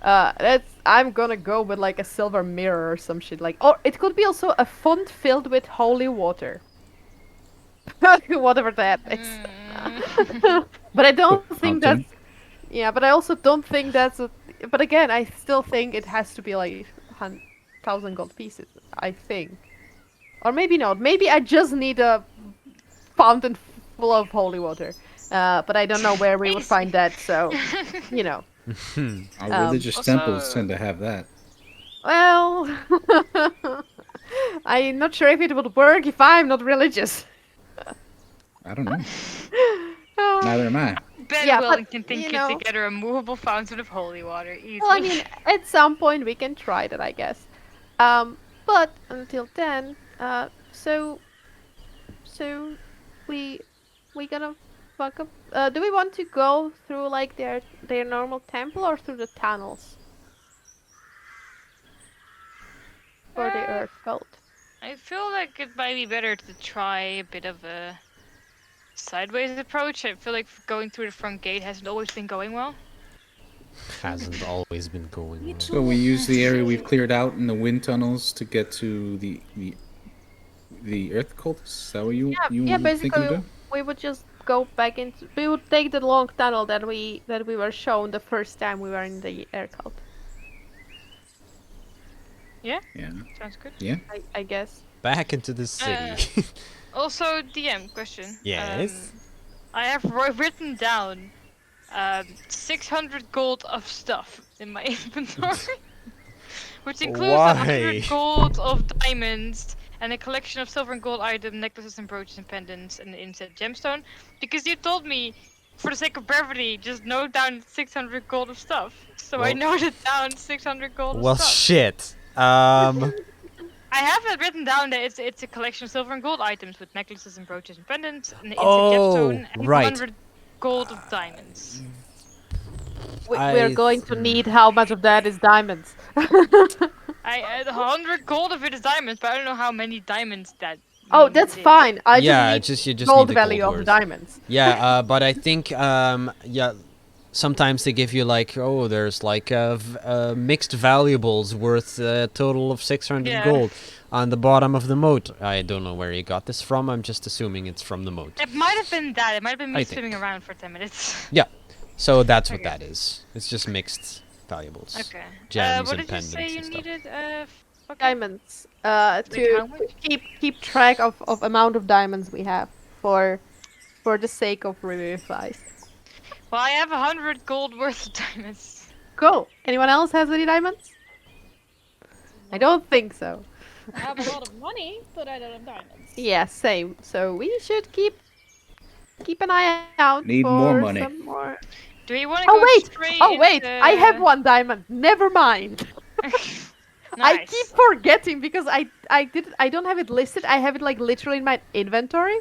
I'm gonna go with like a silver mirror or some shit, like, or it could be also a font filled with holy water. Whatever that is. But I don't think Fountain. that's. Yeah, but I also don't think that's. But again, I still think it has to be like 1,000 gold pieces. I think, or maybe not. Maybe I just need a fountain full of holy water. But I don't know where we would find that. So, Our religious Also- temples tend to have that. Well, I'm not sure if it would work if I'm not religious. I don't know. Oh. Neither am I. Ben Yeah, but, Wellington can you get know- together a movable fountain of holy water. Easy. Well, I mean, at some point we can try that, I guess. But until then, so So we gonna fuck up. Do we want to go through like their normal temple or through the tunnels for the Uh, Earth cult? I feel like it might be better to try a bit of a sideways approach. I feel like going through the front gate hasn't always been going well. Hasn't always been going You well. So we use the area we've cleared out in the wind tunnels to get to the Earth cultists. Is that what you Yeah. were thinking Basically, of doing? we would just go back into. We would take the long tunnel that we were shown the first time we were in the air cult. Yeah. Sounds good. Yeah. I guess. Back into the city. Also, DM question. Yes? I have written down 600 gold of stuff in my inventory, which includes Why? 100 gold of diamonds and a collection of silver and gold items, necklaces and brooches and pendants, and an inset gemstone. Because you told me, for the sake of brevity, just note down 600 gold of stuff. So I Well- noted down 600 gold Well, of stuff. shit. I have it written down that it's a collection of silver and gold items with necklaces and brooches and pendants, and an inset Oh, gemstone, and right. 100 gold of diamonds. We're going to need how much of that is diamonds. I 100 gold of it is diamonds, but I don't know how many diamonds that. Oh, means that's it is. fine. I Yeah, just you need just gold need the value gold of worth. diamonds. Yeah, but I think sometimes they give you like, oh, there's like mixed valuables worth a total of 600 Yeah. gold on the bottom of the moat. I don't know where you got this from. I'm just assuming it's from the moat. It might have been that. It might have been me I think. swimming around for 10 minutes. Yeah, so that's what Okay. that is. It's just mixed valuables. Okay. Gems what and did you say pendants you and stuff. needed? Okay. Diamonds. Like To how much? keep track of amount of diamonds we have for the sake of revivifies. Well, I have 100 gold worth of diamonds. Cool. Anyone else has any diamonds? I don't think so. I have a lot of money, but I don't have diamonds. Yeah, same. So we should keep an eye out Need for more money. some more. Do you want to Oh go wait! straight Oh wait! I have into- one diamond. Never mind. I Nice. keep forgetting because I don't have it listed. I have it like literally in my inventory,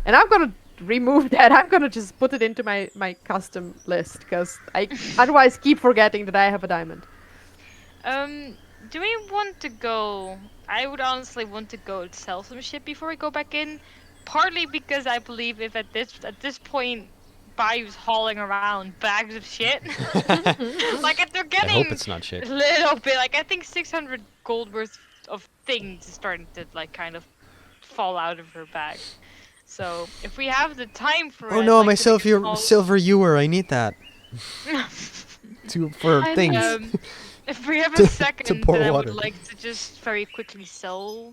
and I'm gonna remove that. I'm gonna just put it into my custom list because I otherwise keep forgetting that I have a diamond. Do we want to go? I would honestly want to go sell some shit before we go back in. Partly because I believe if at this point, Bayou's hauling around bags of shit, like if they're I getting hope it's not a shit. little bit, like I think 600 gold worth of things is starting to like kind of fall out of her bag. So if we have the time for Oh it, no, like, my to make a small- silver ewer. I need that for I things. If we have To- a to second, pour then I water. would like to just very quickly sell.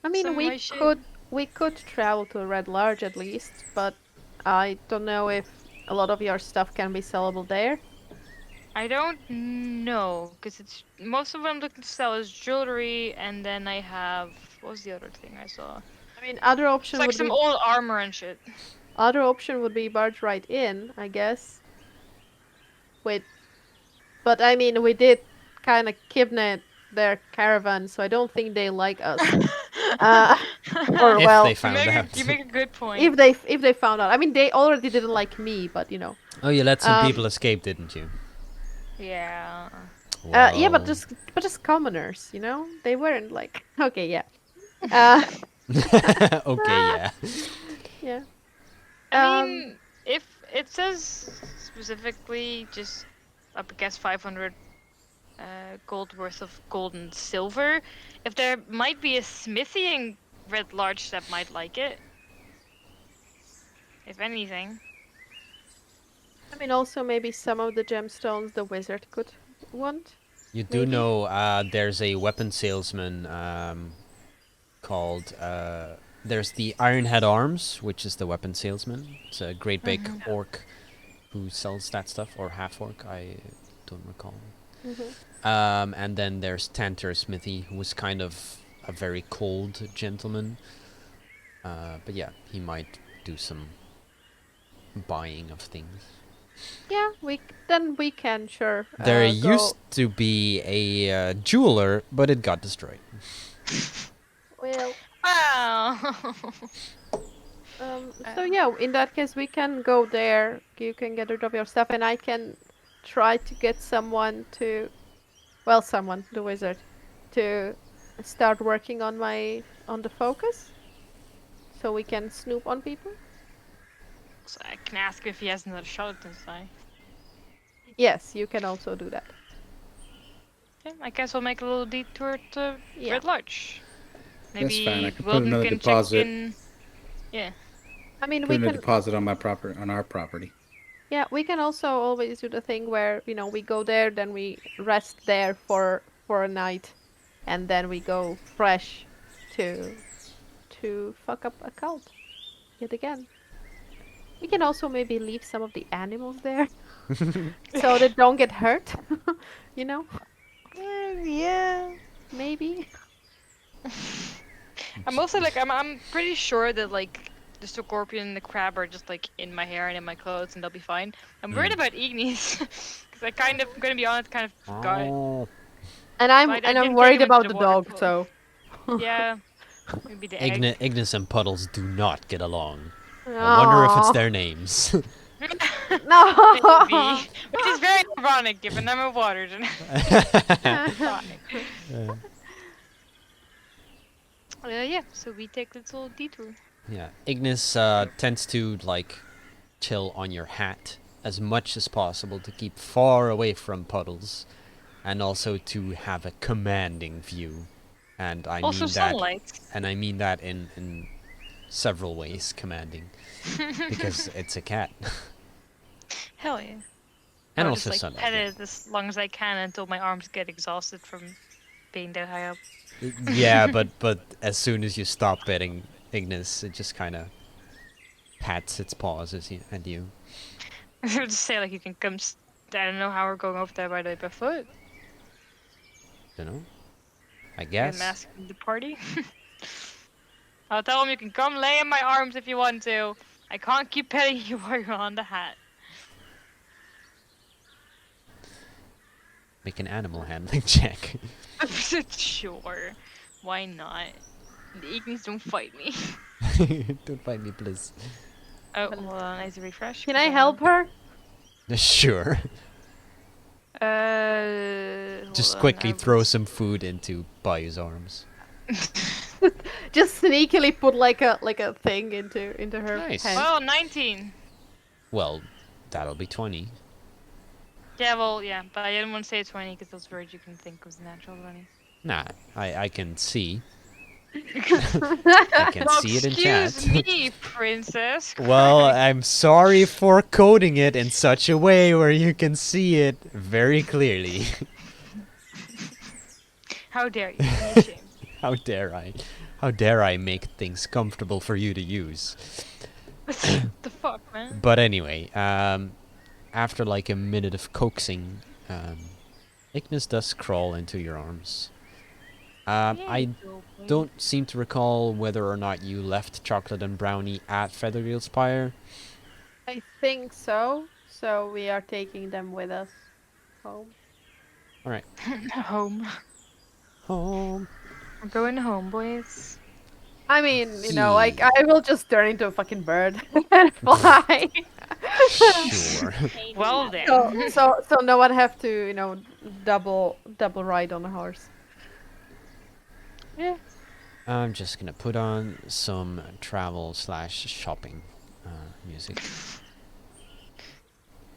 I mean, Some of my shit. we could travel to Red Large at least, but I don't know if a lot of your stuff can be sellable there. I don't know, because it's most of what I'm looking to sell is jewelry, and then I have what was the other thing I saw? I mean, other It's option like would some be old armor and shit. barge right in, I guess. But I mean, we did kind of kidnap their caravan, so I don't think they like us. Or If well, they found out. You make a good point. if they found out. I mean, they already didn't like me, but you know. Oh, you let some Um, people escape, didn't you? Yeah, Yeah. but Well. just commoners, you know. They weren't like okay, yeah. Okay, yeah. Yeah. I mean, if it says specifically just up against 500 gold worth of gold and silver, if there might be a smithy in Red Large that might like it. If anything. I mean, also maybe some of the gemstones the wizard could want. You do Maybe. know there's a weapon salesman called there's the Ironhead Arms, which is the weapon salesman. It's a great big orc who sells that stuff, or half orc, I don't recall. And then there's Tanter Smithy, who was kind of a very cold gentleman. But yeah, he might do some buying of things. Yeah, we can sure. There go- used to be a jeweler, but it got destroyed. Well, Wow. So yeah, in that case, we can go there. You can get rid of your stuff, and I can try to get someone to, well, someone, the wizard, to start working on on the focus, so we can snoop on people. So I can ask if he has another shot at this guy. Yes, you can also do that. Okay, I guess we'll make a little detour to Yeah. Red Lodge. That's fine. I Maybe can put Wilden another can check deposit. in. Yeah. I mean, Put we in a can. deposit on our property. Yeah, we can also always do the thing where we go there, then we rest there for a night, and then we go fresh to fuck up a cult yet again. We can also maybe leave some of the animals there so they don't get hurt. you know, Yeah. maybe. I'm also like I'm pretty sure that like the scorpion and the crab are just like in my hair and in my clothes and they'll be fine. I'm worried about Ignis because I kind of, I'm gonna be honest, kind of forgot. Oh, And So I I'm didn't worried take him into about the the water dog. pool. So Yeah. Maybe the egg. Ignis and Puddles do not get along. I wonder if it's Aw. their names. No. Maybe. Which is very ironic given I'm a water yeah, so we take a little detour. Yeah, Ignis tends to like chill on your hat as much as possible to keep far away from Puddles, and also to have a commanding view. And I Also mean that, sunlight. and I mean that in several ways, commanding, because it's a cat, Hell yeah. and I'll also just like sunlight. pet yeah. it as long as I can until my arms get exhausted from being that high up. Yeah, but as soon as you stop petting Ignis, it just kind of pats its paws at you. I would just say like you can come. I don't know how we're going over there by the way, by foot. You know, I I'm guess. asking the party. I'll tell him you can come lay in my arms if you want to. I can't keep petting you while you're on the hat. Make an animal handling check. Sure. Why not? The Ignis don't fight me. Don't fight me, please. Oh, hold on. I need to refresh. Can I help her? Sure. Just Hold on, quickly I throw was- some food into Bayou's arms. Just sneakily put like a thing into her Nice. hand. Well, 19. Well, that'll be 20. Yeah, well, yeah, but I didn't want to say 20 because those words you can think was natural 20. Nah, I can see. I can Well, see it in chat. excuse me, princess. Well, Christ. I'm sorry for coding it in such a way where you can see it very clearly. How dare you? Be ashamed. How dare I? How dare I make things comfortable for you to use? What the fuck, man? But anyway, after like a minute of coaxing, Ignis does crawl into your arms. I don't seem to recall whether or not you left Chocolate and Brownie at Featherfield Spire. I think so. So we are taking them with us home. Alright. Home. Home. We're going home, boys. I mean, like I will just turn into a fucking bird and fly. Sure. Well then. So no one have to, double ride on a horse. Yeah. I'm just gonna put on some travel / shopping music.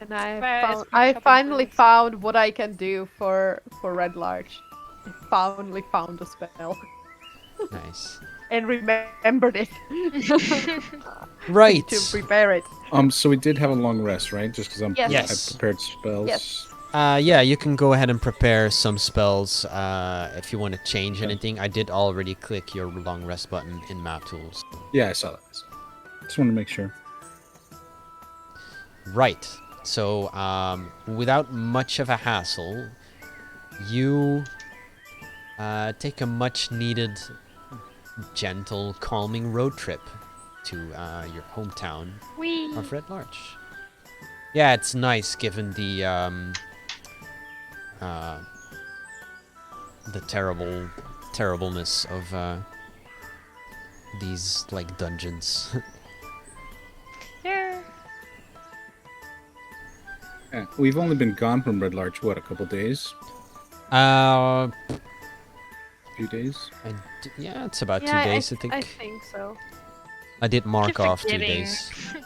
And Well, it's I shopping finally clothes. found what I can do for Red Larch. I finally found a spell Nice. and remembered it Right. to prepare it. So we did have a long rest, right? Just because Yes. Yes. I prepared spells. Yes. Yeah, you can go ahead and prepare some spells if you want to change anything. I did already click your long rest button in map tools. Yeah, I saw that. Just want to make sure. Right. So, without much of a hassle, you take a much needed, gentle, calming road trip to your hometown Wee. of Red Larch. Yeah, it's nice given the terribleness of these like dungeons. Yeah, we've only been gone from Red Larch, what, a couple days? Uh, A few days? yeah, it's about Yeah, 2 days, I think. I think so. I did Keep mark off 2 forgetting days. how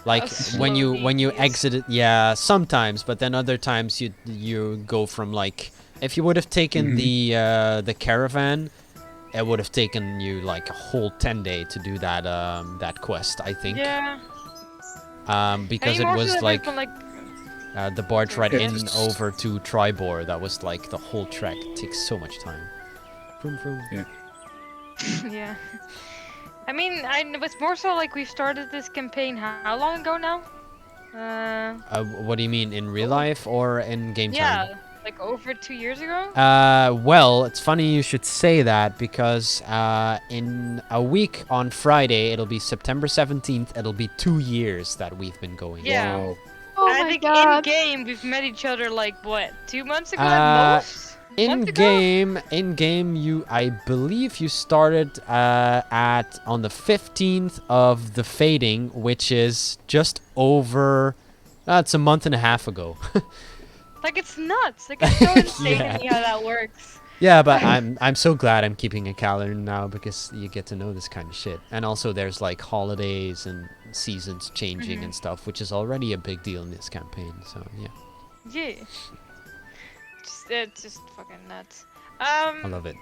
Like slow when you D&D is. exited, yeah, sometimes, but then other times you go from like if you would have taken the caravan, it would have taken you like a whole 10 day to do that quest, I think. Yeah. Because Any it more was so that like been like the barge right Sorry, in yes. over to Tribor. That was like the whole trek. It takes so much time. Vroom, vroom. Yeah. yeah. I mean, it's more so like we started this campaign how long ago now? What do you mean, in real life or in game time? Yeah, like over 2 years ago. Well, it's funny you should say that because in a week on Friday, it'll be September 17th, it'll be 2 years that we've been going. Yeah. Wow. Oh I my think god. in game we've met each other like what 2 months ago at Uh, most. In Month ago? game, I believe you started on the 15th of the fading, which is just over. It's a month and a half ago. Like it's nuts. Like it's so insane Yeah. to me how that works. Yeah, but I'm so glad I'm keeping a calendar now because you get to know this kind of shit. And also there's like holidays and seasons changing and stuff, which is already a big deal in this campaign. So yeah, Yeah. It's just fucking nuts. I love it.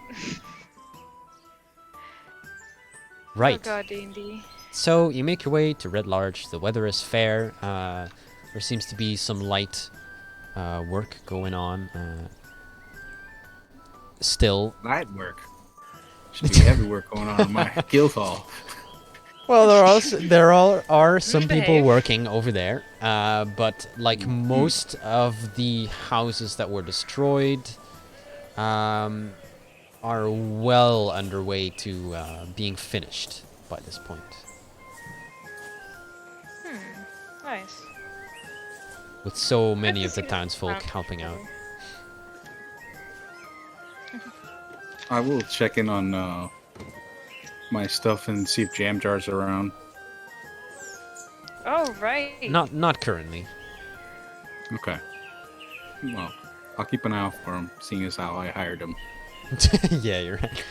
Right. Oh god, D&D. So you make your way to Red Larch. The weather is fair. There seems to be some light work going on. Still, Light work. Should be heavy work going on in my guild hall. well, there are some people Behave. working over there, but like most of the houses that were destroyed, are well underway to being finished by this point. Nice. With so many to of the see that townsfolk sound helping out. I will check in on my stuff and see if jam jars are around. Oh right. Not currently. Okay. Well, I'll keep an eye out for him, seeing as how I hired him. Yeah, you're right.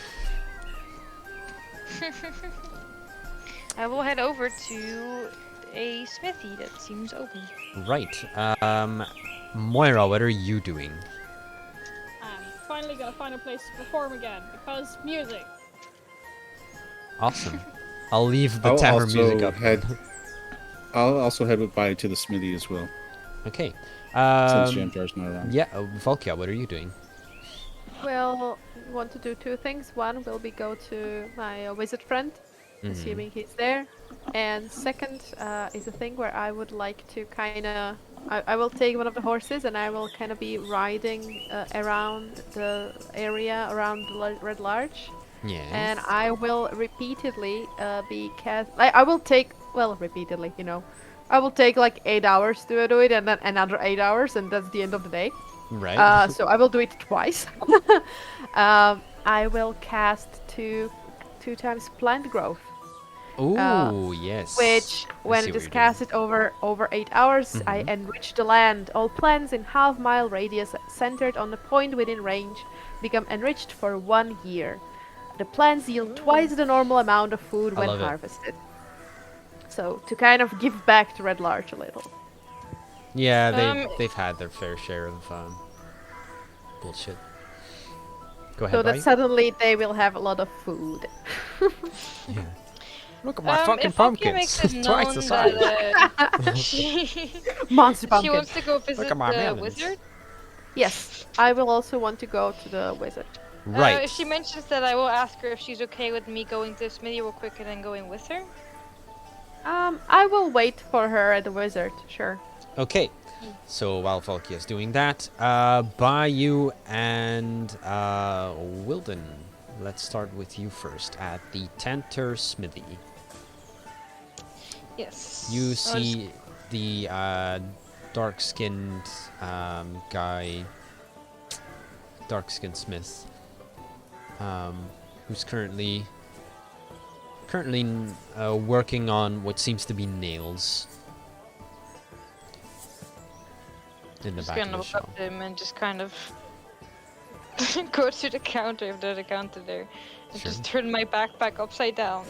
I will head over to a smithy that seems open. Right. Moira, what are you doing? I'm finally gonna find a place to perform again because music. Awesome. I'll leave the I'll tavern also music up. head- then. I'll also head with Body to the smithy as well, Okay. since jam jar's not around. Yeah, Volkia, what are you doing? Well, want to do two things. One will be go to my wizard friend, assuming he's there. And second is a thing where I would like to kind of... I will take one of the horses and I will kind of be riding around the area around the Red Larch. Yeah. And I will repeatedly be cast... I will take... Well, repeatedly, you know. I will take like 8 hours to do it and then another 8 hours and that's the end of the day. Right. So I will do it twice. I will cast two times plant growth, Ooh, yes. which I when see it what is you're doing. casted over 8 hours, I enrich the land. All plants in half-mile radius centered on the point within range become enriched for 1 year. The plants yield twice the normal amount of food I when love it. harvested. So to kind of give back to Red Larch a little. Yeah, Um, they've had their fair share of bullshit. Go ahead, So that Bai. suddenly they will have a lot of food. Yeah. Look at my fucking if Volkia pumpkins. makes it Twice known the size. that she Monster pumpkin. wants to go visit at my the melons. wizard. Yes, I will also want to go to the wizard. Right. If she mentions that, I will ask her if she's okay with me going to Smithy real quick and then going with her. I will wait for her at the wizard, sure. Okay. So while Volkia is doing that, Bayou and Wilden, let's start with you first at the Tanter Smithy. Yes. You see the dark-skinned guy, dark-skinned smith, who's currently working on what seems to be nails. in the Just back gonna of the look shop. up him and just kind of go to the counter if there's a counter there. And Sure. just turn my backpack upside down.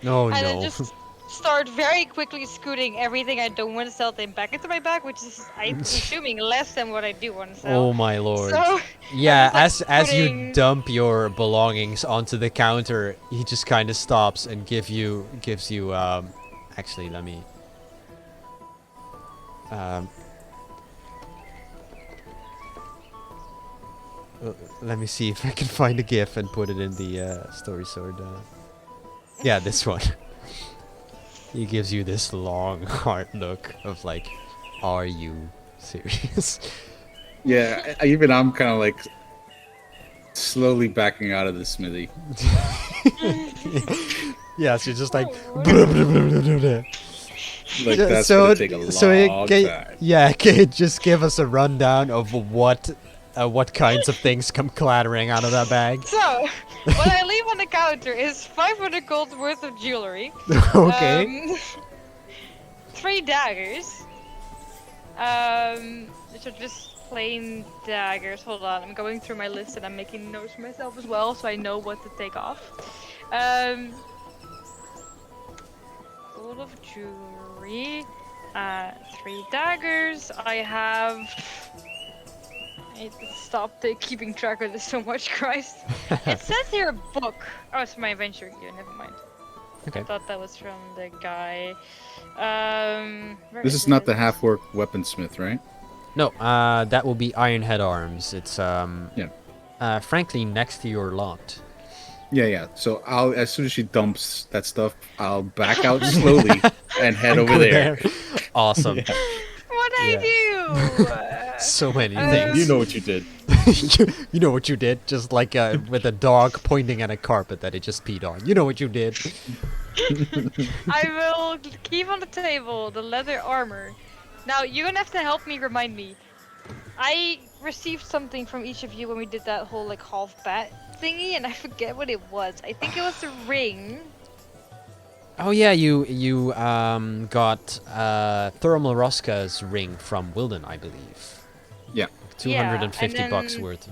Oh and then no. just start very quickly scooting everything I don't want to sell then back into my bag, which is, I'm assuming, less than what I do want to sell. Oh my lord. So, Yeah, I'm just, like, as you putting- dump your belongings onto the counter, he just kind of stops and gives you actually let me let me see if I can find a gif and put it in the story sword. Yeah, this one. He gives you this long hard look of like, are you serious? Yeah, even I'm kind of like slowly backing out of the smithy. Yeah, so you're just like Like Yeah, that's so gonna take a long time. yeah, can you just give us a rundown of what kinds of things come clattering out of that bag? So, what I leave on the counter is 500 gold worth of jewelry. Okay. 3 daggers. Which are just plain daggers. Hold on, I'm going through my list and I'm making notes for myself as well, so I know what to take off. Full of jewelry. 3 daggers. I have. I need to stop keeping track of this so much, Christ. It says here a book. Oh, it's my adventure gear. Never mind. Okay. I thought that was from the guy. Where This is not it? the half-work weaponsmith, right? No, that will be Ironhead Arms. It's Yeah. frankly next to your lot. Yeah. So I'll, as soon as she dumps that stuff, I'll back out slowly and head over there. Awesome. What I do? So many Um, things. You know what you did. You know what you did? Just like with a dog pointing at a carpet that it just peed on. You know what you did. I will keep on the table the leather armor. Now you're gonna have to help me remind me. I received something from each of you when we did that whole like half bat thingy, and I forget what it was. I think it was a ring. Oh yeah, you got Thermal Rosca's ring from Wilden, I believe. Yeah. 250 and bucks then- worth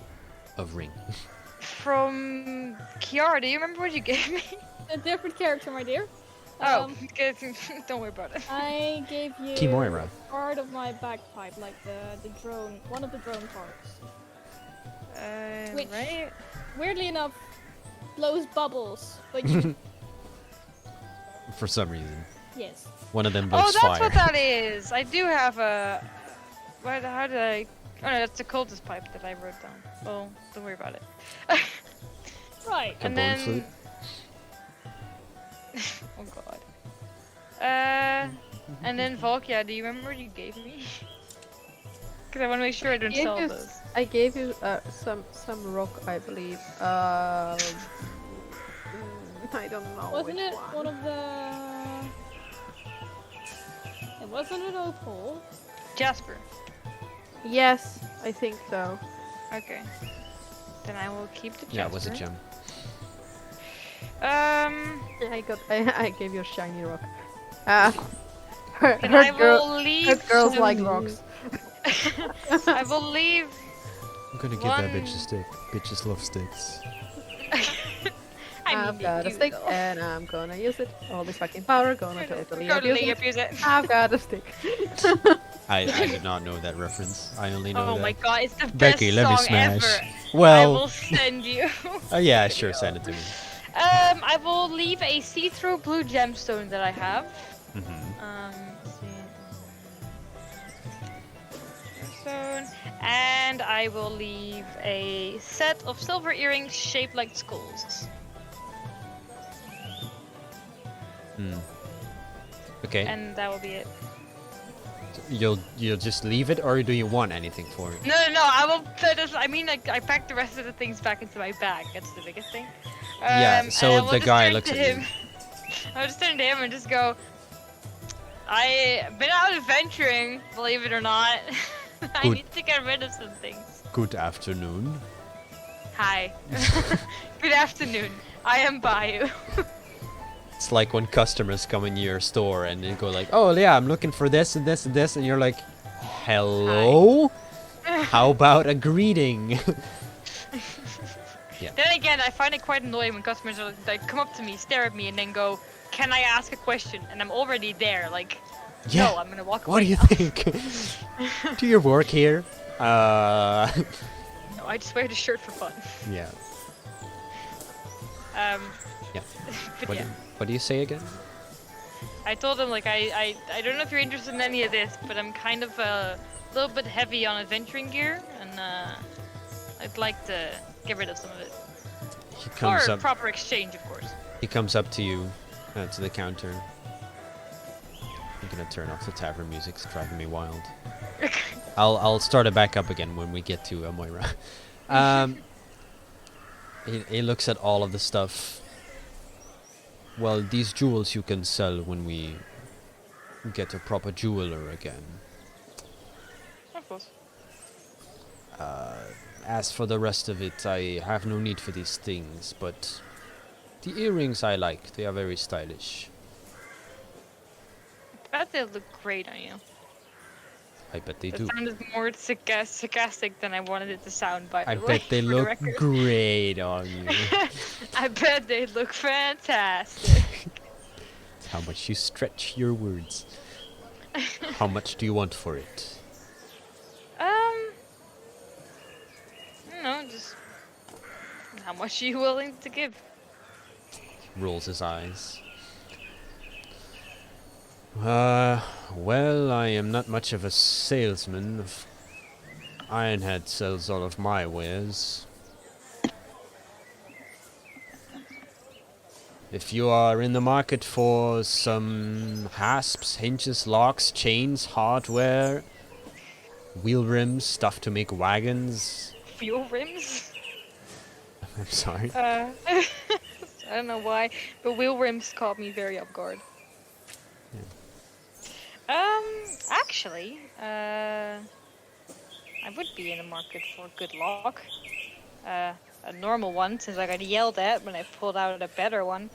of ring. From Kiara, do you remember what you gave me? A different character, my dear. Oh, good. Don't worry about it. I gave you Kimoira. part of my bagpipe, like the drone, one of the drone parts. Which- Right? Weirdly enough, blows bubbles, but you, For some reason. yes. One of them Oh, blows that's fire. what that is. I do have a. How did I? Oh no, that's the coldest pipe that I wrote down. Well, don't worry about it. Right. And Trombone then. flute. Oh god. And then Volkia, do you remember what you gave me? Because I want to make sure I don't sell those. I gave you some rock, I believe. I don't know. Wasn't which it one of the? It wasn't an opal. Jasper. Yes, I think so. Okay. Then I will keep the Jasper. Yeah, it was a gem. I gave you a shiny rock. Then I will leave. Hurt girls like some- rocks. I will leave. I'm gonna give that bitch a stick. Bitches love sticks. I've got a stick and I'm gonna use it. All this fucking power, gonna totally abuse it. abuse it. I've got a stick. I did not know that reference. I only know Oh that. my god, it's the best Becky, let me song smash. ever. I Well, will send you. yeah, sure, send it to me. I will leave a see-through blue gemstone that I have. Let's see. Gemstone. And I will leave a set of silver earrings shaped like skulls. Okay, And that will be it. you'll just leave it, or do you want anything for it? No, I will. I mean, like, I packed the rest of the things back into my bag. That's the biggest thing. Yeah, and so I will the just guy turn looks to at you. him. I'll just turn to him and just go. I've been out adventuring, believe it or not. I Good. need to get rid of some things. Good afternoon. Hi. Good afternoon. I am Bayou. It's like when customers come in your store and they go like, "Oh yeah, I'm looking for this and this and this," and you're like, Hello? How about a greeting? Then again, I find it quite annoying when customers are like come up to me, stare at me, and then go, "Can I ask a question?" And I'm already there. Like, Yeah. no, I'm gonna walk What away do you now. think? Do your work here? No, I just wear the shirt for fun. Yeah. Um, Yeah. but What, yeah, what do you say again? I told him like I don't know if you're interested in any of this, but I'm kind of a little bit heavy on adventuring gear, and I'd like to get rid of some of it He comes for up. proper exchange, of course. He comes up to you, to the counter. I'm gonna turn off the tavern music. It's driving me wild. I'll start it back up again when we get to Moira. He looks at all of the stuff. Well, these jewels you can sell when we get a proper jeweler again. Of course. As for the rest of it, I have no need for these things, but the earrings I like. They are very stylish. I bet they look great on you. I bet they That do. sounded more sarcastic than I wanted it to sound, by I the way. bet they for the look record. great on you. I bet they look fantastic. It's how much you stretch your words. How much do you want for it? No, just how much are you willing to give? Rolls his eyes. Well, I am not much of a salesman. Ironhead sells all of my wares. If you are in the market for some hasps, hinges, locks, chains, hardware, wheel rims, stuff to make wagons. Fuel rims? I'm sorry. I don't know why, but wheel rims caught me very off guard. Actually, I would be in the market for a good lock. A normal one, since I got yelled at when I pulled out a better one.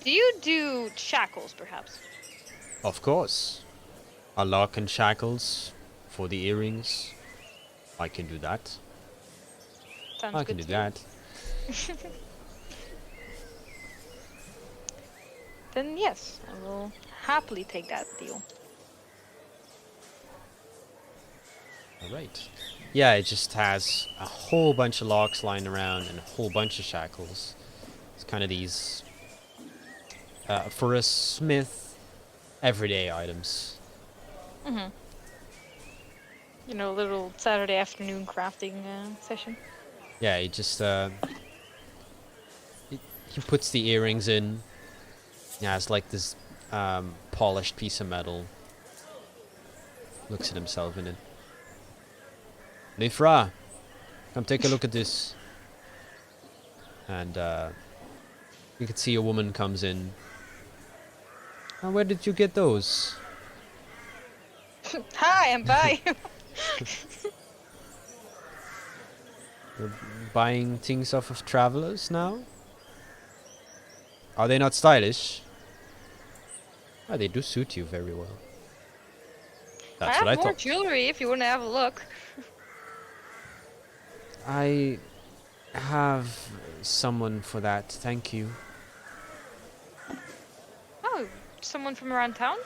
Do you do shackles, perhaps? Of course. A lock and shackles for the earrings. I can do that. Sounds I good can do to that. you. Then yes, I will happily take that deal. Alright. Yeah, it just has a whole bunch of locks lying around and a whole bunch of shackles. It's kind of these, for a smith, everyday items. Mm-hmm. You know, a little Saturday afternoon crafting session. Yeah, he just, he puts the earrings in. Yeah, it's like this, polished piece of metal. Looks at himself in it. Nifra, come take a look at this. And, you can see a woman comes in. Oh, where did you get those? Hi, I'm by. You're buying things off of travelers now? Are they not stylish? Oh, they do suit you very well. That's I what have I more thought. jewelry if you want to have a look. I have someone for that, thank you. Oh, someone from around town?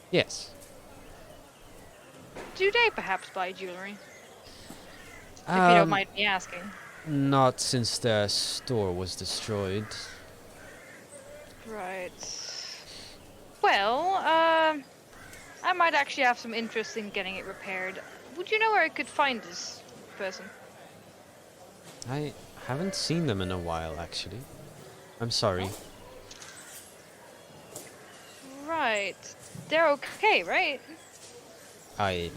Yes. Do they perhaps buy jewelry? If you don't mind me asking. Not since the store was destroyed. Right. Well, I might actually have some interest in getting it repaired. Would you know where I could find this person? I haven't seen them in a while, actually. I'm sorry. Right. They're okay, right? I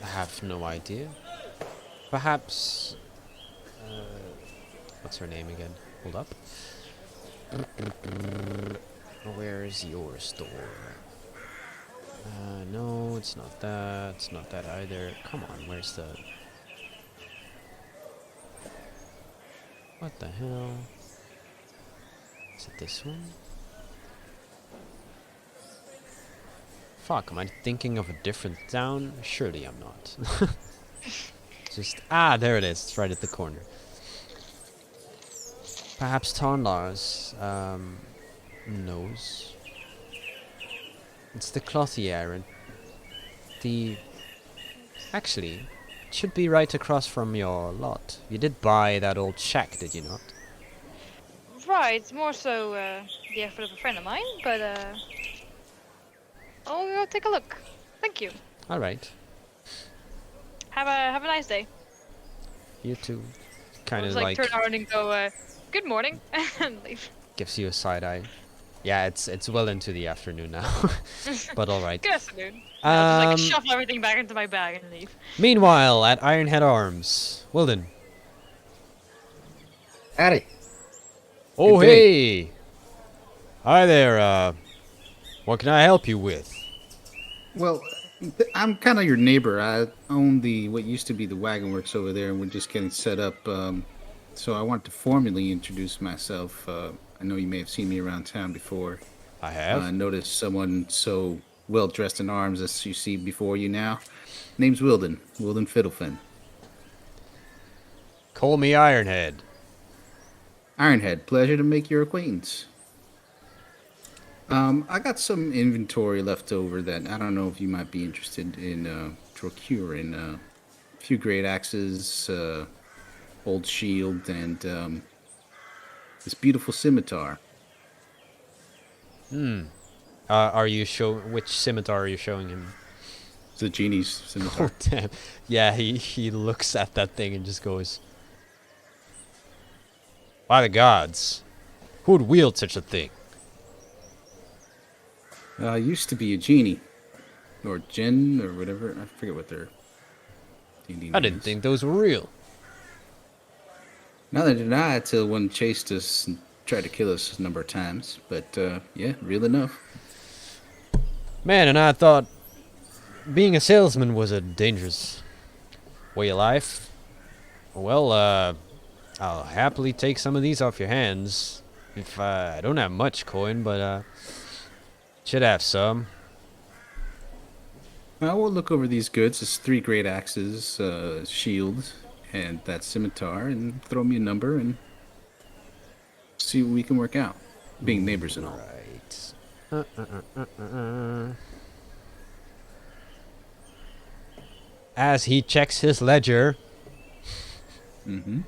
have no idea. Perhaps... what's her name again? Hold up. Where's your store? No, it's not that. It's not that either. Come on, where's the... What the hell? Is it this one? Fuck, am I thinking of a different town? Surely I'm not. Just, there it is. It's right at the corner. Perhaps Tarnlars knows. It's the clothy iron. Actually, it should be right across from your lot. You did buy that old shack, did you not? Right, more so the effort of a friend of mine, but I'll go take a look. Thank you. Alright. Have a nice day. You too. I'll Kind of just like like turn around and go, good morning, and leave. gives you a side eye. Yeah, it's well into the afternoon now. But alright. Good afternoon. I'll just like Um, shuffle everything back into my bag and leave. Meanwhile, at Ironhead Arms, Wilden. Howdy. Oh, Good day. hey! Hi there, what can I help you with? Well, I'm kind of your neighbor. I own what used to be the wagon works over there, and we're just getting set up. So I want to formally introduce myself. I know you may have seen me around town before. I have. Noticed someone so well dressed in arms as you see before you now. Name's Wilden Fiddlefin. Call me Ironhead. Ironhead, pleasure to make your acquaintance. I got some inventory left over that I don't know if you might be interested in procuring. A few great axes, old shield, and this beautiful scimitar. Are you which scimitar are you showing him? It's a genie's scimitar. Oh, damn. Yeah, he looks at that thing and just goes, by the gods, who would wield such a thing? Used to be a genie, or djinn, or whatever. I forget what their D&D I name didn't is. think those were real. Neither did I till one chased us and tried to kill us a number of times. But yeah, real enough. Man, and I thought being a salesman was a dangerous way of life. Well, I'll happily take some of these off your hands. If I don't have much coin, but should have some. We'll look over these goods. It's 3 great axes, shield, and that scimitar, and throw me a number and see what we can work out. Being neighbors and all. Right. As he checks his ledger. Mm-hmm.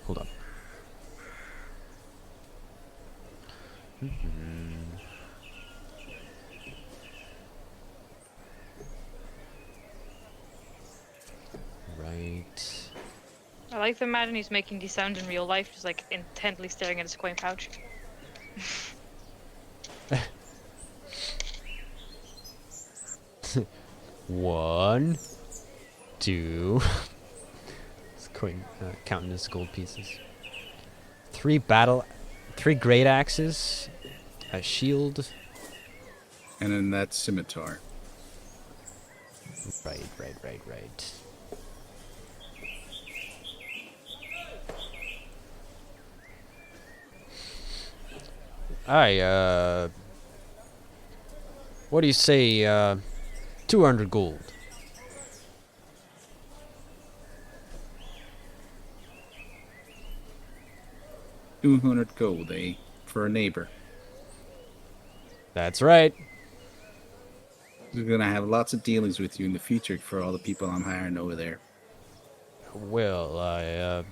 Hold on. Right. I like to imagine he's making these sounds in real life, just like intently staring at his coin pouch. One, two. He's counting his gold pieces. 3 great axes, a shield. And then that scimitar. Right. What do you say, 200 gold? $200 gold, for a neighbor. That's right. We're gonna have lots of dealings with you in the future for all the people I'm hiring over there. Well, I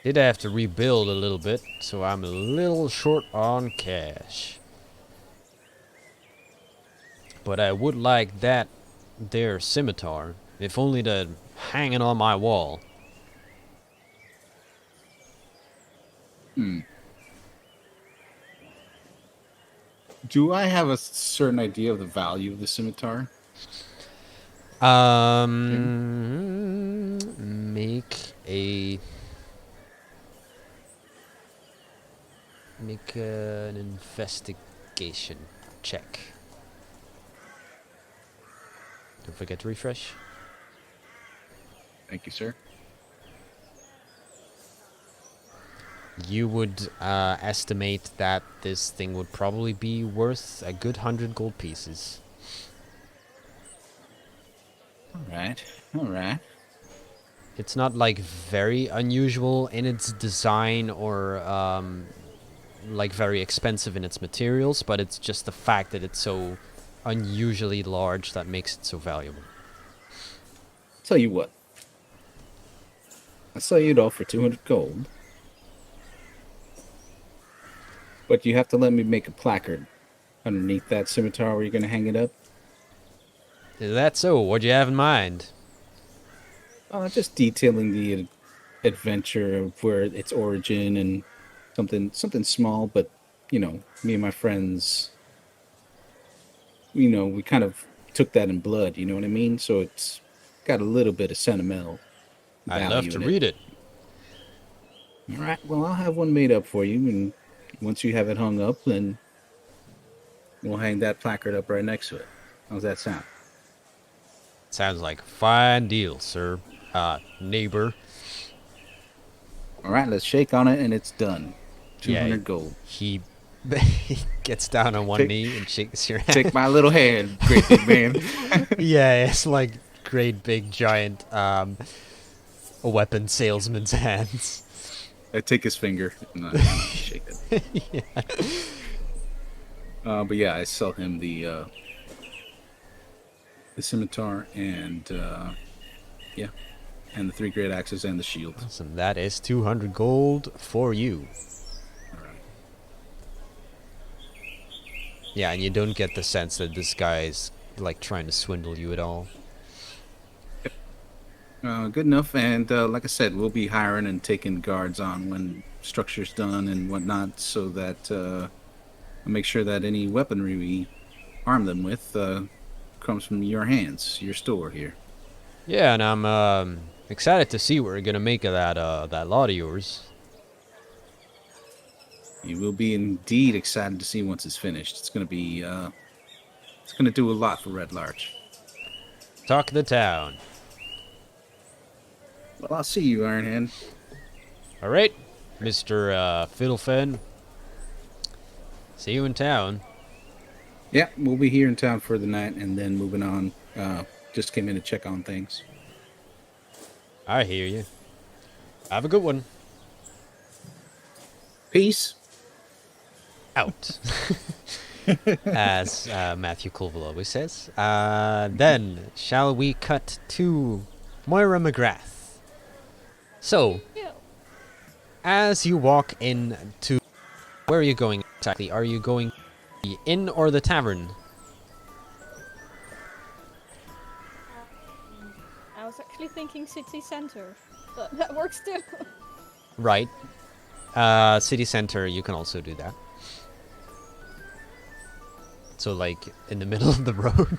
did have to rebuild a little bit, so I'm a little short on cash. But I would like that there scimitar, if only to hang it on my wall. Do I have a certain idea of the value of the scimitar? Make an investigation check. Don't forget to refresh. Thank you, sir. You would estimate that this thing would probably be worth a good 100 gold pieces. All right. It's not like very unusual in its design or like very expensive in its materials, but it's just the fact that it's so unusually large that makes it so valuable. Tell you what, I'll sell you it all for 200 gold, but you have to let me make a placard underneath that scimitar where you're gonna hang it up. Is that so? What do you have in mind? Just detailing the adventure of where its origin and something small, but me and my friends, we kind of took that in blood. You know what I mean? So it's got a little bit of sentimental I'd love value to in it. read it. All right. Well, I'll have one made up for you, and once you have it hung up, then we'll hang that placard up right next to it. How's that sound? Sounds like a fine deal, sir. Neighbor. All right. Let's shake on it, and it's done. Yeah, 200 gold. he he gets down on one Take- knee and shakes your hand. Take my little hand, great big man. Yeah, it's like great big giant a weapon salesman's hands. I take his finger and I shake it. Yeah. But yeah, I sell him the scimitar and and the 3 great axes and the shield. Awesome. That is 200 gold for you. All right. Yeah, and you don't get the sense that this guy is like trying to swindle you at all. Good enough. And like I said, we'll be hiring and taking guards on when structure's done and whatnot, so that I'll make sure that any weaponry we arm them with comes from your hands, your store here. Yeah, and I'm excited to see what we're gonna make of that lot of yours. You will be indeed excited to see once it's finished. It's gonna be it's gonna do a lot for Red Larch. Talk of the town. Well, I'll see you, Iron Hand. All right, Mr. Fiddlefin. See you in town. Yeah, we'll be here in town for the night and then moving on. Just came in to check on things. I hear you. Have a good one. Peace. Out. As Matthew Colville always says. Then, shall we cut to Moira McGrath? So, Yeah. as you walk into... Where are you going exactly? Are you going to the inn or the tavern? I was actually thinking city center, but that works too. Right. City center, you can also do that. So, like, in the middle of the road.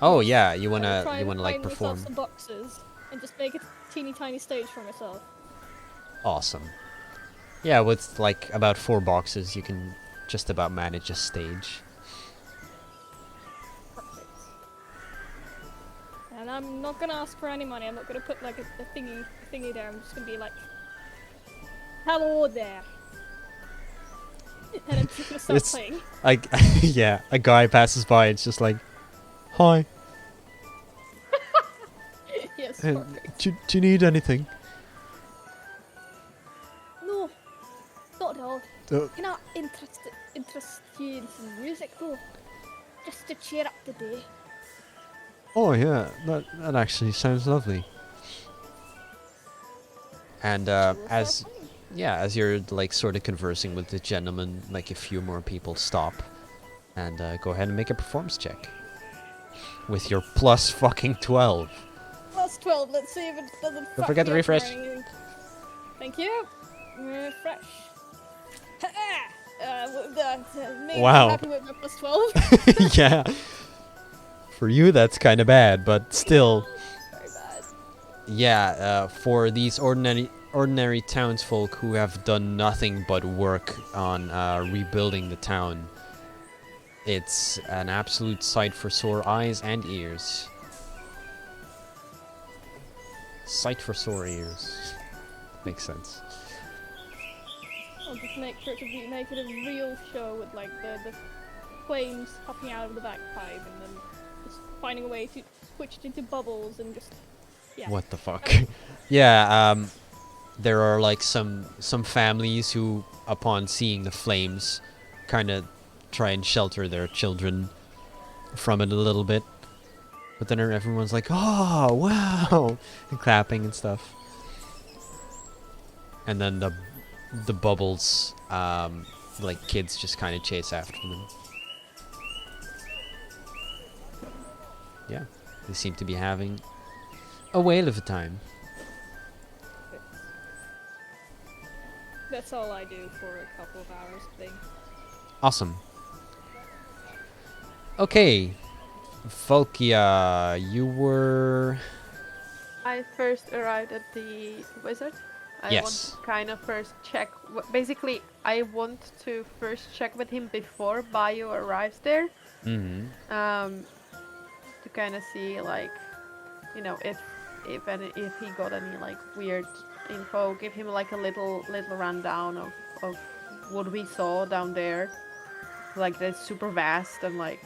Oh yeah, you wanna Try and like find perform. myself some boxes and just make a teeny tiny stage for myself. Awesome. Yeah, with like about 4 boxes, you can just about manage a stage. Perfect. And I'm not gonna ask for any money. I'm not gonna put like a thingy there. I'm just gonna be like, "Hello there," and I'm just gonna start It's- playing. Like, yeah, a guy passes by. It's just like, hi. Yes, Uh, perfect. do you need anything? No, not at all. Uh, You're not interested in some music though, just to cheer up the day. oh yeah, that actually sounds lovely. And We'll start as playing. yeah, as you're like sort of conversing with the gentleman, like a few more people stop, and go ahead and make a performance check with your plus fucking 12. Plus 12. Let's see if it doesn't. Don't fuck forget to me up or refresh. anything. Thank you. Refresh. Me Wow. happy with my plus 12. Yeah. For you, that's kind of bad, but still. Very bad. Yeah, for these ordinary townsfolk who have done nothing but work on rebuilding the town, it's an absolute sight for sore eyes and ears. Sight for sore ears. Makes sense. I'll just make sure to make it a real show with like the flames popping out of the bagpipe and then just finding a way to switch it into bubbles and just yeah. What the fuck? Yeah, there are like some families who, upon seeing the flames, kind of try and shelter their children from it a little bit. But then everyone's like, "Oh, wow!" and clapping and stuff. And then the bubbles, like kids just kind of chase after them. Yeah, they seem to be having a whale of a time. That's all I do for a couple of hours, I think. Awesome. Okay, Volkia, you were... I first arrived at the wizard. I Yes. want to kind of first check. Basically, I want to first check with him before Bayo arrives there. Mm-hmm. To kind of see, like, you know, if he got any like weird info. Give him like a little rundown of what we saw down there. Like, that's super vast and like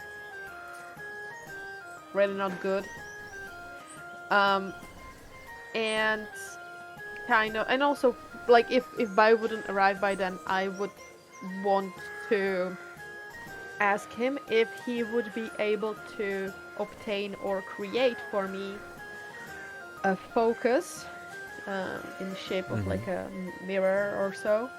really not good. And kind of, and also like if Bai wouldn't arrive by then, I would want to ask him if he would be able to obtain or create for me a focus in the shape of like a mirror or so.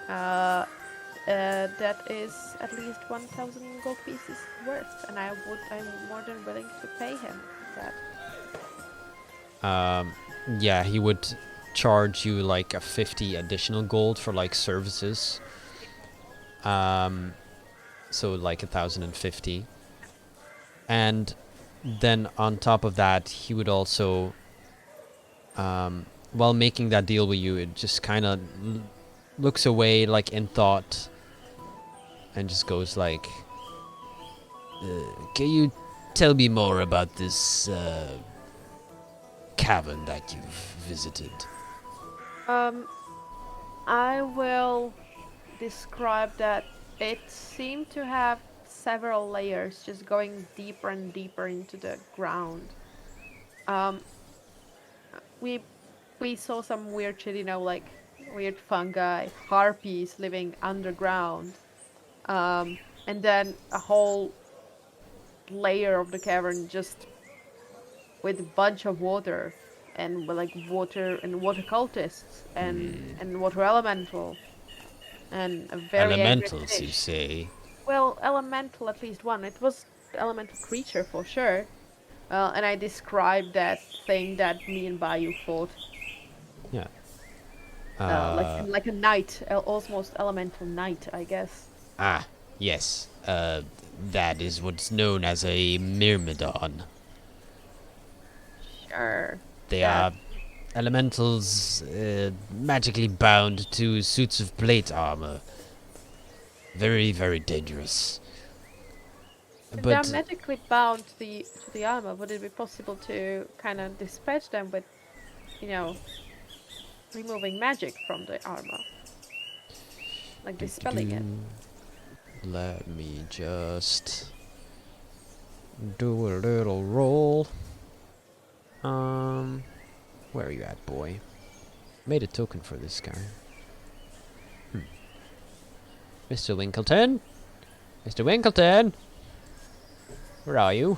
That is at least 1,000 gold pieces worth, and I'm more than willing to pay him that. Yeah, he would charge you like a 50 additional gold for like services. So like 1,050. And then on top of that, he would also, while making that deal with you, it just kind of looks away like in thought and just goes like, can you tell me more about this cavern that you've visited? I will describe that it seemed to have several layers, just going deeper and deeper into the ground. We saw some weird shit, you know, like weird fungi, harpies living underground, and then a whole layer of the cavern just with a bunch of water and with, like, water cultists and water elemental and a very angry Elementals, you fish. say? Well, elemental, at least one. It was elemental creature for sure. And I described that thing that me and Bayou fought. Yeah. Like a knight, almost elemental knight, I guess. Ah, yes. That is what's known as a myrmidon. Sure. They that- are elementals magically bound to suits of plate armor. Very, very dangerous. If they're But magically bound to the armor, would it be possible to kind of dispatch them with, you know, removing magic from the armor? Like dispelling it? let me just do a little roll. Where are you at, boy? Made a token for this guy. Mr. Winkleton? Mr. Winkleton? Where are you?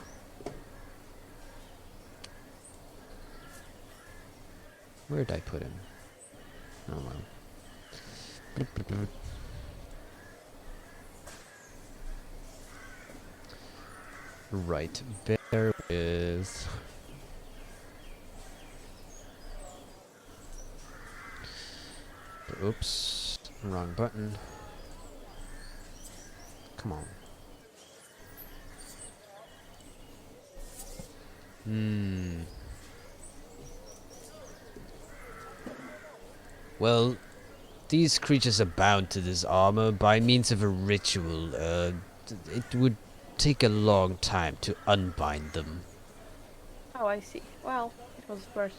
Where did I put him? Oh well. Right, bear with. Oops, wrong button. Come on. Well, these creatures are bound to this armor by means of a ritual. It would take a long time to unbind them. Oh, I see. Well, it was worth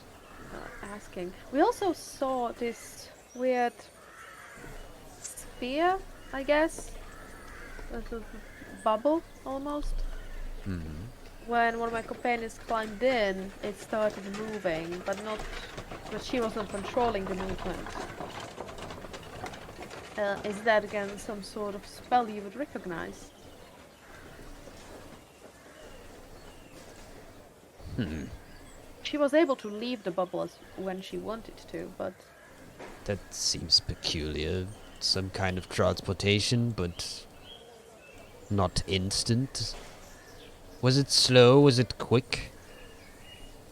asking. We also saw this weird sphere, I guess. A sort of bubble, almost. When one of my companions climbed in, it started moving, but she was not controlling the movement. Is that again some sort of spell you would recognize? She was able to leave the bubble when she wanted to, but That seems peculiar. Some kind of transportation, but not instant. Was it slow? Was it quick?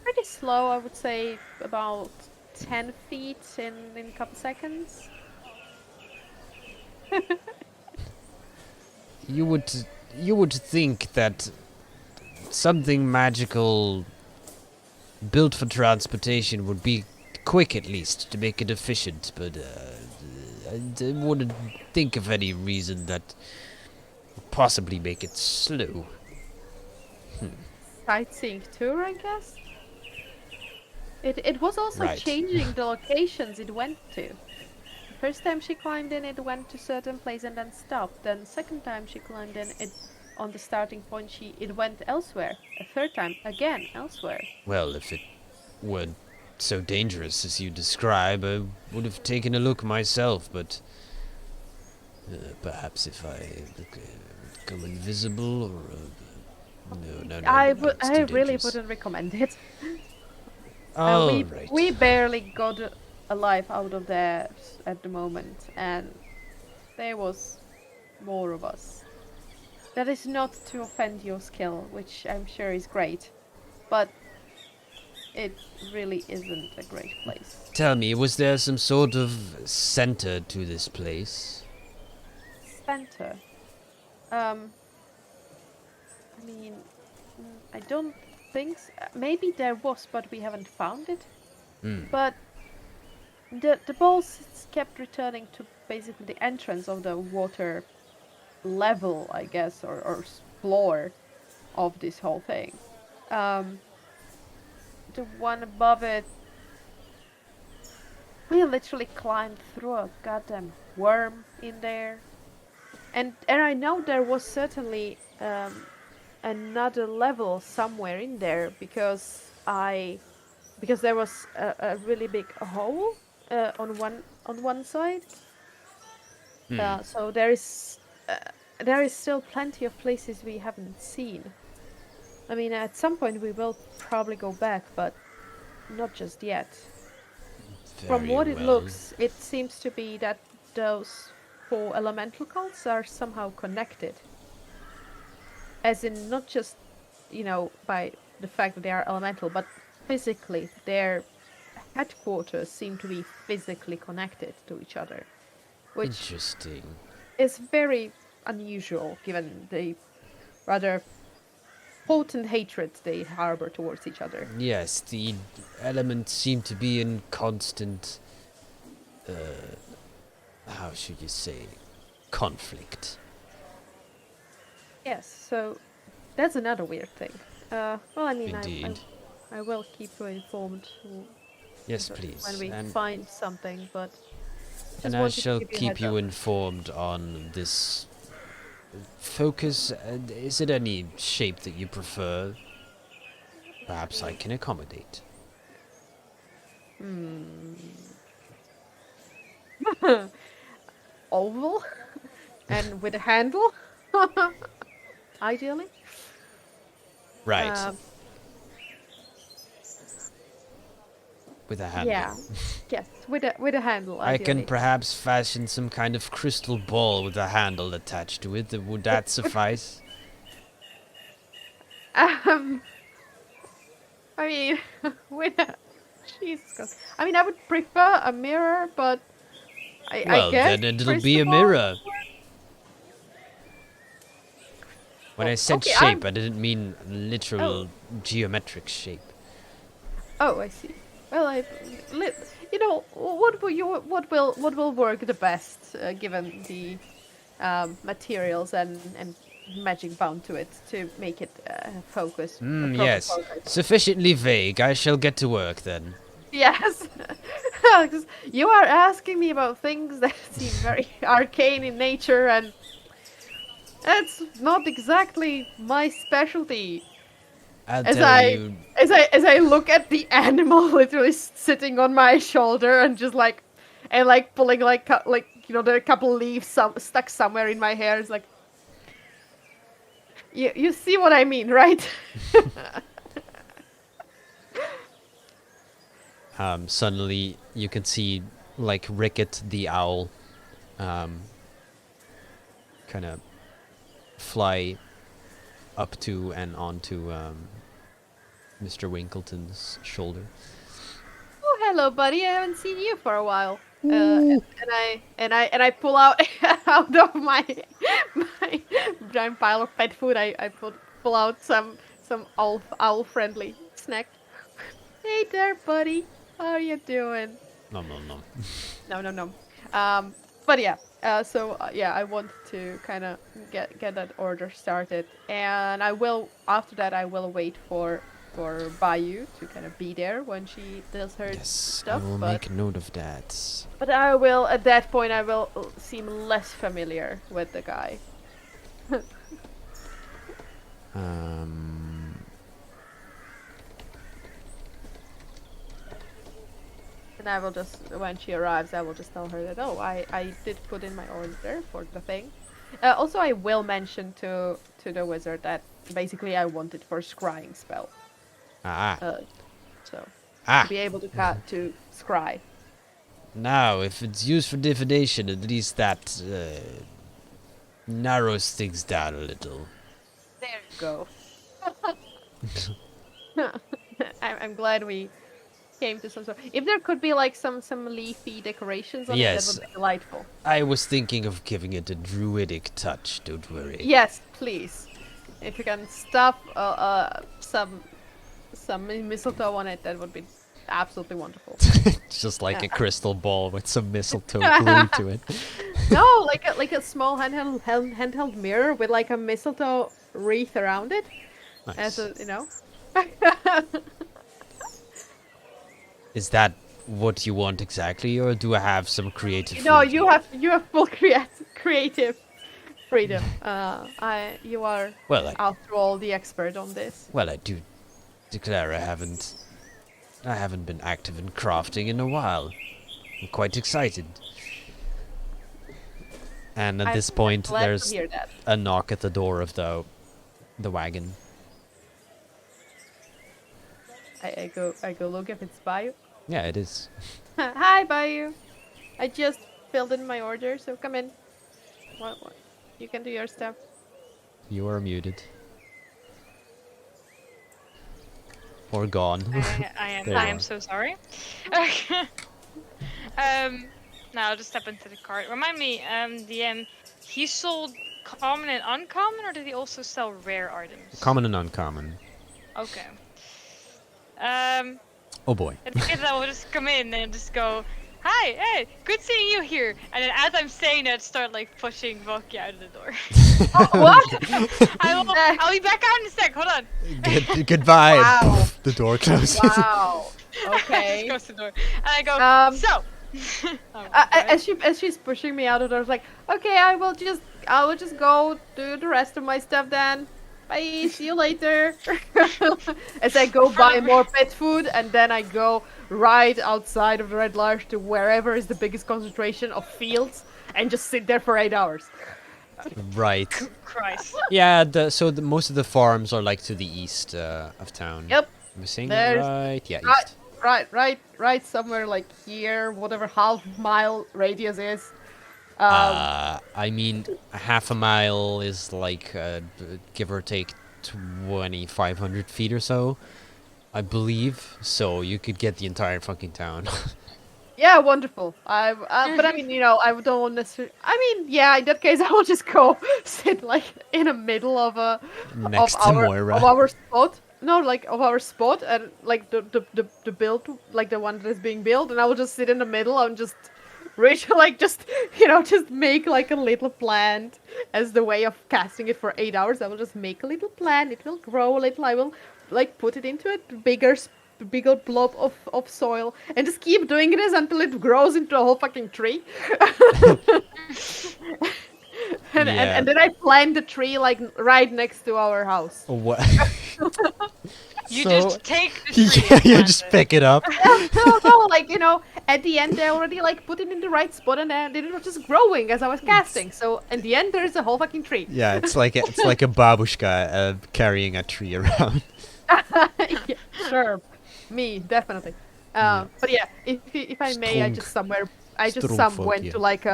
pretty slow, I would say about 10 feet in a couple seconds. You would think that something magical built for transportation would be quick at least to make it efficient, but I wouldn't think of any reason that would possibly make it slow. Sightseeing tour, I guess. It was also Right. changing the locations it went to. The first time she climbed in, it went to certain place and then stopped. Then second time she climbed in, it on the starting point it went elsewhere. A third time again elsewhere. Well, if it were so dangerous as you describe, I would have taken a look myself, but perhaps if I become invisible or no, I it's too really dangerous. wouldn't recommend it. All right. We barely got alive out of there at the moment, and there was more of us. That is not to offend your skill, which I'm sure is great, but it really isn't a great place. Tell me, was there some sort of center to this place? Center. I mean, I don't think maybe there was, but we haven't found it. But the balls kept returning to basically the entrance of the water level, I guess, or floor of this whole thing. The one above it, we literally climbed through a goddamn worm in there. And I know there was certainly another level somewhere in there because there was a really big hole on one side. So there is still plenty of places we haven't seen. I mean, at some point we will probably go back, but not just yet. From Very what it well. looks, it seems to be that those 4 elemental cults are somehow connected. As in, not just, by the fact that they are elemental, but physically, their headquarters seem to be physically connected to each other. Which Interesting. is very unusual, given the rather potent hatred they harbor towards each other. Yes, the elements seem to be in constant, how should you say, conflict. Yes, so that's another weird thing. Well, I mean, Indeed. I will keep you informed Yes, please. when we And find something, but And just I wanted to shall give you a keep heads you up. informed on this focus. Is it any shape that you prefer? Perhaps I can accommodate. Oval and with a handle, ideally. Right. Um, With a handle. Yeah, yes, with a handle. I can Ideally. perhaps fashion some kind of crystal ball with a handle attached to it. Would that suffice? I mean, with a Jesus Christ. I mean, I would prefer a mirror, but I Well, guess then it'll be crystal a ball- mirror. When I Oh, said okay, shape, I didn't mean literal Oh. geometric shape. Oh, I see. Well, what will work the best, given the materials and magic bound to it to make it focus. a proper Yes. focus. Sufficiently vague. I shall get to work then. Yes. 'Cause you are asking me about things that seem very arcane in nature, and that's not exactly my specialty. I'll As tell I you. as I look at the animal literally sitting on my shoulder and just like pulling like there are a couple leaves stuck somewhere in my hair. It's like you see what I mean, right? Suddenly, you can see like Ricket the owl, kind of fly up to and onto Mr. Winkleton's shoulder. Oh, hello, buddy. I haven't seen you for a while. And I pull out out of my giant pile of pet food. I pull out some owl friendly snack. Hey there, buddy. How are you doing? No, no, no. No. But yeah. Yeah, I want to kind of get that order started, and I will after that I will wait for Bayou to kind of be there when she does her Yes, stuff. I will but make note of that. but I will at that point I will seem less familiar with the guy. Um, And I will just, when she arrives, I will just tell her that, oh, I did put in my order for the thing. Also, I will mention to the wizard that basically I want it for scrying spell. ah, So, ah. to be able to scry. Now, if it's used for divination, at least that narrows things down a little. There you go. I'm glad we came to some sort. If there could be like some leafy decorations on it, Yes. that would be delightful. I was thinking of giving it a druidic touch, don't worry. Yes, please. If you can stuff some mistletoe on it, that would be absolutely wonderful. It's just like a crystal ball with some mistletoe glued to it. No, like a small handheld mirror with like a mistletoe wreath around it, Nice. as a Is that what you want exactly, or do I have some creative No, freedom? you have full creative freedom. You are Well, after all the expert on this. Well, I do declare I haven't been active in crafting in a while. I'm quite excited. And at this point, Glad to there's hear that. a knock at the door of the wagon. I go look if it's Bayou. Yeah, it is. Hi, Bayou. I just filled in my order, so come in. What? You can do your stuff. You are muted. Or gone. I There you am are. so sorry. Now I'll just step into the cart. Remind me, DM, he sold common and uncommon, or did he also sell rare items? Common and uncommon. Okay. Oh boy. I think I will just come in and just go, hi, hey, good seeing you here. And then as I'm saying that, start like pushing Voki out of the door. What? I'll be back out in a sec. Hold on. Goodbye. Wow. The door closes. Wow. Just Okay. goes to the door. And I go, so. Oh, As she's pushing me out of the door, I was like, okay, I will just go do the rest of my stuff then. Bye. See you later. As I go buy more pet food, and then I go right outside of the Red Larch to wherever is the biggest concentration of fields, and just sit there for 8 hours. Right. Christ. Yeah, most of the farms are like to the east of town. Yep. Am I saying that There's- right? Yeah, Right. east. Right somewhere like here, whatever half-mile radius is. I mean, a half a mile is like, give or take 2,500 feet or so, I believe. So you could get the entire fucking town. Yeah, wonderful. But I mean, I don't necessarily. I mean, yeah. In that case, I will just go sit like in the middle of Next of to our Moira. of our spot. No, like of our spot, and like the build, like the one that is being built, and I will just sit in the middle and just reach, like just just make like a little plant as the way of casting it for 8 hours. I will just make a little plant. It will grow a little. I will like put it into a bigger big old blob of soil and just keep doing this until it grows into a whole fucking tree. and, and Yeah. and then I plant the tree like right next to our house. What? You So- just take the tree Yeah, and you plant just it. pick it up. No, like at the end they already like put it in the right spot and then it was just growing as I was casting. So in the end there's a whole fucking tree. Yeah, it's like a babushka carrying a tree around. Yeah, sure, me definitely. Yeah. But yeah, if I may, I just went Strunkfolk, to yeah. like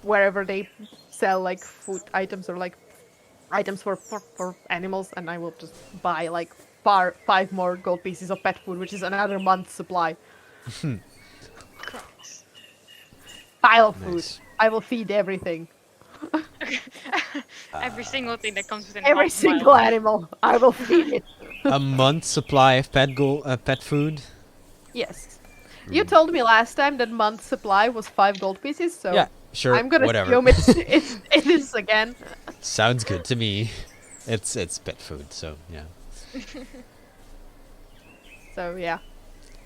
wherever they sell like food items or like items for animals, and I will just buy like 5 more gold pieces of pet food, which is another month's supply. Gross. Pile of food. Nice. I will feed everything. Every single thing that comes within Every half a mile. single animal. I will feed it. A month's supply of pet food. Yes. You told me last time that month's supply was 5 gold pieces, so Yeah, sure. I'm gonna whatever. assume it is again. Sounds good to me. It's pet food, so yeah. So yeah,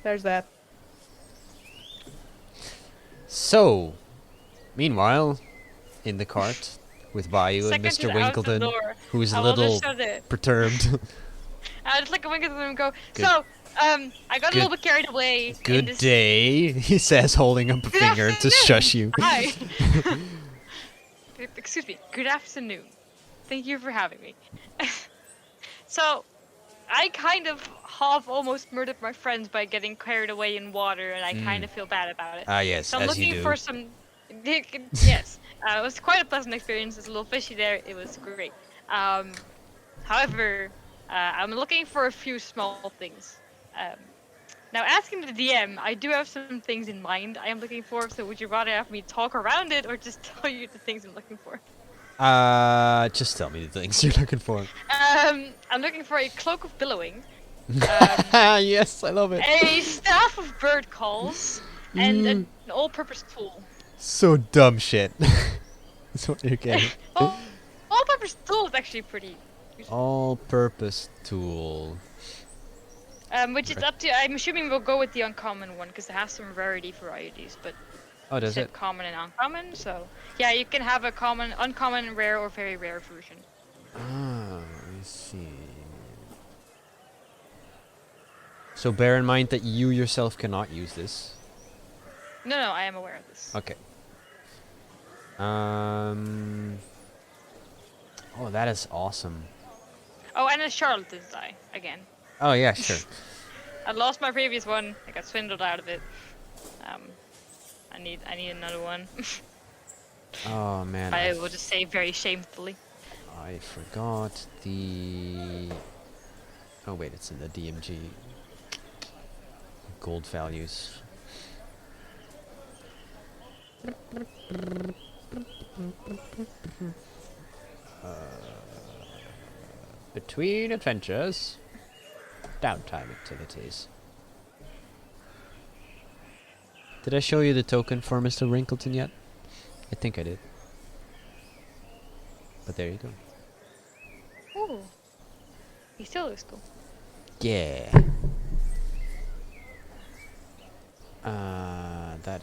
there's that. So, meanwhile, in the cart with Bayou and Second Mr. out the Winkleton, door, who's a I will little just shut it. perturbed. I just like a wink at them and go. Good. So, I got a little Good- bit carried away. in Good this... day, he says, holding up a Good finger to afternoon. shush you. Hi. Excuse me. Good afternoon. Thank you for having me. So, I kind of half almost murdered my friends by getting carried away in water, and I kind of feel bad about it. Ah, yes, So I'm as you looking do. for some. Yes, it was quite a pleasant experience. There's a little fishy there. It was great. However, I'm looking for a few small things. Now, asking the DM, I do have some things in mind I am looking for. So, would you rather have me talk around it or just tell you the things I'm looking for? Just tell me the things you're looking for. I'm looking for a cloak of billowing, Yes, I love it. a staff of bird calls, and an all-purpose tool. So dumb shit. That's what you're getting. Oh, all-purpose tool is actually pretty useful. All-purpose tool. Which is up to. I'm assuming we'll go with the uncommon one because it has some rarity varieties, but Oh, does said it? common and uncommon. So yeah, you can have a common, uncommon, rare, or very rare version. Ah, I see. So bear in mind that you yourself cannot use this. No, I am aware of this. Okay. Oh, that is awesome. Oh, and a charlatan's die again. Oh yeah, sure. I lost my previous one. I got swindled out of it. I need another one. Oh man, I will just say very shamefully. I forgot the. Oh wait, it's in the DMG. Gold values. Between adventures, downtime activities. Did I show you the token for Mr. Wrinkleton yet? I think I did. But there you go. Ooh. He still looks cool. Yeah. That.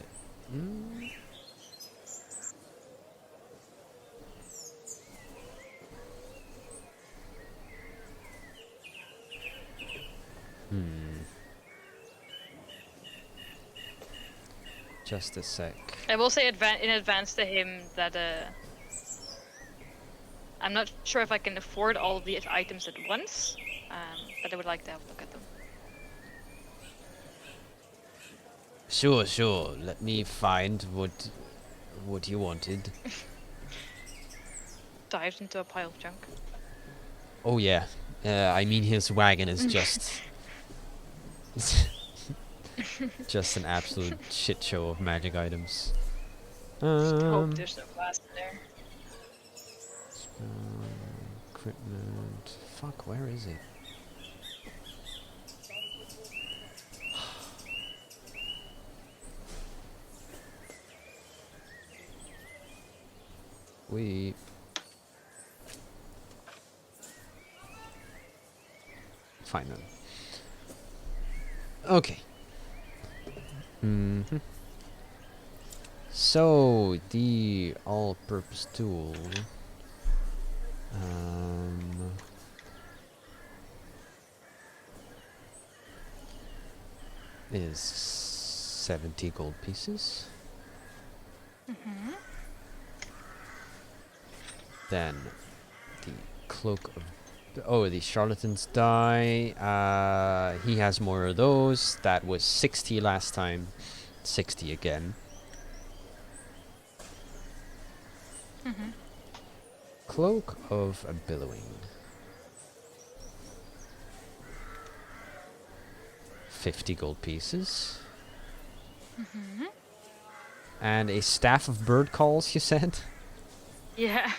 Just a sec. I will say in advance to him that I'm not sure if I can afford all the items at once, but I would like to have a look at them. Sure. Let me find what you wanted. Dived into a pile of junk. Oh yeah. I mean his wagon is just just an absolute shit show of magic items. Hope there's no glass in there. Equipment. Fuck, where is it? We find them. Okay. So, the all-purpose tool... is 70 gold pieces. Then the cloak of... Oh, the charlatan's die. He has more of those. That was 60 last time. 60 again. Cloak of a billowing. 50 gold pieces. And a staff of bird calls, you said? Yeah.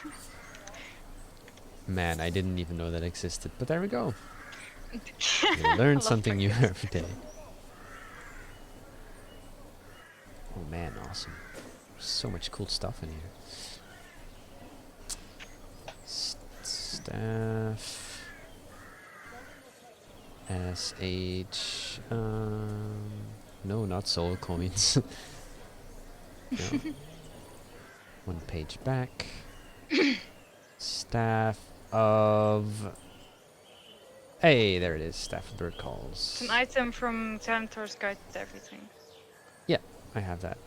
Man, I didn't even know that existed, but there we go. You I learn love something new breakfast. every day. Oh man, awesome. So much cool stuff in here. Staff. SH. No, not soul coins. No. One page back. Staff of... Hey, there it is. Staff of bird calls. It's an item from Xanatar's Guide to Everything. Yeah, I have that.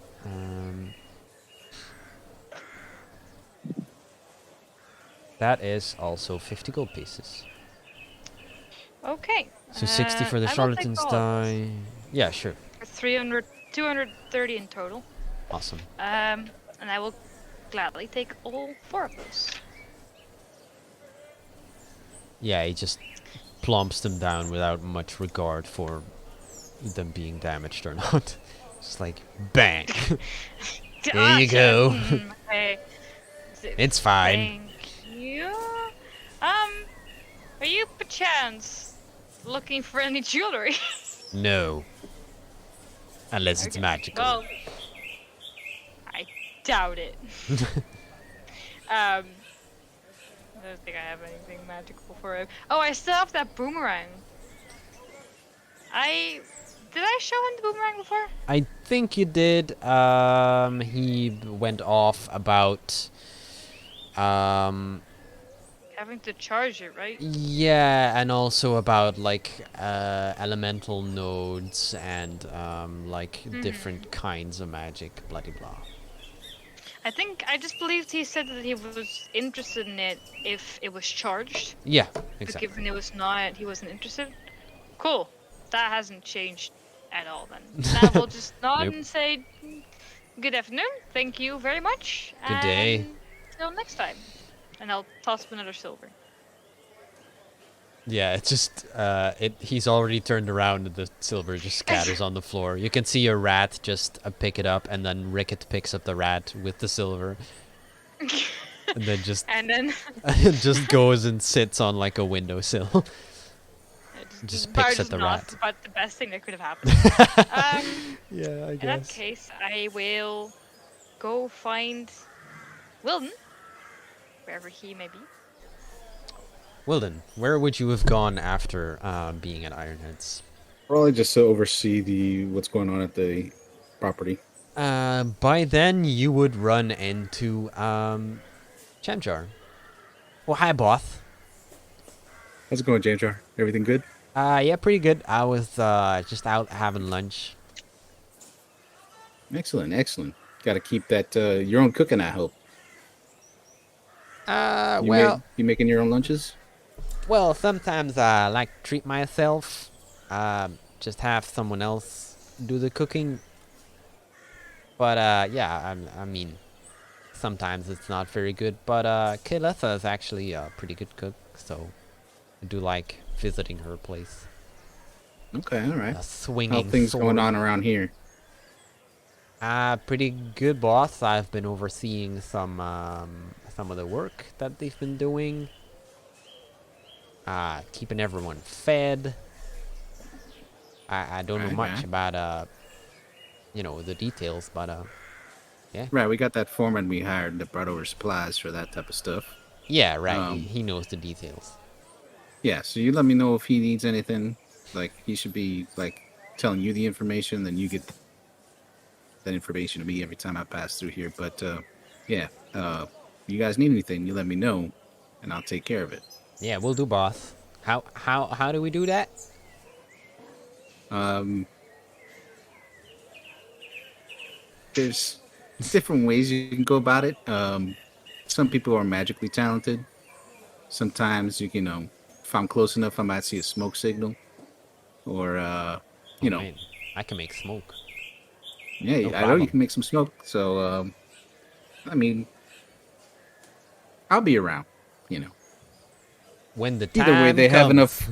That is also 50 gold pieces. Okay. So 60 for the I will take charlatan's all of those. die. Yeah, sure. For 300, 230 in total. Awesome. And I will gladly take all 4 of those. Yeah, he just plumps them down without much regard for them being damaged or not. Just like, bang. There you go. Okay. It's fine. Thank you. Are you perchance looking for any jewelry? No. Unless it's Okay. magical. Well, I doubt it. I don't think I have anything magical for it. Oh, I still have that boomerang. Did I show him the boomerang before? I think you did. He went off about... Having to charge it, right? Yeah, and also about like elemental nodes and like different kinds of magic, bloody blah. I think I just believed he said that he was interested in it if it was charged. Yeah, But exactly. given it was not, he wasn't interested. Cool. That hasn't changed at all then. Now we'll just nod Nope. and say good afternoon. Thank you very much. Good day. And till next time. And I'll toss him another silver. Yeah, it's just he's already turned around and the silver just scatters on the floor. You can see a rat just pick it up, and then Ricket picks up the rat with the silver, and then just And then just goes and sits on like a windowsill. Just probably picks at just the nods rat. about the best thing that could have happened. Yeah, I In that case, I will go find Wilden, wherever he may be. Wilden, where would you have gone after being at Ironheads? Probably just to oversee what's going on at the property. By then you would run into Chamjar. Well, hi, Both. How's it going, Jamjar? Everything good? Yeah, pretty good. I was just out having lunch. Excellent, excellent. Got to keep that your own cooking, I hope. You making your own lunches? Well, sometimes I like to treat myself. Just have someone else do the cooking. But yeah, I mean, sometimes it's not very good. But Kaletha is actually a pretty good cook, so I do like visiting her place. Okay, all right. A How swinging things sword. going on around here? Pretty good, boss. I've been overseeing some of the work that they've been doing. Keeping everyone fed. I don't know much Okay. about the details, but yeah. Right, we got that foreman we hired that brought over supplies for that type of stuff. Yeah, right. Um, He knows the details. Yeah, so you let me know if he needs anything. Like, he should be, like, telling you the information, then you get that information to me every time I pass through here. But yeah, you guys need anything, you let me know, and I'll take care of it. Yeah, we'll do both. How do we do that? Um, there's different ways you can go about it. Some people are magically talented. Sometimes you know, if I'm close enough, I might see a smoke signal, or Oh you know, man, I can make smoke. No yeah, I know you problem. can make some smoke. So I mean, I'll be around. You know, When the either way, time comes.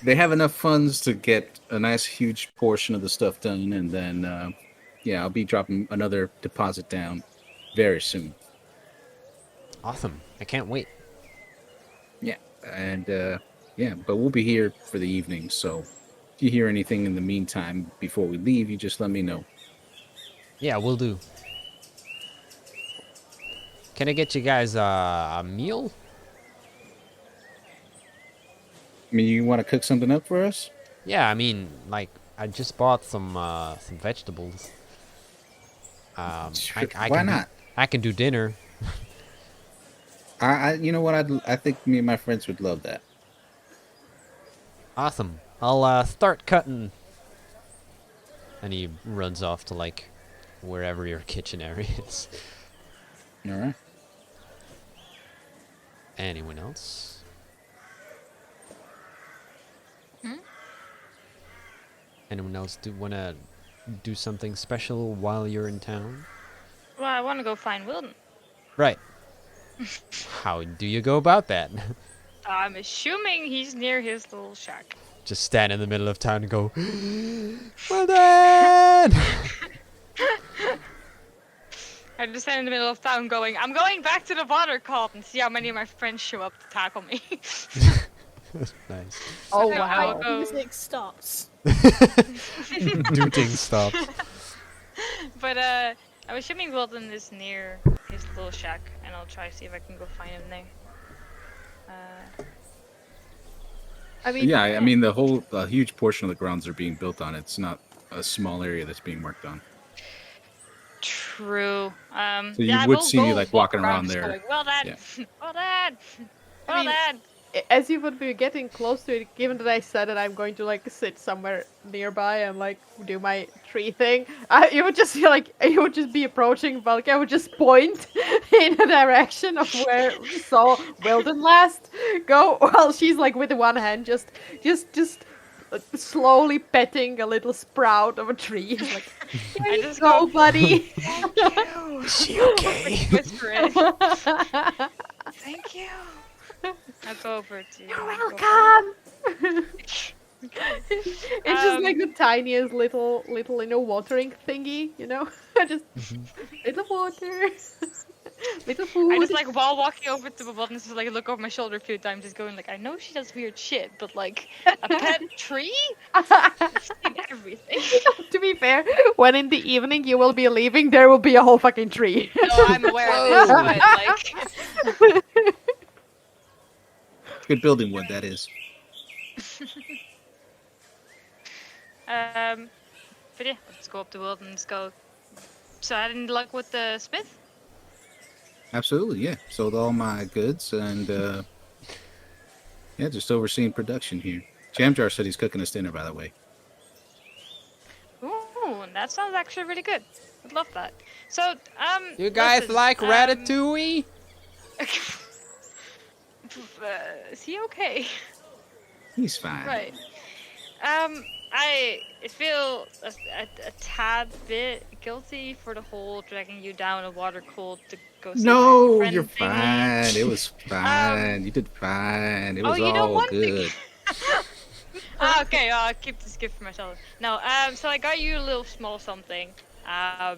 they have enough funds to get a nice huge portion of the stuff done, and then yeah, I'll be dropping another deposit down very soon. Awesome. I can't wait. Yeah, and yeah, but we'll be here for the evening. So if you hear anything in the meantime before we leave, you just let me know. Yeah, we'll do. Can I get you guys a meal? I mean, you want to cook something up for us? Yeah, I mean, like I just bought some vegetables. Sure. I Why can do not? dinner. You know what? I think me and my friends would love that. Awesome. I'll start cutting. And he runs off to like wherever your kitchen area is. All right. Anyone else? Anyone else wanna do something special while you're in town? Well, I want to go find Wilden. Right. How do you go about that? I'm assuming he's near his little shack. Just stand in the middle of town and go, well done! I just stand in the middle of town going, I'm going back to the water cult and see how many of my friends show up to tackle me. Nice. Oh So wow. I'll go- Music stops. Dooting stops. But I'm assuming Wilden is near his little shack, and I'll try to see if I can go find him there. I mean, Yeah, I mean a huge portion of the grounds are being built on. It's not a small area that's being worked on. True. So you yeah, I would will see me go like walk walking around just there. Going, well done, Yeah. well done, well I mean, done. as you would be getting close to it, given that I said that I'm going to like sit somewhere nearby and like do my tree thing, you would just feel like you would just be approaching Valky. I would just point in the direction of where we saw Wilden last go, while she's like with one hand just slowly petting a little sprout of a tree. It's like, I here you just go, go, buddy. thank you. Is she okay? Whisper it. Thank you. I'll go over to you. You're welcome. It's just like Um, the tiniest little watering thingy, you know? Just little water, little food. I just like while walking over to the buttons, just like look over my shoulder a few times, just going like, I know she does weird shit, but like a pet tree? I've seen everything. To be fair, when in the evening you will be leaving, there will be a whole fucking tree. No, I'm aware of this, but like, Good building wood, that is. but yeah, let's go up the world and let's go. So I had any luck with the smith? Absolutely, yeah. Sold all my goods and yeah, just overseeing production here. Jamjar said he's cooking us dinner, by the way. Ooh, that sounds actually really good. I'd love that. So, You guys listen, like ratatouille? Is he okay? He's fine. Right. I feel a tad bit guilty for the whole dragging you down a water cold to go see my No, friend you're thingy. fine. It was fine. You did fine. It was you don't all want to- good. Okay, I'll keep this gift for myself. No, so I got you a little small something. I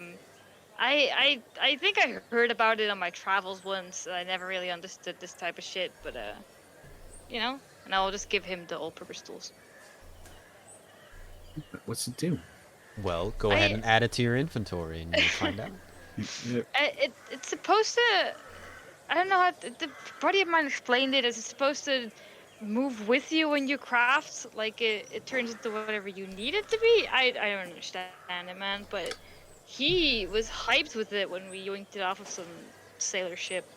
think I heard about it on my travels once. I never really understood this type of shit, but you know, and I'll just give him the all-purpose tools. What's it do? Well, go ahead and add it to your inventory and you'll find out. It's supposed to. I don't know how the buddy of mine explained it. It's supposed to move with you when you craft. Like it turns into whatever you need it to be. I don't understand it, man. But he was hyped with it when we yoinked it off of some sailor ship.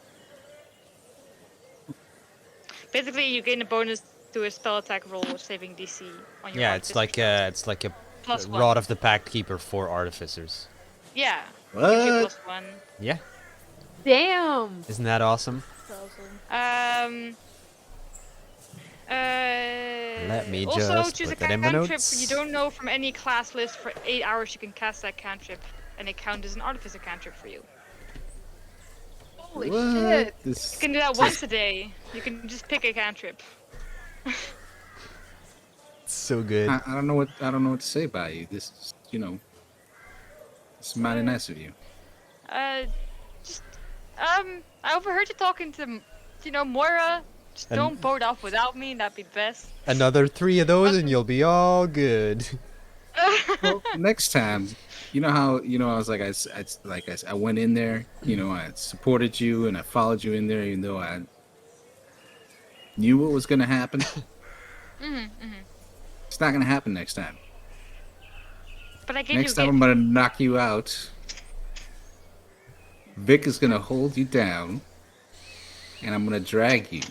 Basically, you gain a bonus to a spell attack roll with saving DC on your Yeah, artificer spells. it's like a Plus one. rod of the pack keeper for artificers. Yeah. Gives you What? +1. Yeah, Damn. isn't that awesome? Awesome. Let me Also, just choose a put that in my cantrip notes. you don't know from any class list for 8 hours. You can cast that cantrip, and it counts as an artificer cantrip for you. Holy What? shit. You can do that once a day. You can just pick a cantrip. So good. I don't know what to say about you. This is, it's mighty nice of you. Just I overheard you talking to, Moira. Just And- don't boat off without me. That'd be best. Another 3 of those and you'll be all good. Well, next time, you know how I was like I went in there, I supported you and I followed you in there, even though I knew what was gonna happen. It's not gonna happen next time. But I gave Next you a time, gift. I'm gonna knock you out. Vic is gonna hold you down, and I'm gonna drag you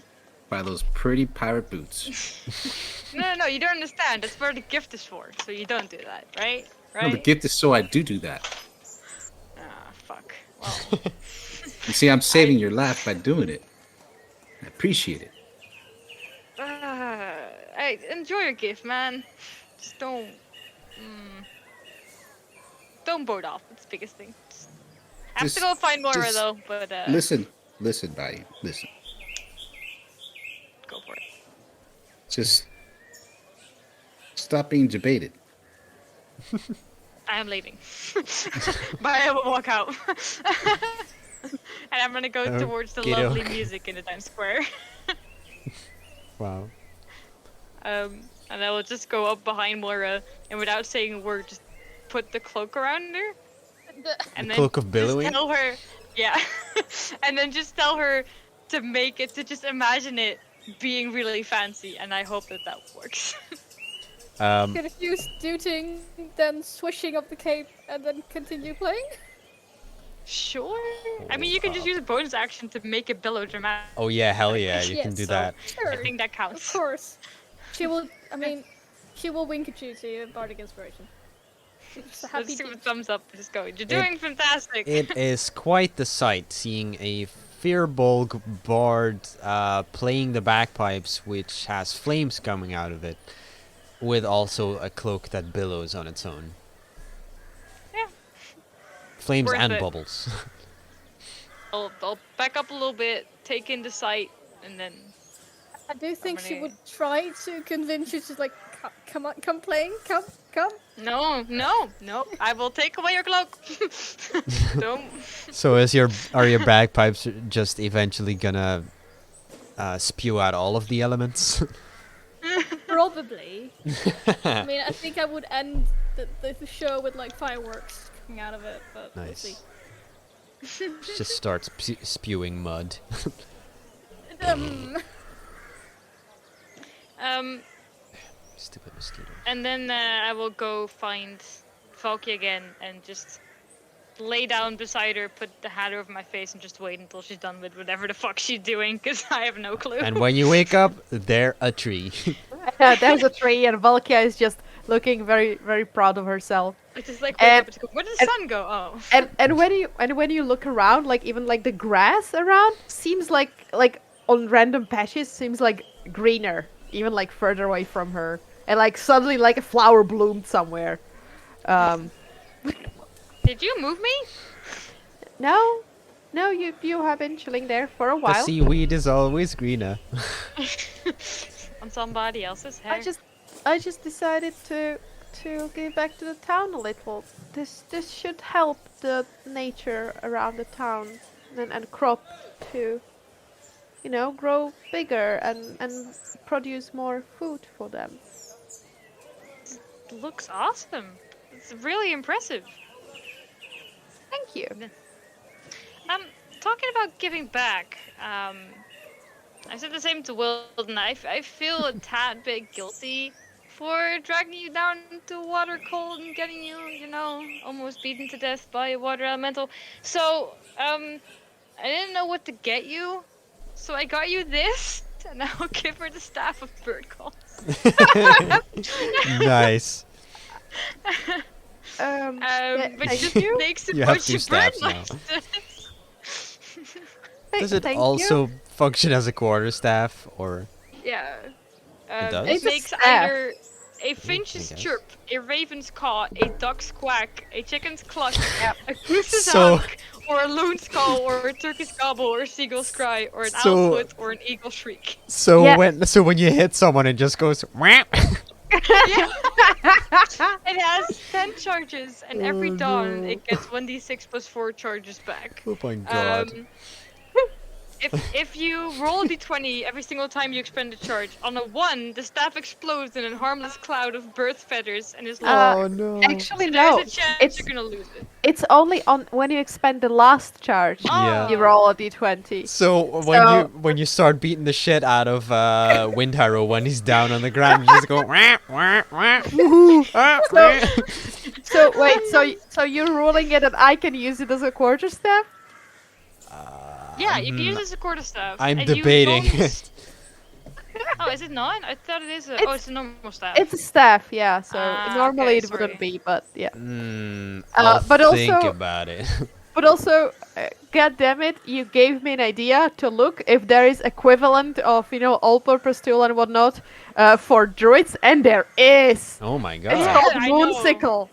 by those pretty pirate boots. No, you don't understand. That's what the gift is for. So you don't do that, right? No, the Right? gift is so I do that. Ah, fuck. Well, You see, I'm saving your life by doing it. I appreciate it. hey, enjoy your gift, man. Just don't boat off. That's the biggest thing. I have to Just- go find Moira just though, but Listen, Bayou, listen. go for it. Just stop being debated. I am leaving. But I will walk out. And I'm gonna go towards the Okey-doke. lovely music in the Times Square. Wow. And I will just go up behind Moira and without saying a word, just put the cloak around her. And The cloak of billowing? Just tell her, yeah. And then just tell her to just imagine it being really fancy, and I hope that works. Get a few stooting, then swishing up the cape, and then continue playing? Sure. I mean, you can just use a bonus action to make it billow dramatic. Oh yeah, hell yeah, you Yes, can do so- that. Sure. I think that Of counts. course. She will wink at you to your bardic inspiration. Just a happy Let's give a teeth. thumbs up. Just go. You're doing fantastic. It is quite the sight seeing a Firbolg bard playing the bagpipes, which has flames coming out of it, with also a cloak that billows on its own. Yeah. Flames Worth and it. bubbles. I'll back up a little bit, take in the sight, and then I do think she gonna- would try to convince you to like, come on, come playing, come. no. I will take away your cloak. Don't. So are your bagpipes just eventually gonna spew out all of the elements? Probably. I mean, I think I would end the show with like fireworks coming out of it, but we'll see. Nice. Just starts spewing mud. Stupid mosquito. And then I will go find Falky again and just lay down beside her, put the hat over my face, and just wait until she's done with whatever the fuck she's doing, because I have no clue. And when you wake up, there a tree. There's a tree, and Valkia is just looking very, very proud of herself. I just like wake And- up and just go, where did the sun go? Oh. And when you look around, like even like the grass around seems like on random patches seems like greener, even like further away from her, and like suddenly like a flower bloomed somewhere. Did you move me? No, you have been chilling there for a The while. seaweed is always greener. On somebody else's hair? I just decided to give back to the town a little. This should help the nature around the town and crop to, grow bigger and produce more food for them. Looks awesome. It's really impressive. Thank you. Talking about giving back, I said the same to Wilden. I feel a tad bit guilty for dragging you down to water cold and getting you, almost beaten to death by a water elemental. So, I didn't know what to get you, so I got you this, and I'll give her the staff of bird calls. Nice. Which thank just you. makes it You have much 2 staffs now. nicer. Does it Thank you. also function as a quarterstaff, or? Yeah. does? It It's a makes staff. either a finch's guess. chirp, a raven's caw, a duck's quack, a chicken's cluck, a goose's So- honk, or a loon's call, or a turkey's gobble, or a seagull's cry, or an So- owl's hoot, or an eagle's shriek. So Yeah. when you hit someone, it just goes. Wham! It has 10 charges, and every Oh, dawn no. it gets 1d6 plus 4 charges back. Oh my god. If you roll a d20 every single time you expend a charge, on a 1, the staff explodes in a harmless cloud of bird feathers and is lost. Oh no. Actually, So no. there's a chance It's you're gonna lose it. it's only on when you expend the last charge. Yeah. You roll a d20. So when you start beating the shit out of Wind Harrow when he's down on the ground, you just go wah, wah, wah, woohoo, ah, wah. So wait, so you're ruling it that I can use it as a quarterstaff? Yeah, you can use it as a quarterstaff. I'm and you debating don't- it. Oh, is it not? I thought it is a. It's- it's a normal staff. It's a staff, yeah. So Ah, normally okay, it wouldn't sorry. be, but yeah. I'll but think also- about it. But also, god damn it, you gave me an idea to look if there is equivalent of all-purpose tool and whatnot for druids, and there is. Oh my It's god. called I know. Moonsicle.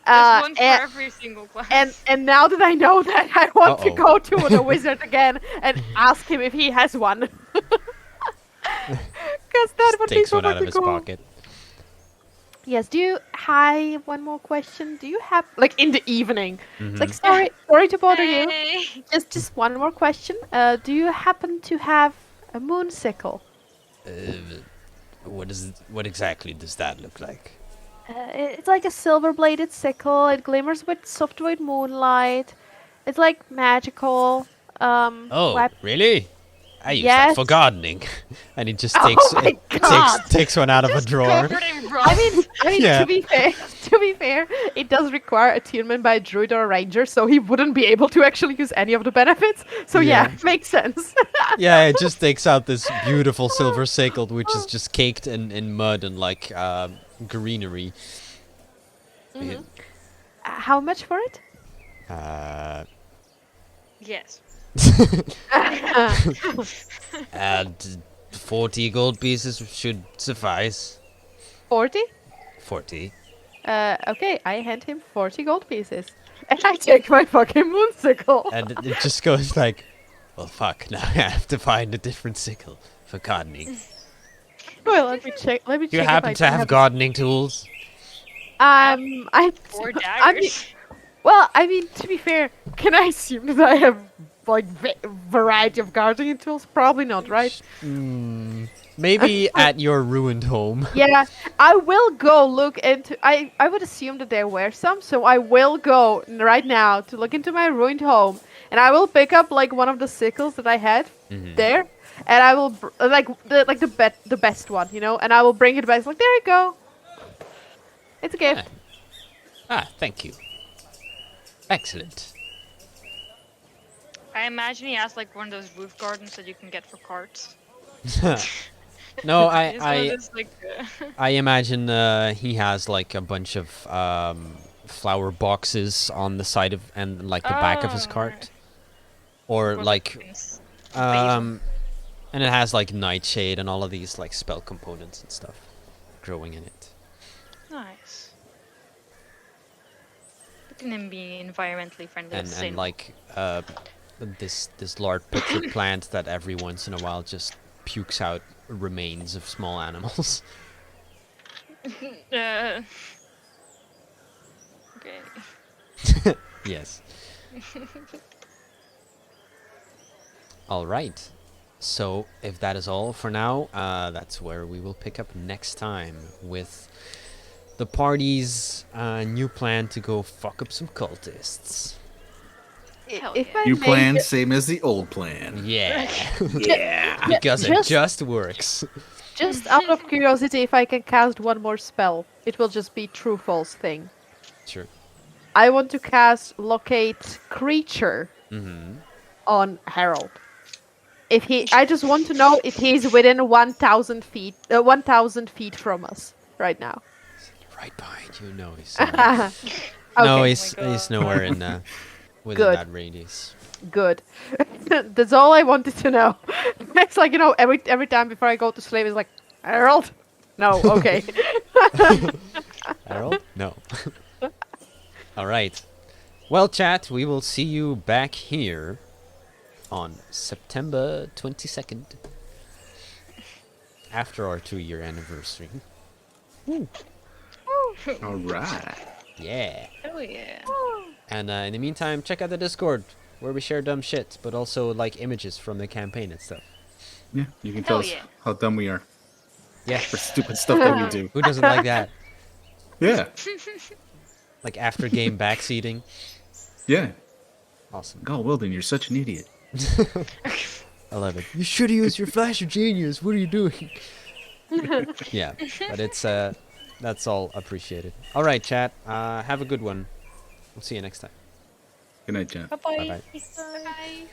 There's one for and, every single class. and now that I know that, I want to Uh-oh. go to the wizard again and ask him if he has one. Because that Just would be takes so one out of fucking his cool. pocket. Yes. Hi. One more question. Do you have like in the evening? It's like Mhm. sorry to bother you. Hey. Just one more question. Do you happen to have a moonsicle? What exactly does that look like? It's like a silver-bladed sickle. It glimmers with soft white moonlight. It's like magical. Oh, wep- really? I use that for Yes. gardening. And he just Oh takes my it God. takes one out of a drawer. Covered in rust. I mean, Yeah. to be fair, it does require attunement by a druid or a ranger, so he wouldn't be able to actually use any of the benefits. So yeah, Yeah. makes sense. Yeah, it just takes out this beautiful silver sickle, which is just caked in mud and like greenery. How much for it? Yes. And 40 gold pieces should suffice. 40? 40. Okay, I hand him 40 gold pieces. And I take my fucking moonsicle. And it just goes like, well, fuck, now I have to find a different sickle for gardening. Well, let me check. Let me Do you check. if happen I to do have gardening tools? I. Or I mean, daggers. well, I mean, to be fair, can I assume that I have like variety of gardening tools? Probably not, right? Maybe at your ruined home. Yeah, I will go look into. I would assume that there were some, so I will go right now to look into my ruined home, and I will pick up like one of the sickles that I had there, and I will the best one, and I will bring it back. Like there you go. It's a gift. Thank you. Excellent. I imagine he has like one of those roof gardens that you can get for carts. No, It's one of I those, like, I imagine he has like a bunch of flower boxes on the side of and like the back of his Oh, cart, or for, like things. and it has like nightshade and all of these like spell components and stuff growing in it. Nice. Look at him being environmentally friendly. And like this large pitcher plant that every once in a while just pukes out remains of small animals. Okay. Yes. All right. So if that is all for now, that's where we will pick up next time with the party's new plan to go fuck up some cultists. Hell If yeah. I New may plan, ju- same as the old plan. Yeah. Yeah. because it just- just works. Just out of curiosity, if I can cast one more spell, it will just be true false thing. Sure. I want to cast locate creature Mm-hmm. on Harold. I just want to know if he's within 1,000 feet, 1,000 feet from us right now. Right behind you. No, he's no, Okay. he's nowhere in within Good. that radius. Good. That's all I wanted to know. It's like, every time before I go to sleep, it's like, Harold? No, okay. Harold? No. All right. Well, chat, we will see you back here on September 22nd after our 2-year anniversary. All right. Yeah. Oh yeah. And in the meantime, check out the Discord where we share dumb shit, but also like images from the campaign and stuff. Yeah, you can tell Hell us yeah. how dumb we are Yeah. for stupid stuff that we do. Who doesn't like that? Yeah, Like after game backseating. yeah. Awesome. God, Wilden, you're such an idiot. I love it. You should use your flash of genius. What are you doing? Yeah, but it's that's all appreciated. All right, chat. Have a good one. We'll see you next time. Good night, Jen. Bye Bye-bye. bye. Bye.